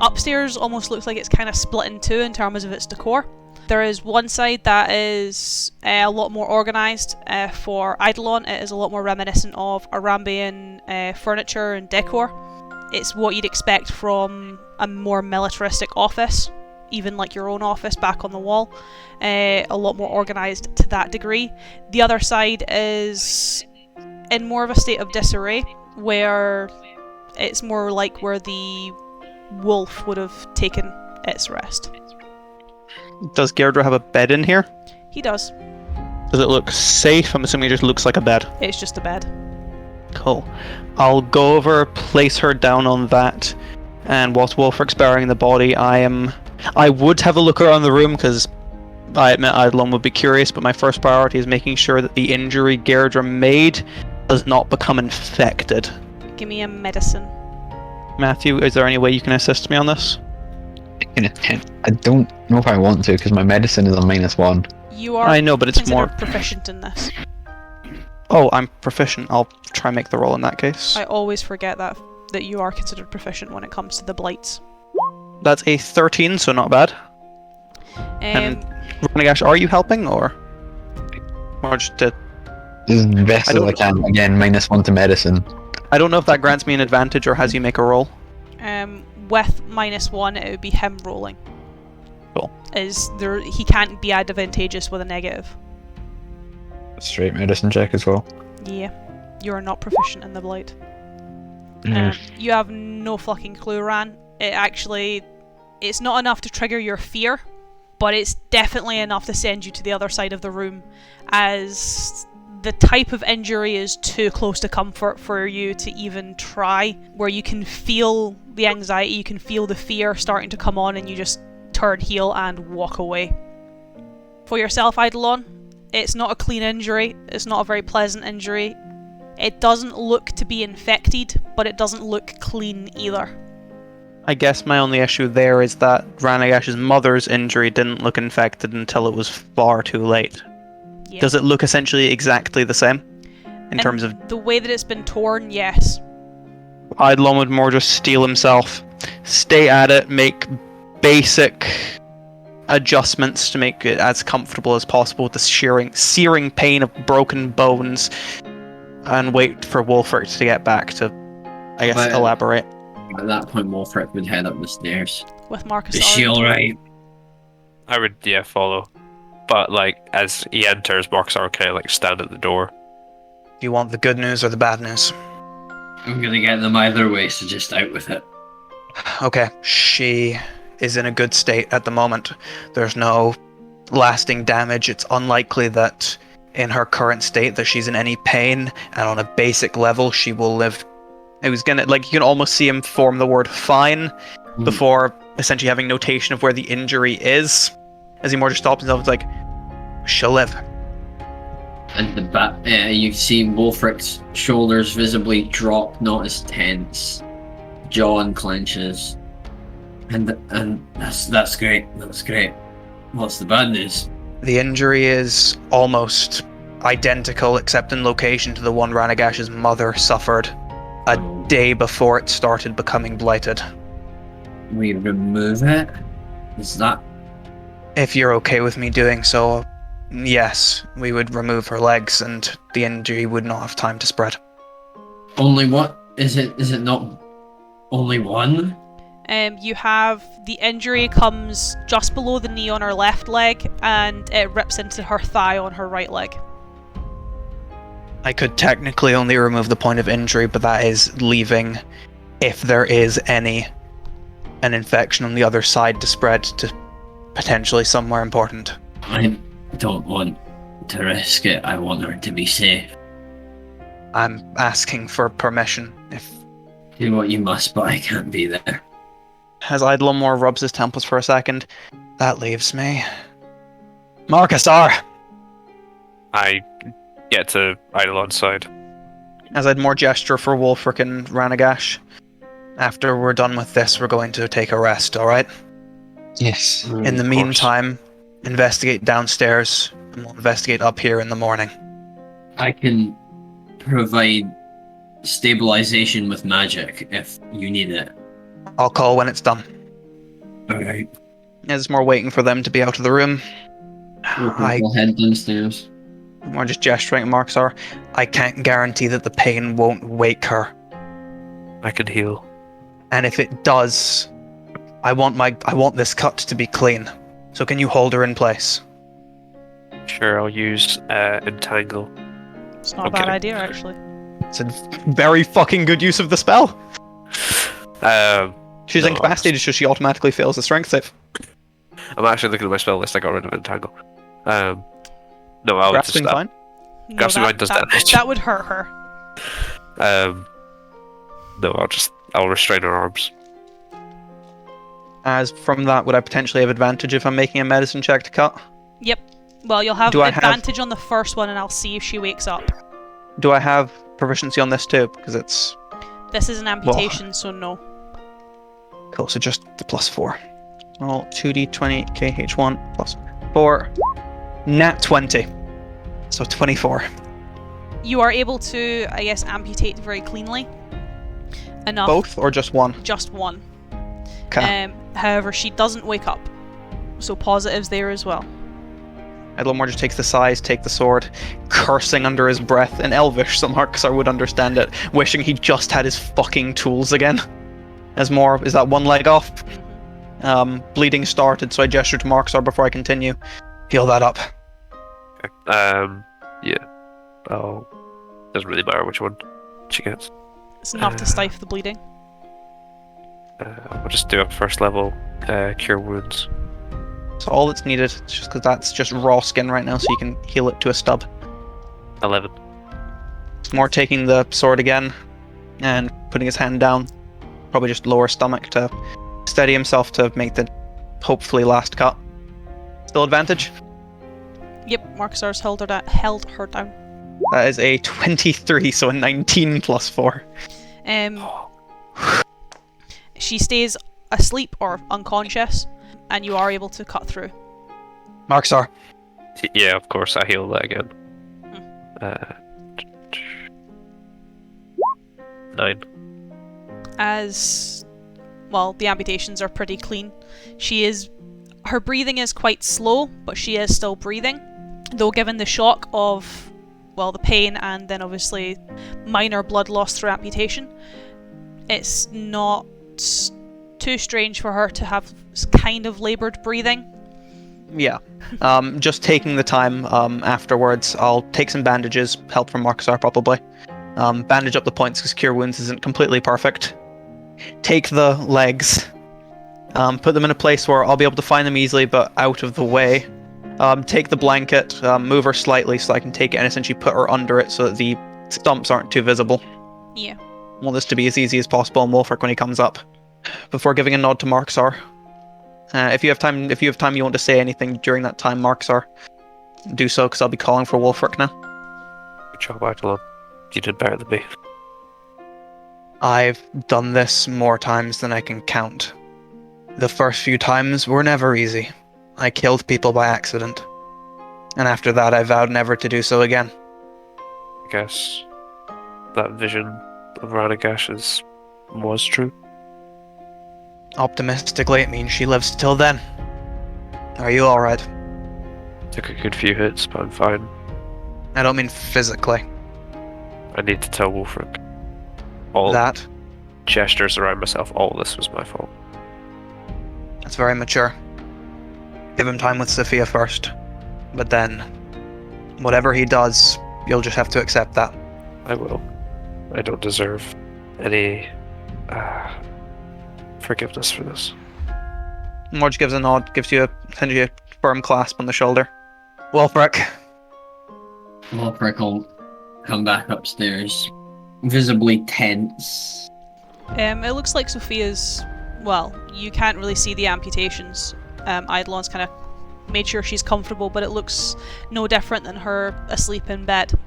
upstairs almost looks like it's kind of split in two in terms of its decor. There is one side that is a lot more organised. For Eidolon, it is a lot more reminiscent of Arambian furniture and decor. It's what you'd expect from a more militaristic office, even like your own office back on the wall. A lot more organised to that degree. The other side is in more of a state of disarray, where it's more like where the wolf would have taken its rest. Does Gaerdrah have a bed in here? He does. Does it look safe? I'm assuming it just looks like a bed. It's just a bed. Cool. I'll go over, place her down on that, and whilst Wolfric's burying the body, I would have a look around the room, because I admit Eidolon would be curious, but my first priority is making sure that the injury Gaerdrah made does not become infected. Give me a medicine. Matthew, is there any way you can assist me on this? I don't know if I want to, because my medicine is on -1. You are I know, but it's considered more... proficient in this. Oh, I'm proficient. I'll try and make the roll in that case. I always forget that you are considered proficient when it comes to the blights. That's a 13, so not bad. And Ranagash, are you helping or just to? As best I as don't- I can. Again, -1 to medicine. I don't know if that grants me an advantage or has you make a roll. With -1, it would be him rolling. Cool. He can't be advantageous with a negative. Straight medicine check as well. Yeah, you are not proficient in the blight. Mm. You have no fucking clue, Ran. It's not enough to trigger your fear, but it's definitely enough to send you to the other side of the room, as the type of injury is too close to comfort for you to even try, where you can feel the anxiety, you can feel the fear starting to come on, and you just turn heel and walk away. For yourself, Eidolon, it's not a clean injury, it's not a very pleasant injury. It doesn't look to be infected, but it doesn't look clean either. I guess my only issue there is that Ranagash's mother's injury didn't look infected until it was far too late. Yeah. Does it look essentially exactly the same? In terms of... the way that it's been torn, yes. Eidolon would more just steel himself, stay at it, make basic adjustments to make it as comfortable as possible with the searing pain of broken bones, and wait for Wolfric to get back to, I guess, elaborate. At that point, Wolfric would head up the stairs. With Marcus. Is she alright? I would, follow. But, as he enters, Marcus kind of, stand at the door. Do you want the good news or the bad news? I'm gonna get them either way, so just out with it. Okay, she is in a good state at the moment. There's no lasting damage. It's unlikely that in her current state that she's in any pain, and on a basic level she will live. It was gonna, you can almost see him form the word fine before essentially having notation of where the injury is, as he more just stops himself and is she'll live. And you see Wolfric's shoulders visibly drop, not as tense. Jaw unclenches. And that's great. That's great. What's the bad news? The injury is almost identical, except in location, to the one Ranagash's mother suffered a day before it started becoming blighted. We remove it? Is that... If you're okay with me doing so, yes, we would remove her legs and the injury would not have time to spread. Only what? Is it not only one? You have the injury comes just below the knee on her left leg, and it rips into her thigh on her right leg. I could technically only remove the point of injury, but that is leaving, if there is an infection on the other side to spread to potentially somewhere important. I don't want to risk it. I want her to be safe. I'm asking for permission. If Do what you must, but I can't be there. As Eidolon more rubs his temples for a second, that leaves me. Marcusar! I get to Eidolon's side. As I'd more gesture for Wolfric and Ranagash. After we're done with this, we're going to take a rest, alright? Yes. In the Of course. meantime, investigate downstairs, and we'll investigate up here in the morning. I can provide stabilization with magic if you need it. I'll call when it's done. Alright. As more waiting for them to be out of the room. We'll head downstairs. More just gesturing at Marcusar. I can't guarantee that the pain won't wake her. I can heal. And if it does, I want this cut to be clean. So can you hold her in place? Sure, I'll use Entangle. It's not a bad Okay. idea, actually. It's a very fucking good use of the spell. She's No, incapacitated, so she automatically fails the strength save. I'm actually looking at my spell list. I got rid of Entangle. No, I'll just Grasping fine. No, Grasping Vine does damage. That would hurt her. No, I'll restrain her arms. As from that, would I potentially have advantage if I'm making a medicine check to cut? Yep. Well, you'll have Do I have- advantage on the first one, and I'll see if she wakes up. Do I have proficiency on this too? Because it's This is an amputation, so no. cool. So just the +4. Roll 2d20 kh1 plus 4. Nat 20. So 24. You are able to, I guess, amputate very cleanly. Enough. Both or just one? Just one. Okay. However, she doesn't wake up. So positives there as well. Eidolon just takes the size, take the sword, cursing under his breath in Elvish, so Marksar would understand it, wishing he just had his fucking tools again. As more, is that one leg off? Bleeding started, so I gesture to Marksar before I continue. Heal that up. Okay. Yeah. Oh, doesn't really matter which one she gets. It's enough to stifle the bleeding. We'll just do a first level cure wounds. So all that's needed, just because that's just raw skin right now, so you can heal it to a stub. 11. It's more taking the sword again and putting his hand down. Probably just lower stomach to steady himself to make the hopefully last cut. Still advantage? Yep, Marksar's held her down. That is a 23, so a 19 plus 4. She stays asleep or unconscious, and you are able to cut through. Marksar. Yeah, of course, I heal that again. 9. As well, the amputations are pretty clean. Her breathing is quite slow, but she is still breathing. Though given the shock of, well, the pain and then obviously minor blood loss through amputation, it's not too strange for her to have kind of laboured breathing. Yeah. Just taking the time afterwards, I'll take some bandages, help from Marksar probably. Bandage up the points because Cure Wounds isn't completely perfect. Take the legs, put them in a place where I'll be able to find them easily but out of the way. Take the blanket, move her slightly so I can take it and essentially put her under it so that the stumps aren't too visible. Yeah. I want this to be as easy as possible on Wolfric when he comes up. Before giving a nod to Marksar. If you have time you want to say anything during that time, Marksar, do so because I'll be calling for Wolfric now. Good job, Eidolon. You did better than me. I've done this more times than I can count. The first few times were never easy. I killed people by accident. And after that I vowed never to do so again. I guess that vision of Radagast was true. Optimistically, it means she lives till then. Are you alright? Took a good few hits, but I'm fine. I don't mean physically. I need to tell Wolfric. All That? gestures around myself, all this was my fault. That's very mature. Give him time with Sophia first. But then, whatever he does, you'll just have to accept that. I will. I don't deserve any forgiveness for this. Morge gives a nod, sends you a firm clasp on the shoulder. Wolfric. Wolfric will come back upstairs, visibly tense. It looks like Sophia's, well, you can't really see the amputations. Eidolon's kind of made sure she's comfortable, but it looks no different than her asleep in bed.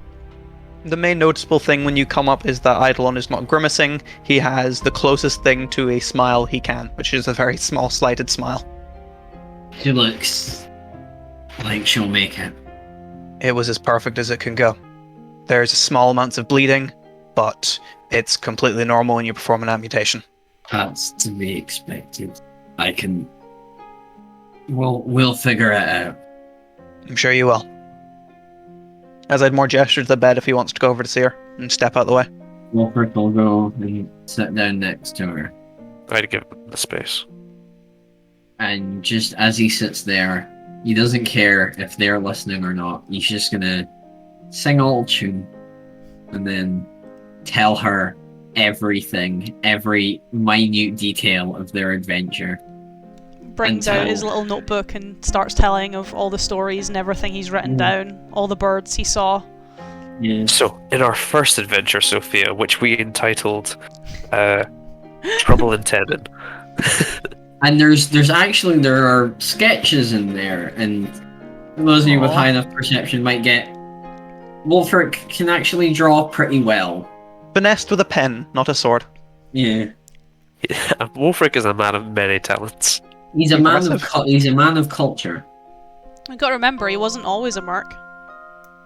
The main noticeable thing when you come up is that Eidolon is not grimacing. He has the closest thing to a smile he can, which is a very small, slighted smile. She looks like she'll make it. It was as perfect as it can go. There's small amounts of bleeding, but it's completely normal when you perform an amputation. That's to be expected. We'll figure it out. I'm sure you will. As I'd more gesture to the bed if he wants to go over to see her and step out the way. Wolfric will go and sit down next to her. I'd give him the space. And just as he sits there, he doesn't care if they're listening or not. He's just gonna sing a little tune and then tell her everything, every minute detail of their adventure. Brings out his little notebook and starts telling of all the stories and everything he's written down, all the birds he saw. Yeah. So, in our first adventure, Sophia, which we entitled Trouble in Tenon. And there are sketches in there, and those of you with high enough perception might get Wolfric can actually draw pretty well. Finessed with a pen, not a sword. Yeah. Wolfric is a man of many talents. He's a man of culture. You got to remember, he wasn't always a merc.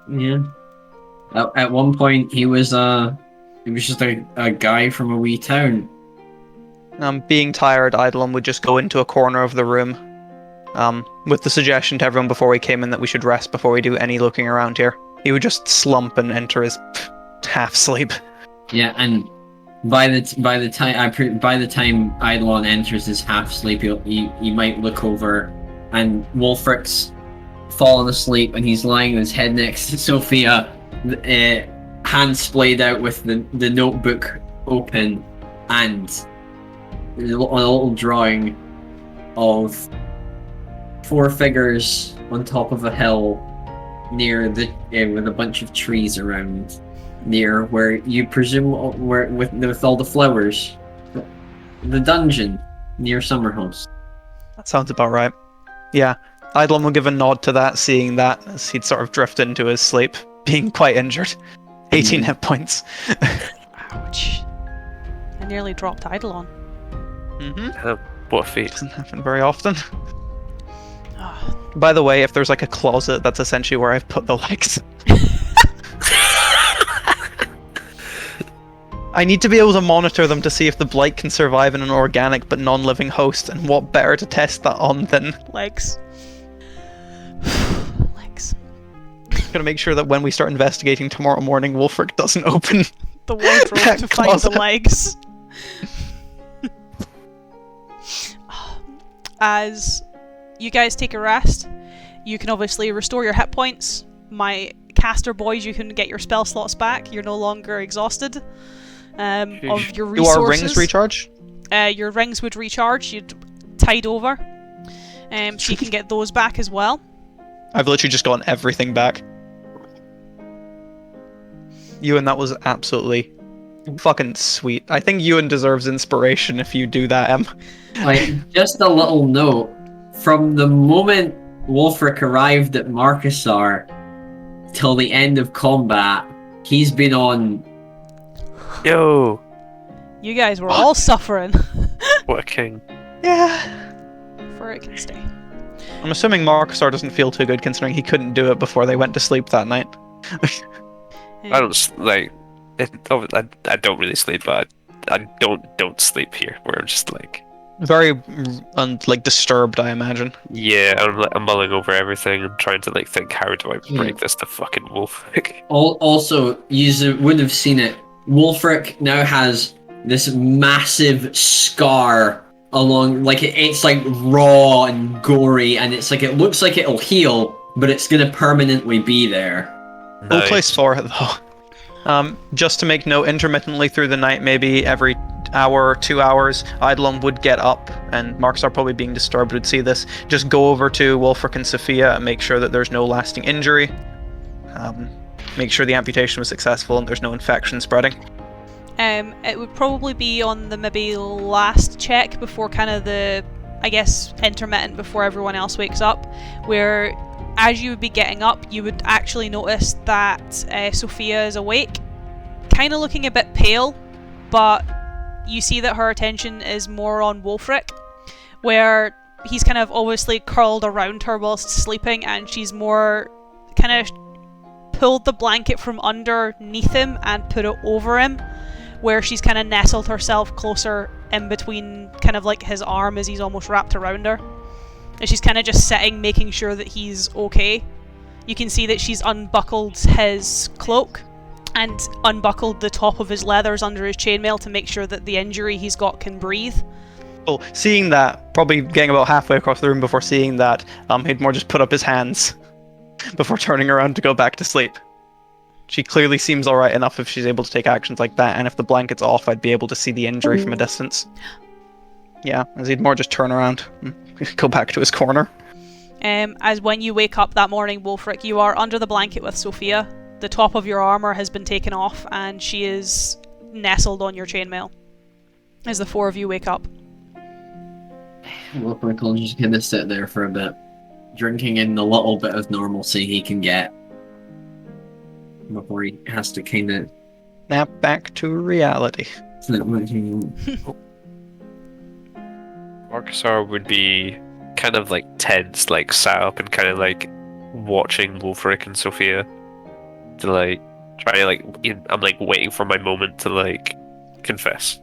Yeah. At one point, he was just a guy from a wee town. Being tired, Eidolon would just go into a corner of the room, with the suggestion to everyone before we came in that we should rest before we do any looking around here. He would just slump and enter his half sleep. Yeah, and by the time Eidolon enters his half sleep, he might look over, and Wolfric's fallen asleep, and he's lying with his head next to Sophia, hands splayed out with the notebook open, and a little drawing of 4 figures on top of a hill near with a bunch of trees around, near where you presume with all the flowers, the dungeon near Summerhouse. That sounds about right. Yeah, Eidolon will give a nod to that, seeing that as he'd sort of drift into his sleep, being quite injured. 18 hit points. Ouch. I nearly dropped Eidolon. What a feat. Doesn't happen very often. Ah. By the way, if there's like a closet, that's essentially where I've put the legs. I need to be able to monitor them to see if the blight can survive in an organic but non-living host, and what better to test that on than... Legs. Legs. Gonna make sure that when we start investigating tomorrow morning, Wolfric doesn't open The wardrobe that to find the closet. legs. As you guys take a rest, you can obviously restore your hit points. My caster boys, you can get your spell slots back. You're no longer exhausted of your resources. Do our rings recharge? Your rings would recharge. You'd tide over. So you can get those back as well. I've literally just gotten everything back. Ewan, that was absolutely fucking sweet. I think Ewan deserves inspiration if you do that, Em. Like, just a little note, from the moment Wolfric arrived at Marcasar till the end of combat, he's been on... Yo! You guys were all suffering. What a king. Yeah. For it can stay. I'm assuming Marcasar doesn't feel too good considering he couldn't do it before they went to sleep that night. I don't like. I don't really sleep, but I don't sleep here. Where I'm just like Very disturbed, I imagine. yeah, I'm mulling over everything and trying to like think how do I break this to fucking wolf. Also, you wouldn't have seen it. Wolfric now has this massive scar along, like it's like raw and gory, and it's like it looks like it'll heal, but it's gonna permanently be there. We'll place for it though. Just to make note, intermittently through the night, maybe every hour or 2 hours, Eidolon would get up, and Marcasar probably being disturbed would see this. Just go over to Wolfric and Sophia and make sure that there's no lasting injury. Make sure the amputation was successful and there's no infection spreading. It would probably be on the maybe last check before kind of the, I guess, intermittent before everyone else wakes up, where as you would be getting up, you would actually notice that Sophia is awake, kind of looking a bit pale, but you see that her attention is more on Wolfric, where he's kind of obviously curled around her whilst sleeping, and she's more kind of pulled the blanket from underneath him and put it over him, where she's kind of nestled herself closer in between kind of like his arm as he's almost wrapped around her. And she's kind of just sitting, making sure that he's okay. You can see that she's unbuckled his cloak and unbuckled the top of his leathers under his chainmail to make sure that the injury he's got can breathe. Well, seeing that, probably getting about halfway across the room before seeing that, he'd more just put up his hands before turning around to go back to sleep. She clearly seems alright enough if she's able to take actions like that, and if the blanket's off, I'd be able to see the injury from a distance. Yeah, as he'd more just turn around and go back to his corner. As when you wake up that morning, Wolfric, you are under the blanket with Sophia. The top of your armor has been taken off, and she is nestled on your chainmail as the four of you wake up. Wolfric will just kind of sit there for a bit, drinking in the little bit of normalcy he can get before he has to kind of Snap back to reality. Marcasar would be kind of like tense, like sat up and kind of like watching Wolfric and Sophia to like try to like I'm like waiting for my moment to like confess.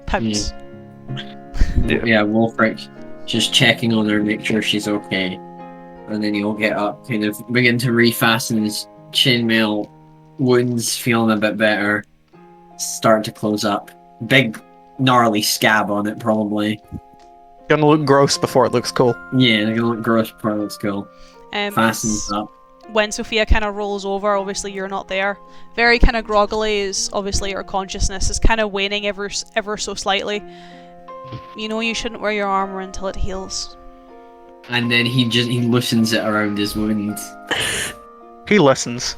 Pounce. Yeah. Yeah, Wolfric just checking on her, make sure she's okay. And then he'll get up, kind of begin to refasten his chainmail wounds, feeling a bit better. Start to close up. Big, gnarly scab on it, probably. Gonna look gross before it looks cool. Yeah, they're gonna look gross before it looks cool. Fastens up. When Sophia kind of rolls over, obviously you're not there. Very kind of groggily, is obviously her consciousness is kind of waning ever so slightly. You know you shouldn't wear your armor until it heals. And then he loosens it around his wound. He listens.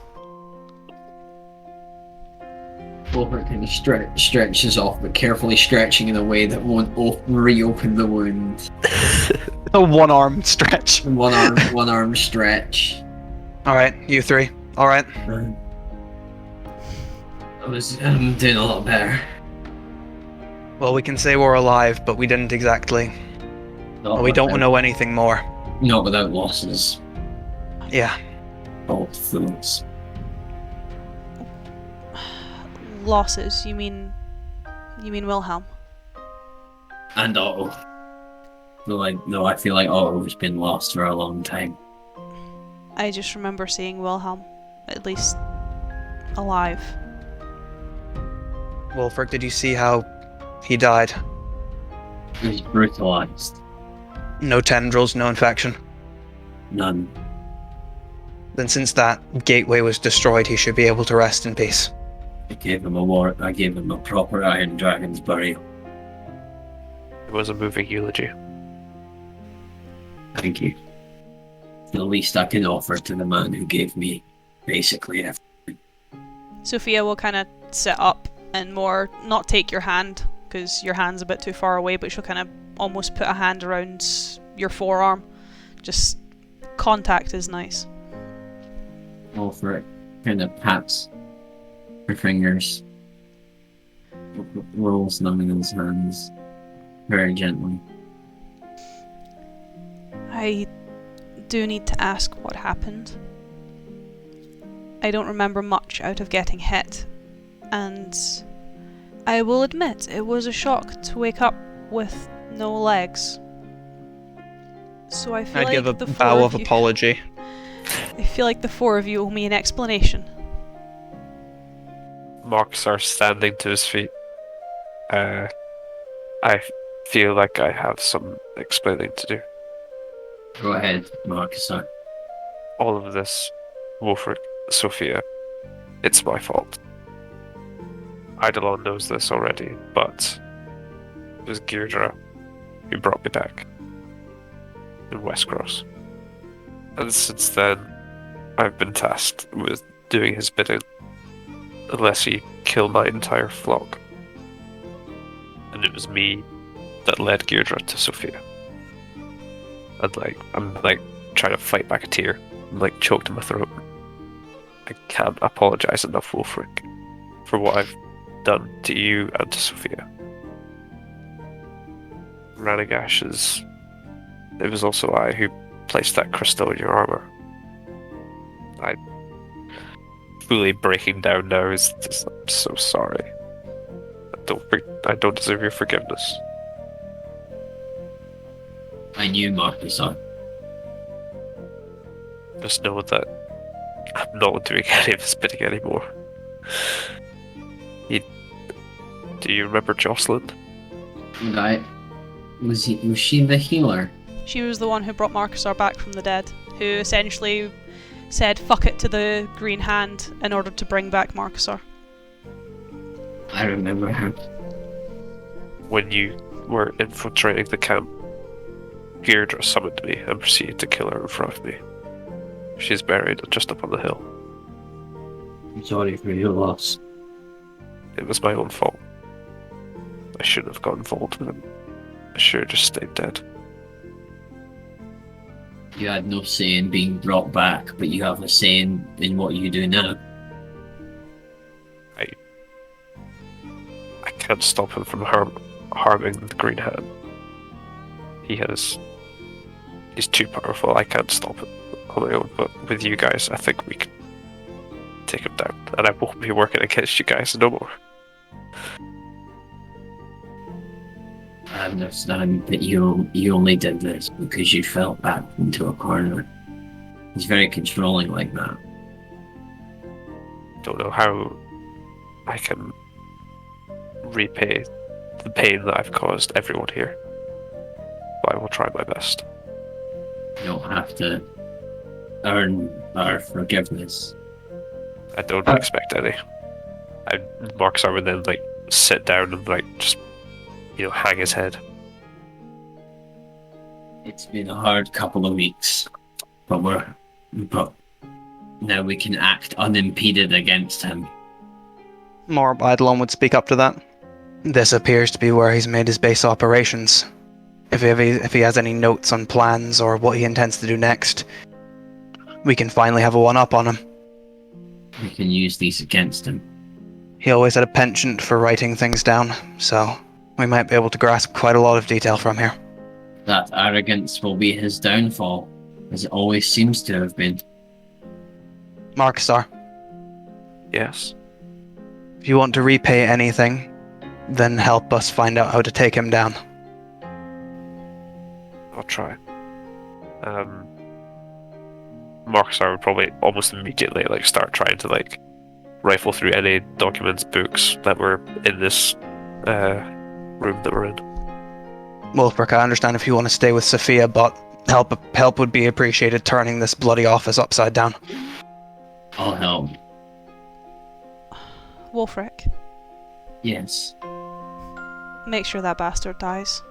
Wolfert kind of stretches off, but carefully stretching in a way that won't reopen the wound. A one-arm stretch. One arm stretch. Alright, you three. Alright. I'm doing a lot better. Well, we can say we're alive, but we didn't exactly. We don't know anything more. Not without losses. Yeah. Both fools. Losses? You mean Wilhelm? And Otto. No, I feel like Otto's been lost for a long time. I just remember seeing Wilhelm, at least alive. Wolfric, did you see how he died? He was brutalized. No tendrils, no infection. None. Then since that gateway was destroyed, he should be able to rest in peace. I gave him a proper Iron Dragon's burial. It was a moving eulogy. Thank you. The least I can offer to the man who gave me basically everything. Sophia will kind of sit up and more not take your hand, because your hand's a bit too far away, but she'll kind of almost put a hand around your forearm. Just contact is nice. Offer it. Kind of pats her fingers. Rolls them in his hands. Very gently. I do need to ask what happened. I don't remember much out of getting hit, and I will admit it was a shock to wake up with no legs. So I feel I'd like give a the bow four of of you, apology. I feel like the four of you owe me an explanation. Marks are standing to his feet. I feel like I have some explaining to do. Go ahead, Marcus. All of this, Wolfric, Sophia, it's my fault. Eidolon knows this already, but it was Gaerdrah who brought me back in Westcross. And since then, I've been tasked with doing his bidding, unless he killed my entire flock. And it was me that led Gaerdrah to Sophia. And I'm trying to fight back a tear. I'm choked in my throat. I can't apologize enough, Wolfric, for what I've done to you and to Sophia. Ranagash it was also I who placed that crystal in your armor. I'm fully breaking down now. I'm so sorry. I don't deserve your forgiveness. I knew Marcus. Just know that I'm not doing any of this bidding anymore. Do you remember Jocelyn? Was she the healer? She was the one who brought Marcusar back from the dead, who essentially said fuck it to the Green Hand in order to bring back Marcusar. I remember her. When you were infiltrating the camp, Gaerdrah summoned me and proceeded to kill her in front of me. She's buried just up on the hill. I'm sorry for your loss. It was my own fault. I shouldn't have got involved with him. I should have just stayed dead. You had no say in being brought back, but you have a say in what you do now. I can't stop him from harming the Green Hand. He's too powerful. I can't stop it on my own, but with you guys, I think we can take him down. And I won't be working against you guys no more. I understand that you only did this because you fell back into a corner. He's very controlling like that. Don't know how I can repay the pain that I've caused everyone here, but I will try my best. You don't have to earn our forgiveness. I don't expect any. Marksar would then like sit down and like just hang his head. It's been a hard couple of weeks, but now we can act unimpeded against him. More Eidolon would speak up to that. This appears to be where he's made his base operations. If he has any notes on plans or what he intends to do next, we can finally have a one-up on him. We can use these against him. He always had a penchant for writing things down, so we might be able to grasp quite a lot of detail from here. That arrogance will be his downfall, as it always seems to have been. Markstar, Yes. if you want to repay anything, then help us find out how to take him down. I'll try. Marksar would probably almost immediately start trying to rifle through any documents, books that were in this room that we're in. Wolfric, I understand if you want to stay with Sophia, but help would be appreciated turning this bloody office upside down. I'll help. Wolfric, Yes. make sure that bastard dies.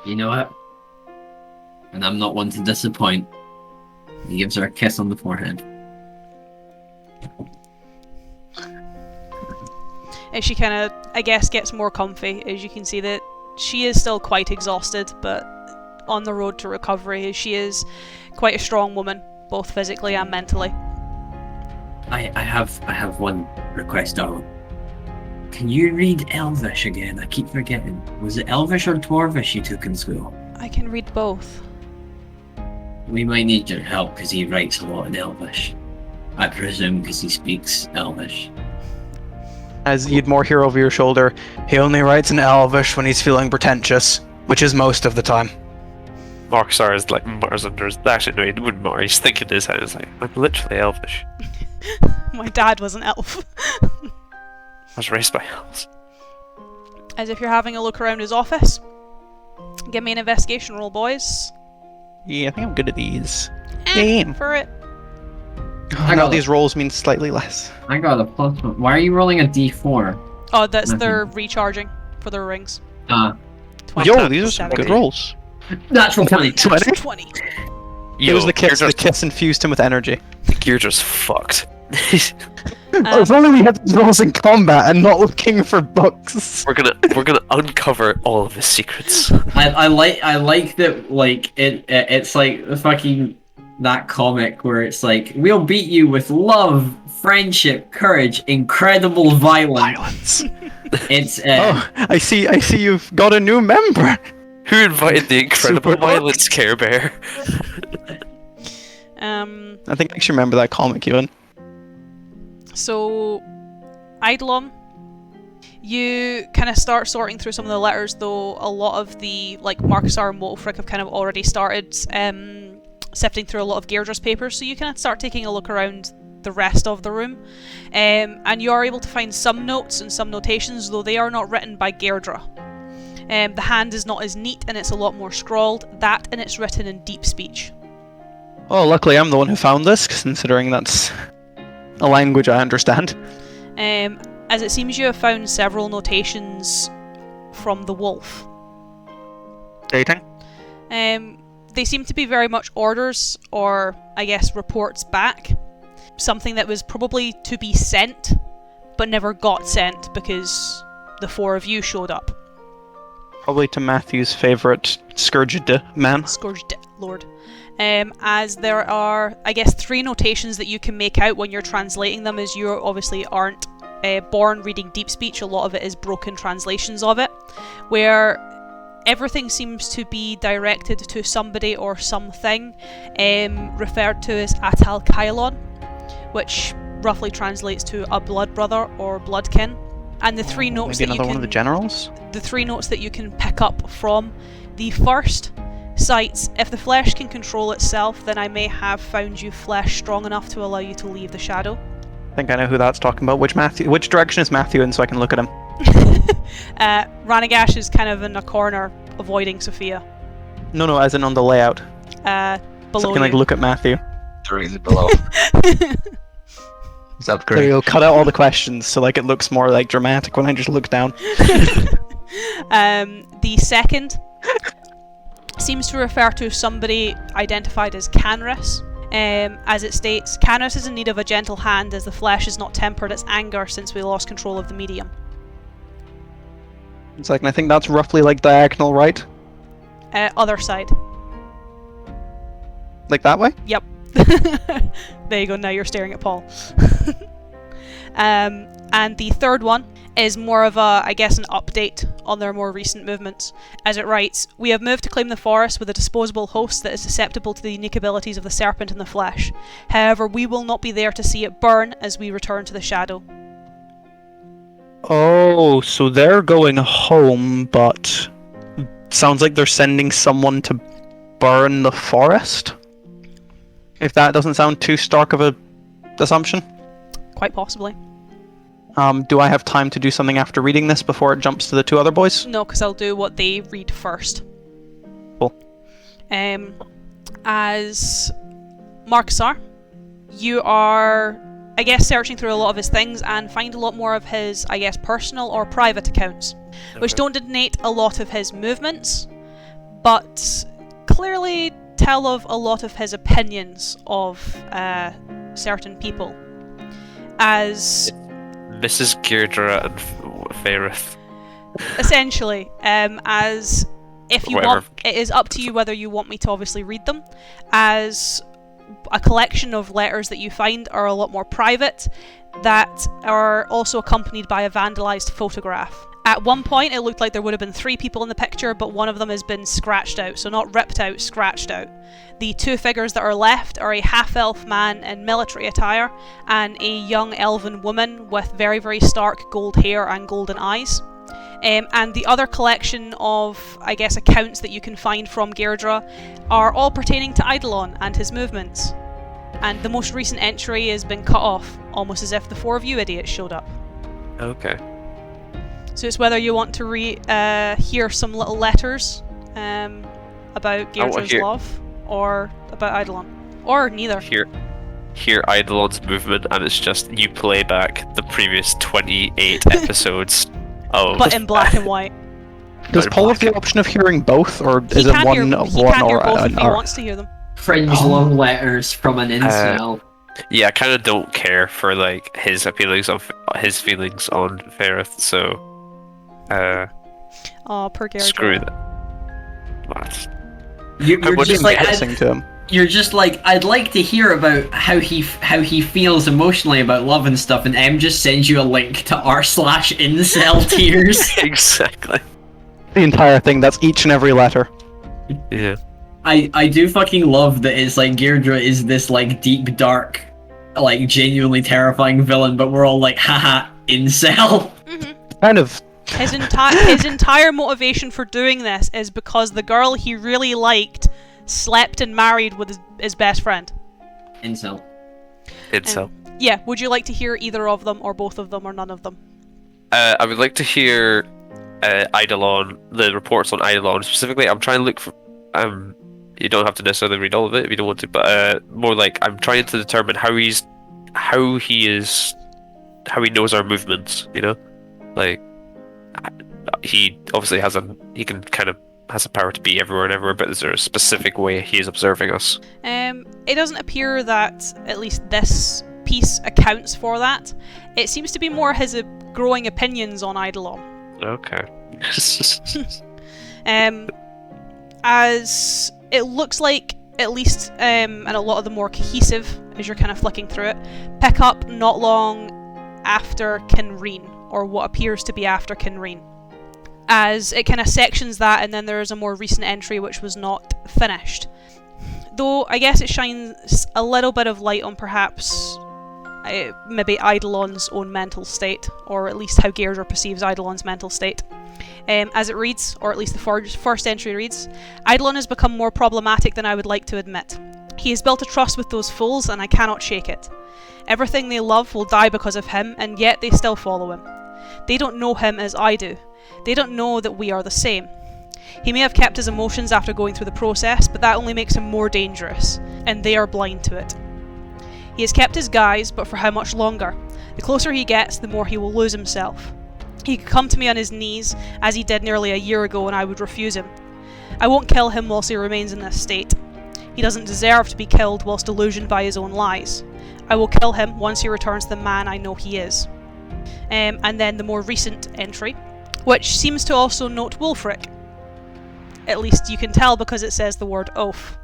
You know what? And I'm not one to disappoint. He gives her a kiss on the forehead. As she kind of, I guess, gets more comfy, as you can see that she is still quite exhausted, but on the road to recovery, as she is quite a strong woman, both physically and mentally. I have one request, Darwin. Can you read Elvish again? I keep forgetting. Was it Elvish or Dwarvish you took in school? I can read both. We might need your help because he writes a lot in Elvish. I presume because he speaks Elvish. As you'd more hear over your shoulder, he only writes in Elvish when he's feeling pretentious, which is most of the time. Marksar is mutters under his... Actually, no, he wouldn't mutter. He's thinking in his head. He's like, I'm literally elvish. My dad was an elf. I was raised by elves. As if you're having a look around his office. Give me an investigation roll, boys. Yeah, I think I'm good at these. For it. I know these rolls mean slightly less. I got a +1. Why are you rolling a d4? Oh, that's Nothing. their recharging for their rings. 20, Yo, these are some good rolls. Natural 20. 20. It was the kiss. The kiss infused him with energy. Gaerdrah's fucked. If only we had rolls in combat and not looking for books. We're gonna uncover all of his secrets. I like that. It's like the fucking that comic where it's like, we'll beat you with love, friendship, courage, incredible violence. It's oh, I see you've got a new member. Who invited the incredible violence, Care Bear? I think I actually remember that comic, Ewan. So, Eidolon, you kind of start sorting through some of the letters, though a lot of the, Marksar and Wolfric have kind of already started sifting through a lot of Gaerdrah's papers, so you kind of start taking a look around the rest of the room, and you are able to find some notes and some notations, though they are not written by Gaerdrah. The hand is not as neat and it's a lot more scrawled, and it's written in deep speech. Oh, luckily I'm the one who found this, considering that's a language I understand. As it seems you have found several notations from the wolf. Dating? They seem to be very much orders, or I guess reports back. Something that was probably to be sent, but never got sent because the four of you showed up. Probably to Matthew's favourite Scourged man. Scourged Lord. As there are, I guess, 3 notations that you can make out when you're translating them, as you obviously aren't born reading deep speech. A lot of it is broken translations of it, where everything seems to be directed to somebody or something, referred to as Atal Kylon, which roughly translates to a blood brother or bloodkin. And the three notes Maybe that you another one of the can, generals? the three notes that you can pick up from the first cites, if the flesh can control itself, then I may have found you flesh strong enough to allow you to leave the shadow. I think I know who that's talking about. Which direction is Matthew in so I can look at him? Ranagash is kind of in a corner, avoiding Sophia. No, as in on the layout. Below So I can you. look at Matthew. Directly below. Is that There you great? go, cut out all the questions so like it looks more like dramatic when I just look down. The second seems to refer to somebody identified as Canrus. As it states, Canrus is in need of a gentle hand as the flesh has not tempered its anger since we lost control of the medium. It's like, and I think that's roughly like diagonal, right? Other side. Like that way? Yep. There you go, now you're staring at Paul. And the third one is more of a, I guess, an update on their more recent movements. As it writes, we have moved to claim the forest with a disposable host that is susceptible to the unique abilities of the serpent and the flesh. However, we will not be there to see it burn as we return to the shadow. Oh, so they're going home, but sounds like they're sending someone to burn the forest? If that doesn't sound too stark of a assumption. Quite possibly. Do I have time to do something after reading this before it jumps to the two other boys? No, because I'll do what they read first. Cool. As Marcusar, you are, I guess, searching through a lot of his things and find a lot more of his, I guess, personal or private accounts, which don't denote a lot of his movements, but clearly tell of a lot of his opinions of certain people. As Mrs. Gaerdrah and Faerith. essentially, as if you Whatever. want, it is up to you whether you want me to obviously read them, as a collection of letters that you find are a lot more private, that are also accompanied by a vandalized photograph. At one point, it looked like there would have been 3 people in the picture, but one of them has been scratched out. So not ripped out, scratched out. The 2 figures that are left are a half-elf man in military attire and a young elven woman with very, very stark gold hair and golden eyes. And the other collection of, I guess, accounts that you can find from Gaerdrah are all pertaining to Eidolon and his movements. And the most recent entry has been cut off, almost as if the 4 of you idiots showed up. Okay. So it's whether you want to hear some little letters about Gaerdrah's hear- love, or about Eidolon. Or neither. Hear Eidolon's movement, and it's just you play back the previous 28 episodes of. But in black and white. Does Paul have the option of hearing both, or He is it can one, hear, he one can hear or both if an he or? wants to hear them. Fringe long letters from an incel. Yeah, I kind of don't care for like his feelings on Faerith, so Oh, per Gaerdrah. screw that. What? You're what just is like Listening to him. you're just like I'd like to hear about how he feels emotionally about love and stuff, and M just sends you a link to r/incel tears. Exactly. The entire thing, that's each and every letter. Yeah. I do fucking love that it's like Gaerdrah is this like deep dark, like genuinely terrifying villain, but we're all like haha incel. Kind of. His entire motivation for doing this is because the girl he really liked slept and married with his best friend. Incel. Incel. Yeah, would you like to hear either of them, or both of them, or none of them? I would like to hear Eidolon, the reports on Eidolon. Specifically, I'm trying to look for. You don't have to necessarily read all of it if you don't want to, but more like I'm trying to determine how he knows our movements. You know, like he obviously has a power to be everywhere and everywhere, but is there a specific way he is observing us? It doesn't appear that at least this piece accounts for that. It seems to be more his growing opinions on Eidolon. Okay. As it looks like, at least, and a lot of the more cohesive, as you're kind of flicking through it, pick up not long after Kinreen, or what appears to be after Kinreen. As it kind of sections that, and then there's a more recent entry which was not finished. Though, I guess it shines a little bit of light on perhaps maybe Eidolon's own mental state, or at least how Gaerdrah perceives Eidolon's mental state. As it reads, or at least the first entry reads, Eidolon has become more problematic than I would like to admit. He has built a trust with those fools, and I cannot shake it. Everything they love will die because of him, and yet they still follow him. They don't know him as I do. They don't know that we are the same. He may have kept his emotions after going through the process, but that only makes him more dangerous, and they are blind to it. He has kept his guise, but for how much longer? The closer he gets, the more he will lose himself. He could come to me on his knees, as he did nearly a year ago, and I would refuse him. I won't kill him whilst he remains in this state. He doesn't deserve to be killed whilst delusioned by his own lies. I will kill him once he returns the man I know he is. And then the more recent entry, which seems to also note Wulfric. At least you can tell because it says the word oath.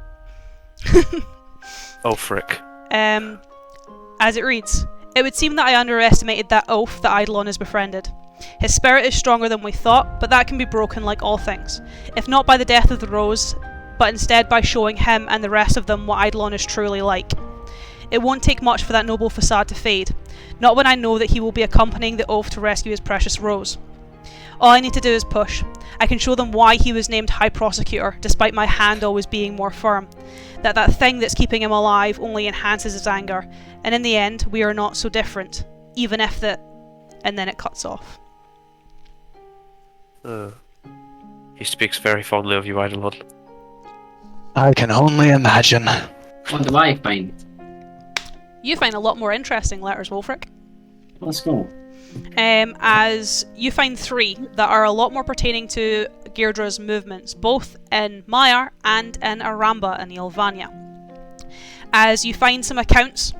Oh, frick. As it reads, it would seem that I underestimated that oath that Eidolon has befriended. His spirit is stronger than we thought, but that can be broken like all things, if not by the death of the rose, but instead by showing him and the rest of them what Eidolon is truly like. It won't take much for that noble facade to fade, not when I know that he will be accompanying the oath to rescue his precious rose. All I need to do is push. I can show them why he was named High Prosecutor, despite my hand always being more firm. That thing that's keeping him alive only enhances his anger, and in the end, we are not so different, even if the... And then it cuts off. He speaks very fondly of you, Eidolon. I can only imagine. What do I find? You find a lot more interesting letters, Wulfric. Let's go. As you find 3 that are a lot more pertaining to Gaerdrah's movements, both in Maiar and in Aramba and Ylvania. As you find some accounts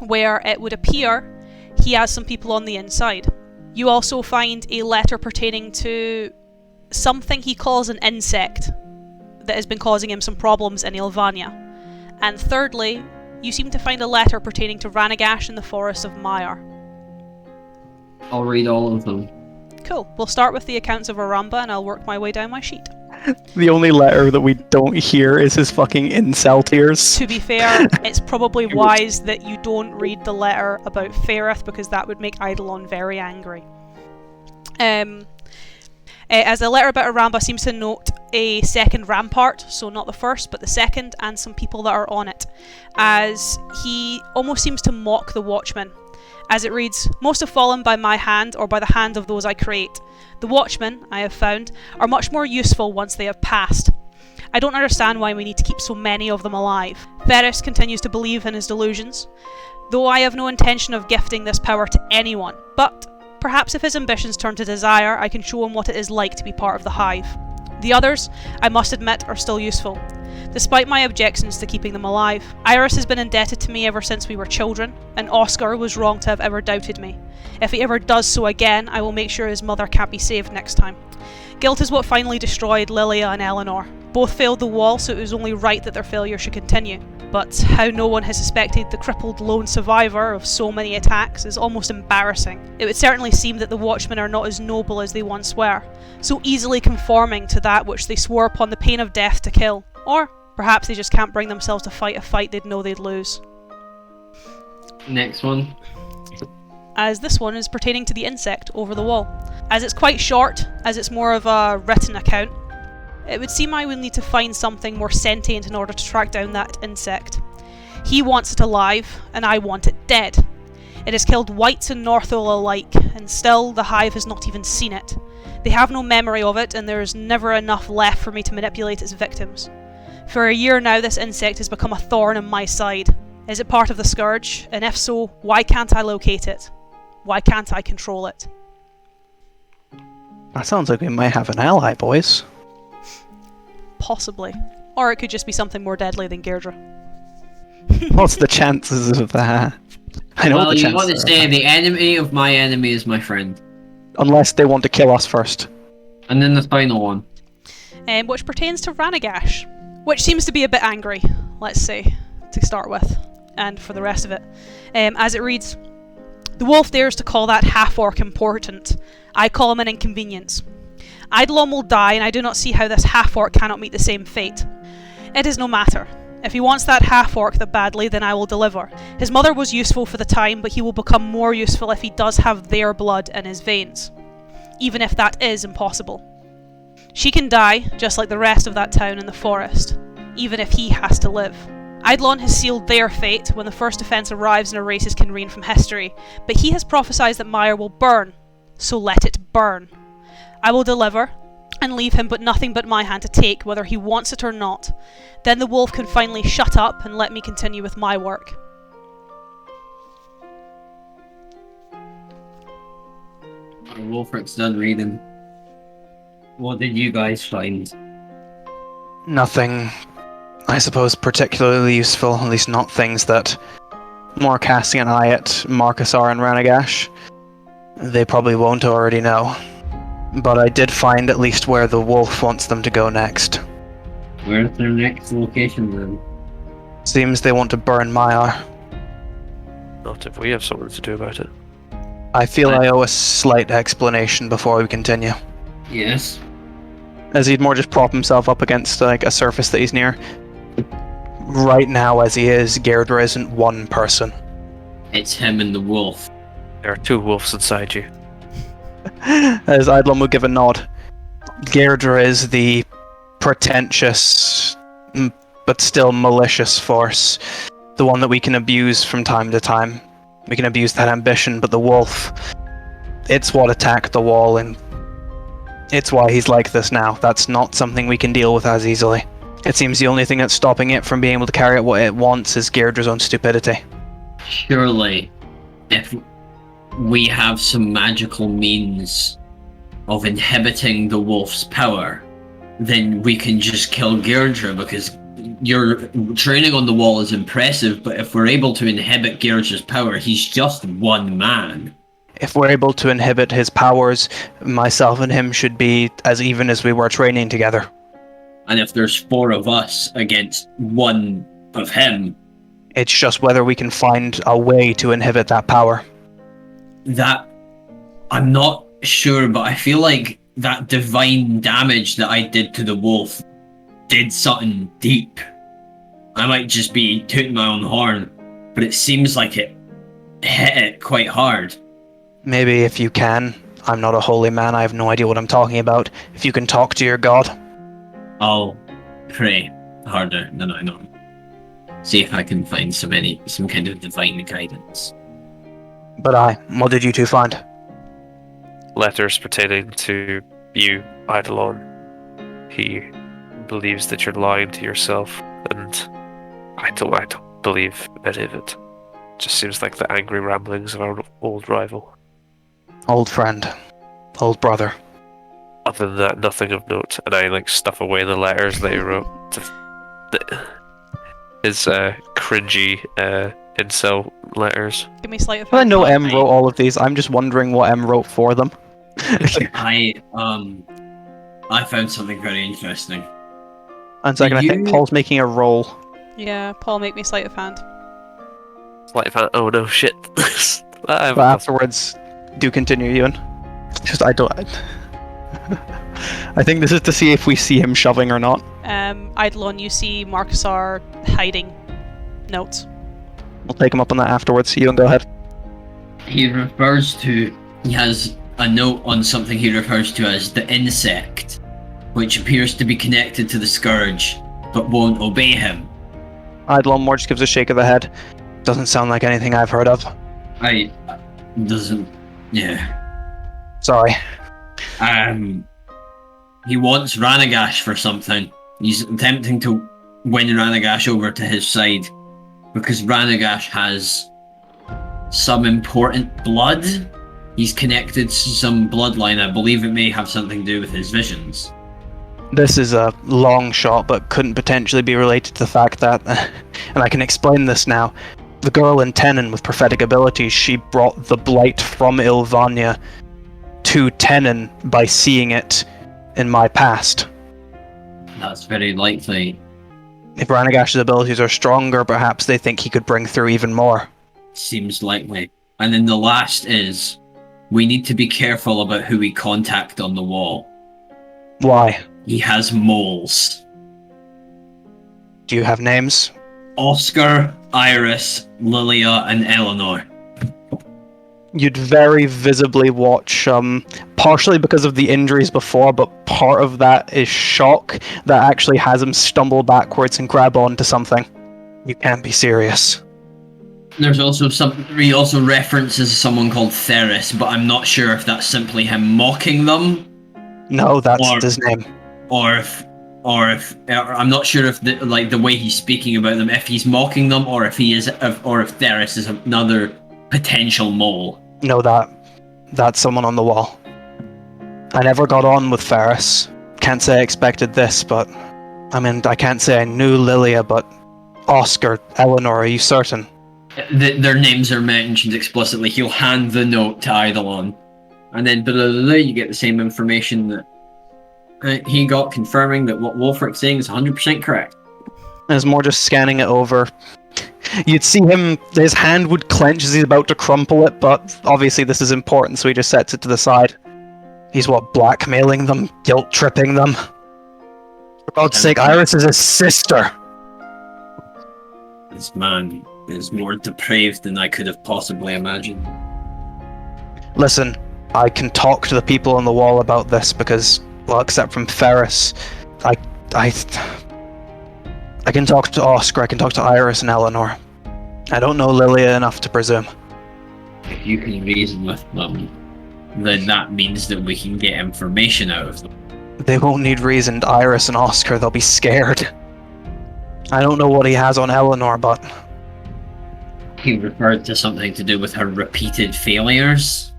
where it would appear he has some people on the inside. You also find a letter pertaining to something he calls an insect that has been causing him some problems in Ylvania. And thirdly, you seem to find a letter pertaining to Ranagash in the forest of Maiar. I'll read all of them. Cool. We'll start with the accounts of Aramba and I'll work my way down my sheet. The only letter that we don't hear is his fucking incel tears. To be fair, it's probably wise that you don't read the letter about Faerith because that would make Eidolon very angry. As the letter about Aramba seems to note a second rampart, so not the first, but the second, and some people that are on it, as he almost seems to mock the Watchmen. As it reads, most have fallen by my hand or by the hand of those I create. The Watchmen, I have found, are much more useful once they have passed. I don't understand why we need to keep so many of them alive. Ferris continues to believe in his delusions, though I have no intention of gifting this power to anyone, but perhaps if his ambitions turn to desire, I can show him what it is like to be part of the Hive. The others, I must admit, are still useful, despite my objections to keeping them alive. Iris has been indebted to me ever since we were children, and Oscar was wrong to have ever doubted me. If he ever does so again, I will make sure his mother can't be saved next time. Guilt is what finally destroyed Lilia and Eleanor. Both failed the wall, so it was only right that their failure should continue. But how no one has suspected the crippled lone survivor of so many attacks is almost embarrassing. It would certainly seem that the Watchmen are not as noble as they once were, so easily conforming to that which they swore upon the pain of death to kill. Or perhaps they just can't bring themselves to fight a fight they'd know they'd lose. Next one. As this one is pertaining to the insect over the wall. As it's quite short, as it's more of a written account, it would seem I would need to find something more sentient in order to track down that insect. He wants it alive, and I want it dead. It has killed whites and Northul alike, and still the Hive has not even seen it. They have no memory of it, and there is never enough left for me to manipulate its victims. For a year now, this insect has become a thorn in my side. Is it part of the Scourge? And if so, why can't I locate it? Why can't I control it? That sounds like we might have an ally, boys. Possibly. Or it could just be something more deadly than Gaerdrah. What's the chances of that? I know Well, what the you chances want to are. say the enemy of my enemy is my friend. Unless they want to kill us first. And then the final one. Which pertains to Ranagash, which seems to be a bit angry, let's say, to start with, and for the rest of it. As it reads, the wolf dares to call that half-orc important. I call him an inconvenience. Eidolon will die, and I do not see how this half-orc cannot meet the same fate. It is no matter. If he wants that half-orc that badly, then I will deliver. His mother was useful for the time, but he will become more useful if he does have their blood in his veins. Even if that is impossible. She can die, just like the rest of that town in the forest, even if he has to live. Eidolon has sealed their fate when the first offence arrives and erases Kinreen from history, but he has prophesied that Meyer will burn, so let it burn. I will deliver, and leave him but nothing but my hand to take, whether he wants it or not. Then the wolf can finally shut up and let me continue with my work. Wolfric's done reading. What did you guys find? Nothing, I suppose, particularly useful, at least not things that, more casting an eye at Marcusar and Ranagash, they probably won't already know. But I did find at least where the wolf wants them to go next. Where's their next location then? Seems they want to burn Maiar. Not if we have something to do about it. I feel I owe a slight explanation before we continue. Yes. As he'd more just prop himself up against like a surface that he's near. Right now, as he is, Gaerdrah isn't one person. It's him and the wolf. There are two wolves inside you. As Eidolon would give a nod. Gaerdrah is the pretentious, but still malicious force. The one that we can abuse from time to time. We can abuse that ambition, but the wolf, it's what attacked the wall, and it's why he's like this now. That's not something we can deal with as easily. It seems the only thing that's stopping it from being able to carry out what it wants is Gaerdrah's own stupidity. Surely, if we have some magical means of inhibiting the wolf's power, then we can just kill Gaerdrah, because your training on the wall is impressive, but if we're able to inhibit Gaerdrah's power, he's just one man. If we're able to inhibit his powers, myself and him should be as even as we were training together. And if there's 4 of us against 1 of him... It's just whether we can find a way to inhibit that power. That... I'm not sure, but I feel like that divine damage that I did to the wolf did something deep. I might just be tooting my own horn, but it seems like it hit it quite hard. Maybe if you can. I'm not a holy man, I have no idea what I'm talking about. If you can talk to your god. I'll pray harder than I know. See if I can find some kind of divine guidance. But what did you two find? Letters pertaining to you, Eidolon. He believes that you're lying to yourself, and I don't believe any of it. Just seems like the angry ramblings of our old rival. Old friend. Old brother. Other than that, nothing of note, and I stuff away the letters that he wrote. His cringy incel letters. Give me sleight of I hand. know M wrote all of these, I'm just wondering what M wrote for them. I found something very interesting. And second, I think Paul's making a roll. Yeah, Paul, make me sleight of hand. Oh no, shit. But afterwards, do continue, Ewan. Just, I think this is to see if we see him shoving or not. Eidolon, you see Marcusar hiding notes. We'll take him up on that afterwards. Ewan, go ahead. He has a note on something he refers to as the insect, which appears to be connected to the Scourge, but won't obey him. Eidolon more just gives a shake of the head. Doesn't sound like anything I've heard of. Yeah. Sorry. He wants Ranagash for something. He's attempting to win Ranagash over to his side, because Ranagash has some important blood. He's connected to some bloodline. I believe it may have something to do with his visions. This is a long shot, but couldn't potentially be related to the fact that, and I can explain this now, the girl in Tenon with prophetic abilities, she brought the blight from Ilvania to Tenon by seeing it in my past. That's very likely. If Ranagash's abilities are stronger, perhaps they think he could bring through even more. Seems likely. And then the last is, we need to be careful about who we contact on the wall. Why? He has moles. Do you have names? Oscar, Iris, Lilia, and Eleanor. You'd very visibly watch, partially because of the injuries before, but part of that is shock that actually has him stumble backwards and grab onto something. You can't be serious. There's also he also references someone called Theris, but I'm not sure if that's simply him mocking them. No, that's Or- his name. or if I'm not sure if the way he's speaking about them, if he's mocking them, or if Theris is another potential mole. No, that's someone on the wall. I never got on with Ferris. Can't say I expected this, but I mean, I can't say I knew Lilia, but Oscar, Eleanor, are you certain? Their names are mentioned explicitly. He'll hand the note to Eidolon, and then you get the same information that he got, confirming that what Wolfric's saying is 100% correct. There's more just scanning it over. You'd see him, his hand would clench as he's about to crumple it, but obviously this is important, so he just sets it to the side. He's blackmailing them, guilt-tripping them. For God's sake, Iris is his sister! This man is more depraved than I could have possibly imagined. Listen, I can talk to the people on the wall about this because, well, except from Ferris, I can talk to Oscar, I can talk to Iris and Eleanor. I don't know Lilia enough to presume. If you can reason with them, then that means that we can get information out of them. They won't need reasoned Iris and Oscar, they'll be scared. I don't know what he has on Eleanor, but... He referred to something to do with her repeated failures.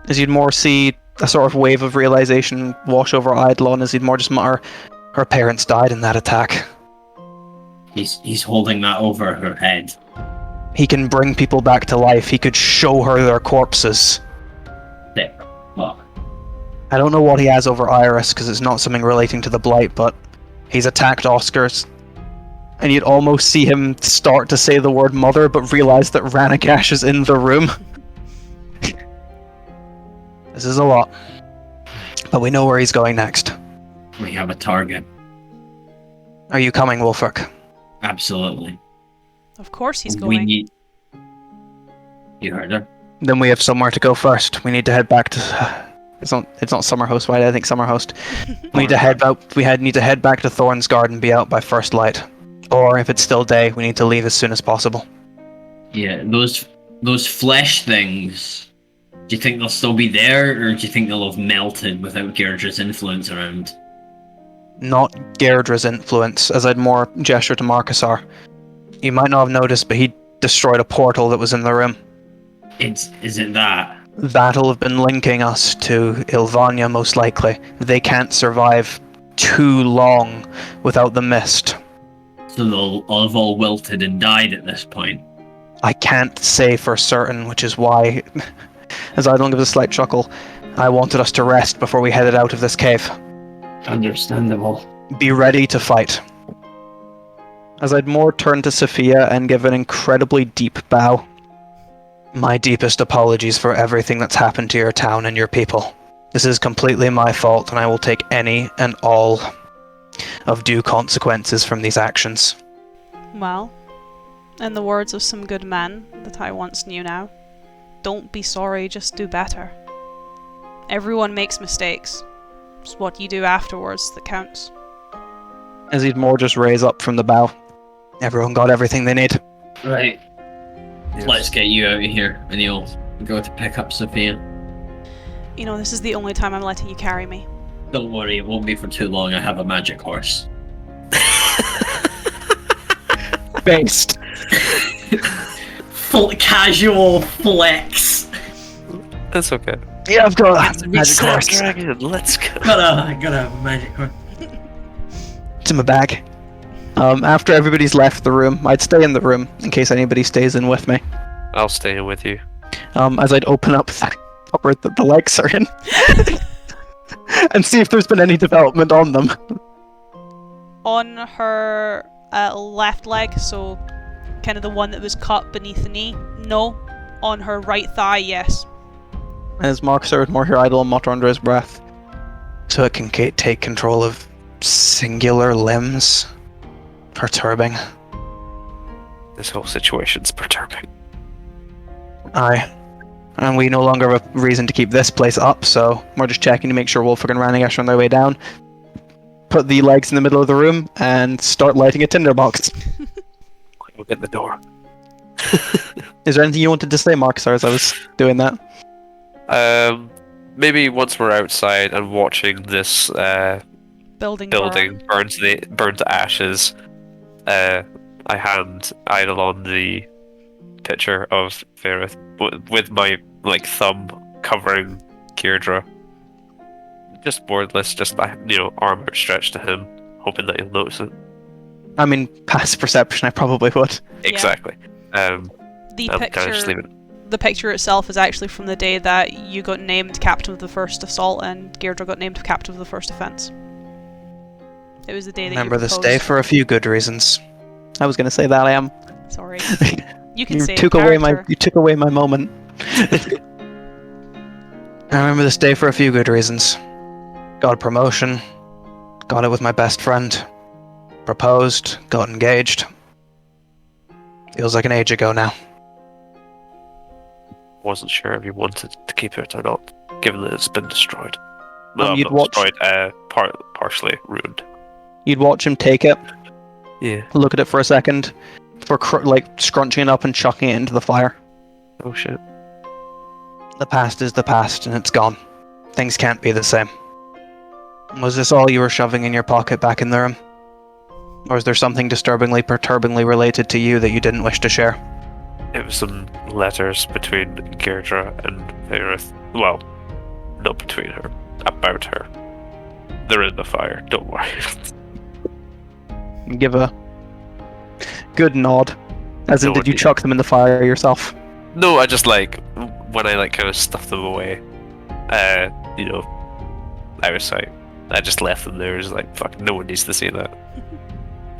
As you'd more see a sort of wave of realization wash over Eidolon, as he'd more just mutter, her parents died in that attack. He's holding that over her head. He can bring people back to life, he could show her their corpses. There. Well, I don't know what he has over Iris, because it's not something relating to the Blight, but he's attacked Oscar's. And you'd almost see him start to say the word mother, but realize that Ranakash is in the room. This is a lot. But we know where he's going next. we have a target. Are you coming, Wolfric? Absolutely. Of course he's We going. need... You heard her? Then we have somewhere to go first. We need to head back to... It's not Summerhost, right? I think Summerhost. We need to head out. Need to head back to Thornsguard and be out by first light. Or if it's still day, we need to leave as soon as possible. Yeah, those flesh things, do you think they'll still be there, or do you think they'll have melted without Gaerdrah's influence around? Not Gaerdrah's influence, as I'd more gesture to Marcusar. You might not have noticed, but he destroyed a portal that was in the room. Is it that? That'll have been linking us to Ilvania, most likely. They can't survive too long without the mist. So they'll have all wilted and died at this point. I can't say for certain, which is why, as Eidolon gives a slight chuckle, I wanted us to rest before we headed out of this cave. Understandable. Be ready to fight. As I'd more turn to Sophia and give an incredibly deep bow. My deepest apologies for everything that's happened to your town and your people. This is completely my fault, and I will take any and all of due consequences from these actions. Well, in the words of some good men that I once knew now, don't be sorry, just do better. Everyone makes mistakes. It's what you do afterwards that counts. As he'd more just raise up from the bow. Everyone got everything they need. Right. Yes. Let's get you out of here, and you'll go to pick up Sophia. You know, this is the only time I'm letting you carry me. Don't worry, it won't be for too long. I have a magic horse. Based. Full casual flex. That's okay. Yeah, I've got a magic horse. Snapdragon, let's go. Gotta have a magic horse. It's in my bag. After everybody's left the room, I'd stay in the room in case anybody stays in with me. I'll stay with you. As I'd open up the cupboard that the legs are in and see if there's been any development on them. On her left leg, so kind of the one that was cut beneath the knee, no. On her right thigh, yes. As Marcus would more hear Eidolon mutter under his breath. So it can take control of singular limbs. perturbing. This whole situation's perturbing. Aye. And we no longer have a reason to keep this place up, so we're just checking to make sure Wolfric and Ranigash are on their way down. Put the legs in the middle of the room and start lighting a tinderbox. We'll get the door. Is there anything you wanted to say, Mark? Sorry, as I was doing that. Maybe once we're outside and watching this Building burn to ashes, I hand Eidolon the picture of Ferrith with my thumb covering Gaerdrah. Just wordless, just arm outstretched to him, hoping that he'll notice it. I mean, past perception, I probably would. Exactly. The Kind of just leave it. The picture itself is actually from the day that you got named Captain of the First Assault and Gaerdrah got named Captain of the First Offence. It was the day that Remember you this proposed. day for a few good reasons. I was going to say that, I am. Sorry. You can say took away my moment. I remember this day for a few good reasons. Got a promotion. Got it with my best friend. Proposed. Got engaged. Feels like an age ago now. Wasn't sure if you wanted to keep it or not, given that it's been destroyed. You'd not destroyed, partially ruined. You'd watch him take it, Yeah. look at it for a second, before scrunching it up and chucking it into the fire. Oh shit. The past is the past, and it's gone. Things can't be the same. Was this all you were shoving in your pocket back in the room? Or is there something perturbingly related to you that you didn't wish to share? It was some letters between Gaerdrah and Ferrith. Well, not between her, about her. They're in the fire, don't worry. Give a good nod. As in, No, did you indeed. chuck them in the fire yourself? No, I just when I kind of stuffed them away, out of sight. I just left them there. It's like, fuck, no one needs to see that.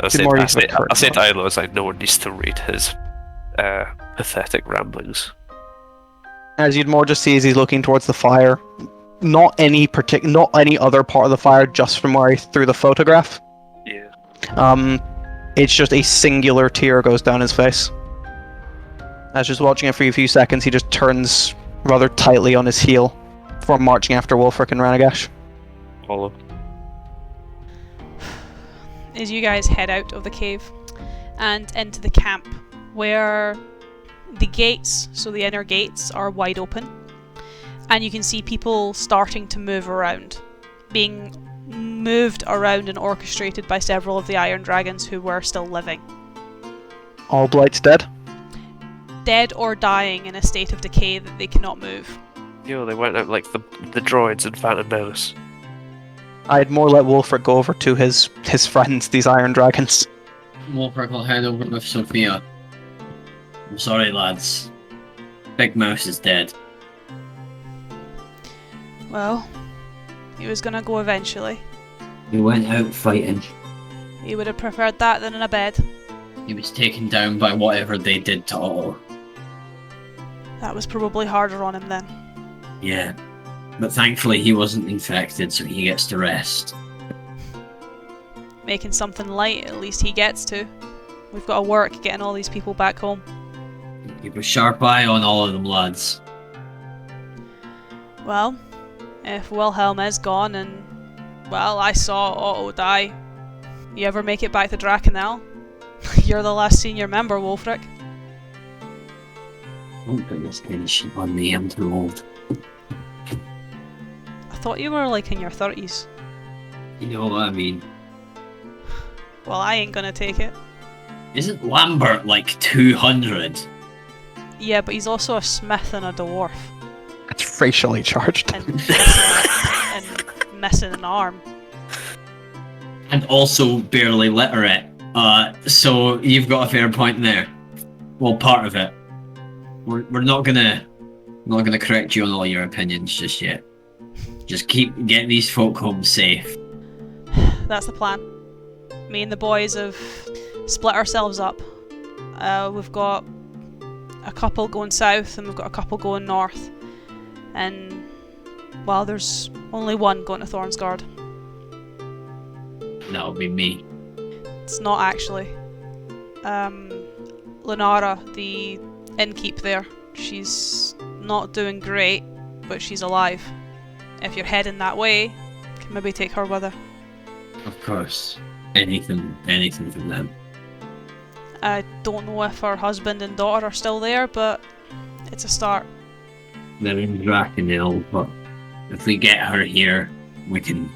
I'll say to Idle, it's like, no one needs to read his pathetic ramblings. As you'd more just see as he's looking towards the fire, not any other part of the fire, just from where he threw the photograph. Yeah. It's just a singular tear goes down his face. As just watching it for a few seconds, he just turns rather tightly on his heel before marching after Wolfric and Ranigash. Follow. As you guys head out of the cave and into the camp, where the gates, so the inner gates, are wide open, and you can see people starting to move around, being moved around and orchestrated by several of the Iron Dragons who were still living. All Blight's dead? Dead or dying in a state of decay that they cannot move. Yo, they went out like the droids in Phantom Menace. I'd more let Wolfric go over to his friends, these Iron Dragons. Wolfric will head over with Sophia. I'm sorry, lads. Big Mouse is dead. Well, he was gonna go eventually. He went out fighting. He would have preferred that than in a bed. He was taken down by whatever they did to Otto. That was probably harder on him then. Yeah. But thankfully he wasn't infected, so he gets to rest. Making something light, at least he gets to. We've got to work getting all these people back home. Keep a sharp eye on all of them, lads. Well, if Wilhelm is gone and, well, I saw Otto die, you ever make it back to Drakenel? You're the last senior member, Wolfric. Don't put this kind of shit on me, I'm too old. I thought you were like in your 30s. You know what I mean. Well, I ain't gonna take it. Isn't Lambert like 200? Yeah, but he's also a smith and a dwarf. It's racially charged. And missing an arm. And also barely literate. So you've got a fair point there. Well, part of it. We're not gonna correct you on all your opinions just yet. Just keep getting these folk home safe. That's the plan. Me and the boys have split ourselves up. We've got a couple going south and we've got a couple going north. And, well, there's only one going to Thornsgard. That'll be me. It's not actually. Lenara, the innkeep there, she's not doing great, but she's alive. If you're heading that way, you can maybe take her with her. Of course. Anything for them. I don't know if her husband and daughter are still there, but it's a start. They're in Drakenil, but if we get her here, we can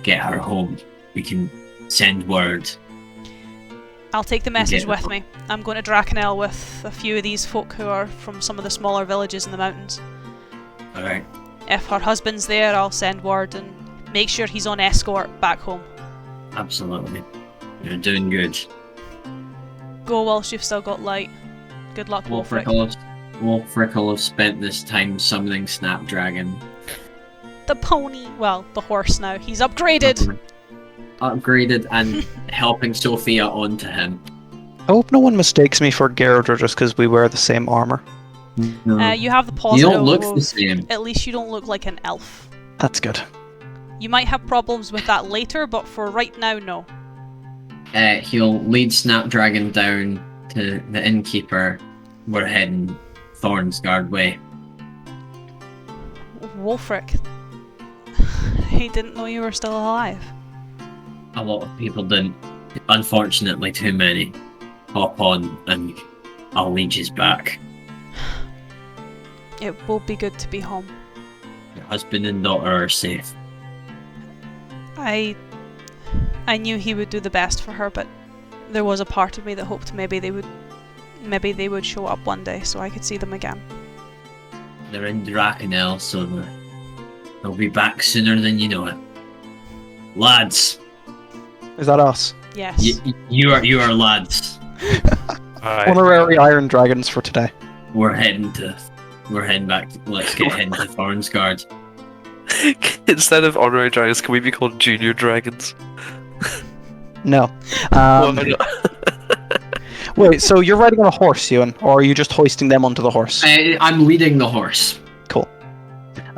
get her home. We can send word. I'll take the message Yeah. with me. I'm going to Drakenel with a few of these folk who are from some of the smaller villages in the mountains. Alright. If her husband's there, I'll send word and make sure he's on escort back home. Absolutely. You're doing good. Go whilst you've still got light. Good luck, Wolfric. Wolfric will have spent this time summoning Snapdragon. The pony. Well, the horse now. He's upgraded. Upgraded and helping Sophia onto him. I hope no one mistakes me for Gaerdrah just because we wear the same armor. No. You have the You positive. don't look of- the same. At least you don't look like an elf. That's good. You might have problems with that later, but for right now, no. He'll lead Snapdragon down to the innkeeper. We're heading Thornsguard way. Wolfric. I didn't know you were still alive. A lot of people didn't. Unfortunately, too many. Hop on and I'll lead you back. It will be good to be home. Your husband and daughter are safe. I knew he would do the best for her, but there was a part of me that hoped maybe they would show up one day so I could see them again. They're in Drakenel, so they'll be back sooner than you know it. Lads, Is that us? Yes. you are lads. Alright. Honorary Iron Dragons for today. We're heading back. Let's get heading to Thornsguard. Instead of honorary dragons, can we be called junior dragons? No. Why not? Wait, so you're riding on a horse, Ewan, or are you just hoisting them onto the horse? I'm leading the horse. Cool.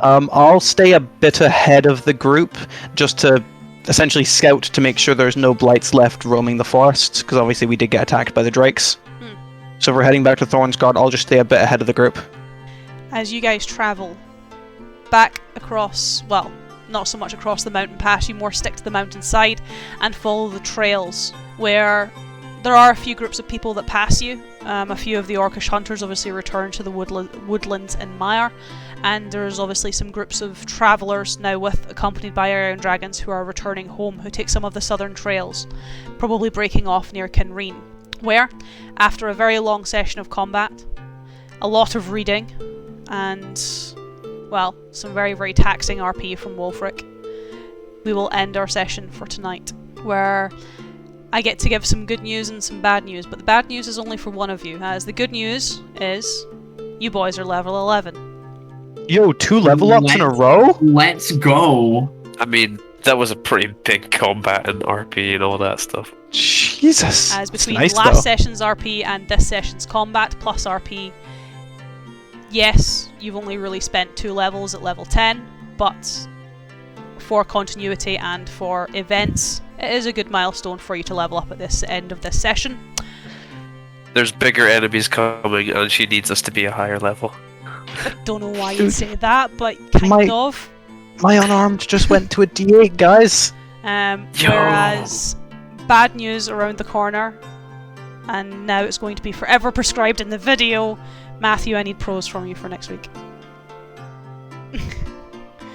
I'll stay a bit ahead of the group, just to essentially scout to make sure there's no blights left roaming the forest, because obviously we did get attacked by the drakes. So if we're heading back to Thornsguard, I'll just stay a bit ahead of the group. As you guys travel back across, well, not so much across the mountain pass, you more stick to the mountainside and follow the trails, where there are a few groups of people that pass you. A few of the Orcish hunters obviously return to the woodlands in Mire, and there's obviously some groups of travellers now accompanied by Iron Dragons who are returning home, who take some of the southern trails, probably breaking off near Kinreen, where, after a very long session of combat, a lot of reading, and, well, some very, very taxing RP from Wolfric, we will end our session for tonight, where I get to give some good news and some bad news, but the bad news is only for one of you, as the good news is you boys are level 11. Yo, 2 level ups in a row? Let's go. I mean, that was a pretty big combat and RP and all that stuff. Jesus. As That's between nice, last though. session's RP and this session's combat plus RP, yes, you've only really spent 2 levels at level 10, but for continuity and for events, it is a good milestone for you to level up at this end of this session. There's bigger enemies coming and she needs us to be a higher level. I don't know why you'd say that, but kind of. My unarmed just went to a D8, guys. Yo. Whereas bad news around the corner, and now it's going to be forever prescribed in the video. Matthew, I need pros from you for next week.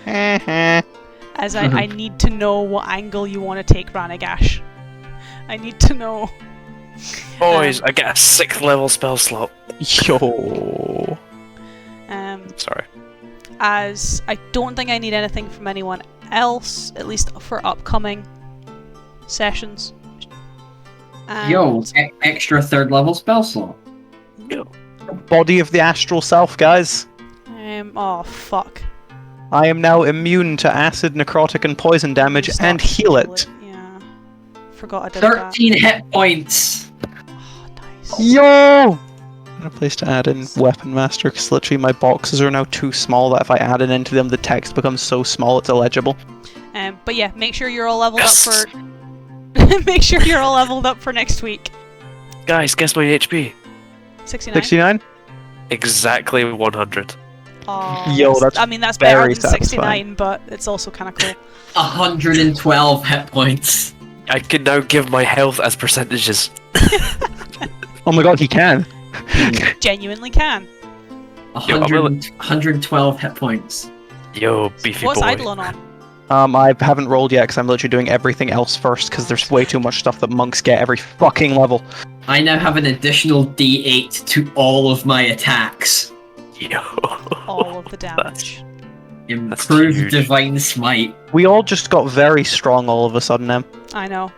As I need to know what angle you want to take Ranagash. I need to know. Boys, I get a 6th level spell slot. Yo. Sorry. As I don't think I need anything from anyone else, at least for upcoming sessions. And Extra 3rd level spell slot. Yo. Body of the astral self, guys. Oh fuck. I am now immune to acid, necrotic, and poison damage, Stop and heal it. Yeah. Forgot I did 13 hit points. that. Oh, nice. Yo! A place to add in Weapon Master, because literally my boxes are now too small that if I add it into them, the text becomes so small it's illegible. But yeah, make sure you're all leveled up for Make sure you're all leveled up for next week. Guys, guess my HP. 69. 69? Exactly 100. Aw, Yo, that's that's better very than 69, satisfying. but it's also kind of cool. 112 hit points. I can now give my health as percentages. Oh my god, he can. Genuinely can. 112 hit points. Yo, beefy What's boy. Eidolon on? I haven't rolled yet because I'm literally doing everything else first because there's way too much stuff that monks get every fucking level. I now have an additional D8 to all of my attacks. Yo. All of the damage. Improved huge. Divine Smite. We all just got very strong all of a sudden, Em. I know.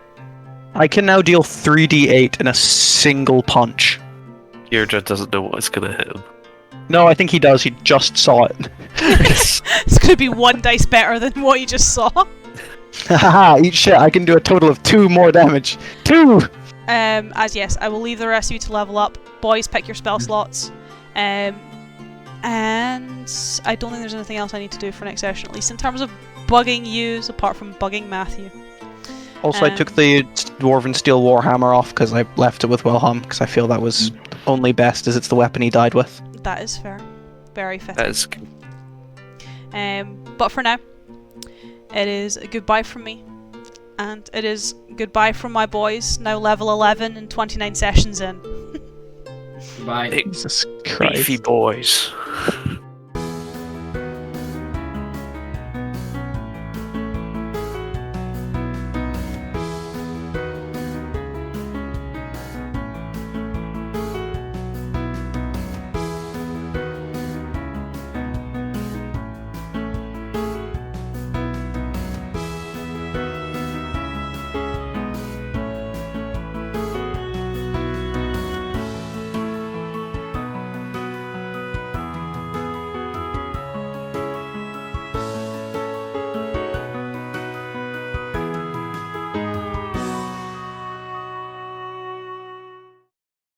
I can now deal 3d8 in a single punch. Gaerdrah doesn't know what's gonna hit him. No, I think he does. He just saw it. It's gonna be one dice better than what you just saw. Haha, eat shit. I can do a total of 2 more damage. 2! As yes, I will leave the rest of you to level up. Boys, pick your spell slots. And I don't think there's anything else I need to do for next session, at least in terms of bugging yous, apart from bugging Matthew. Also, I took the Dwarven Steel Warhammer off because I left it with Wilhelm because I feel that was only best as it's the weapon he died with. That is fair. Very fitting. That is good. But for now, it is a goodbye from me. And it is goodbye from my boys, now level 11 and 29 sessions in. Bye. Jesus Christ. Beefy boys.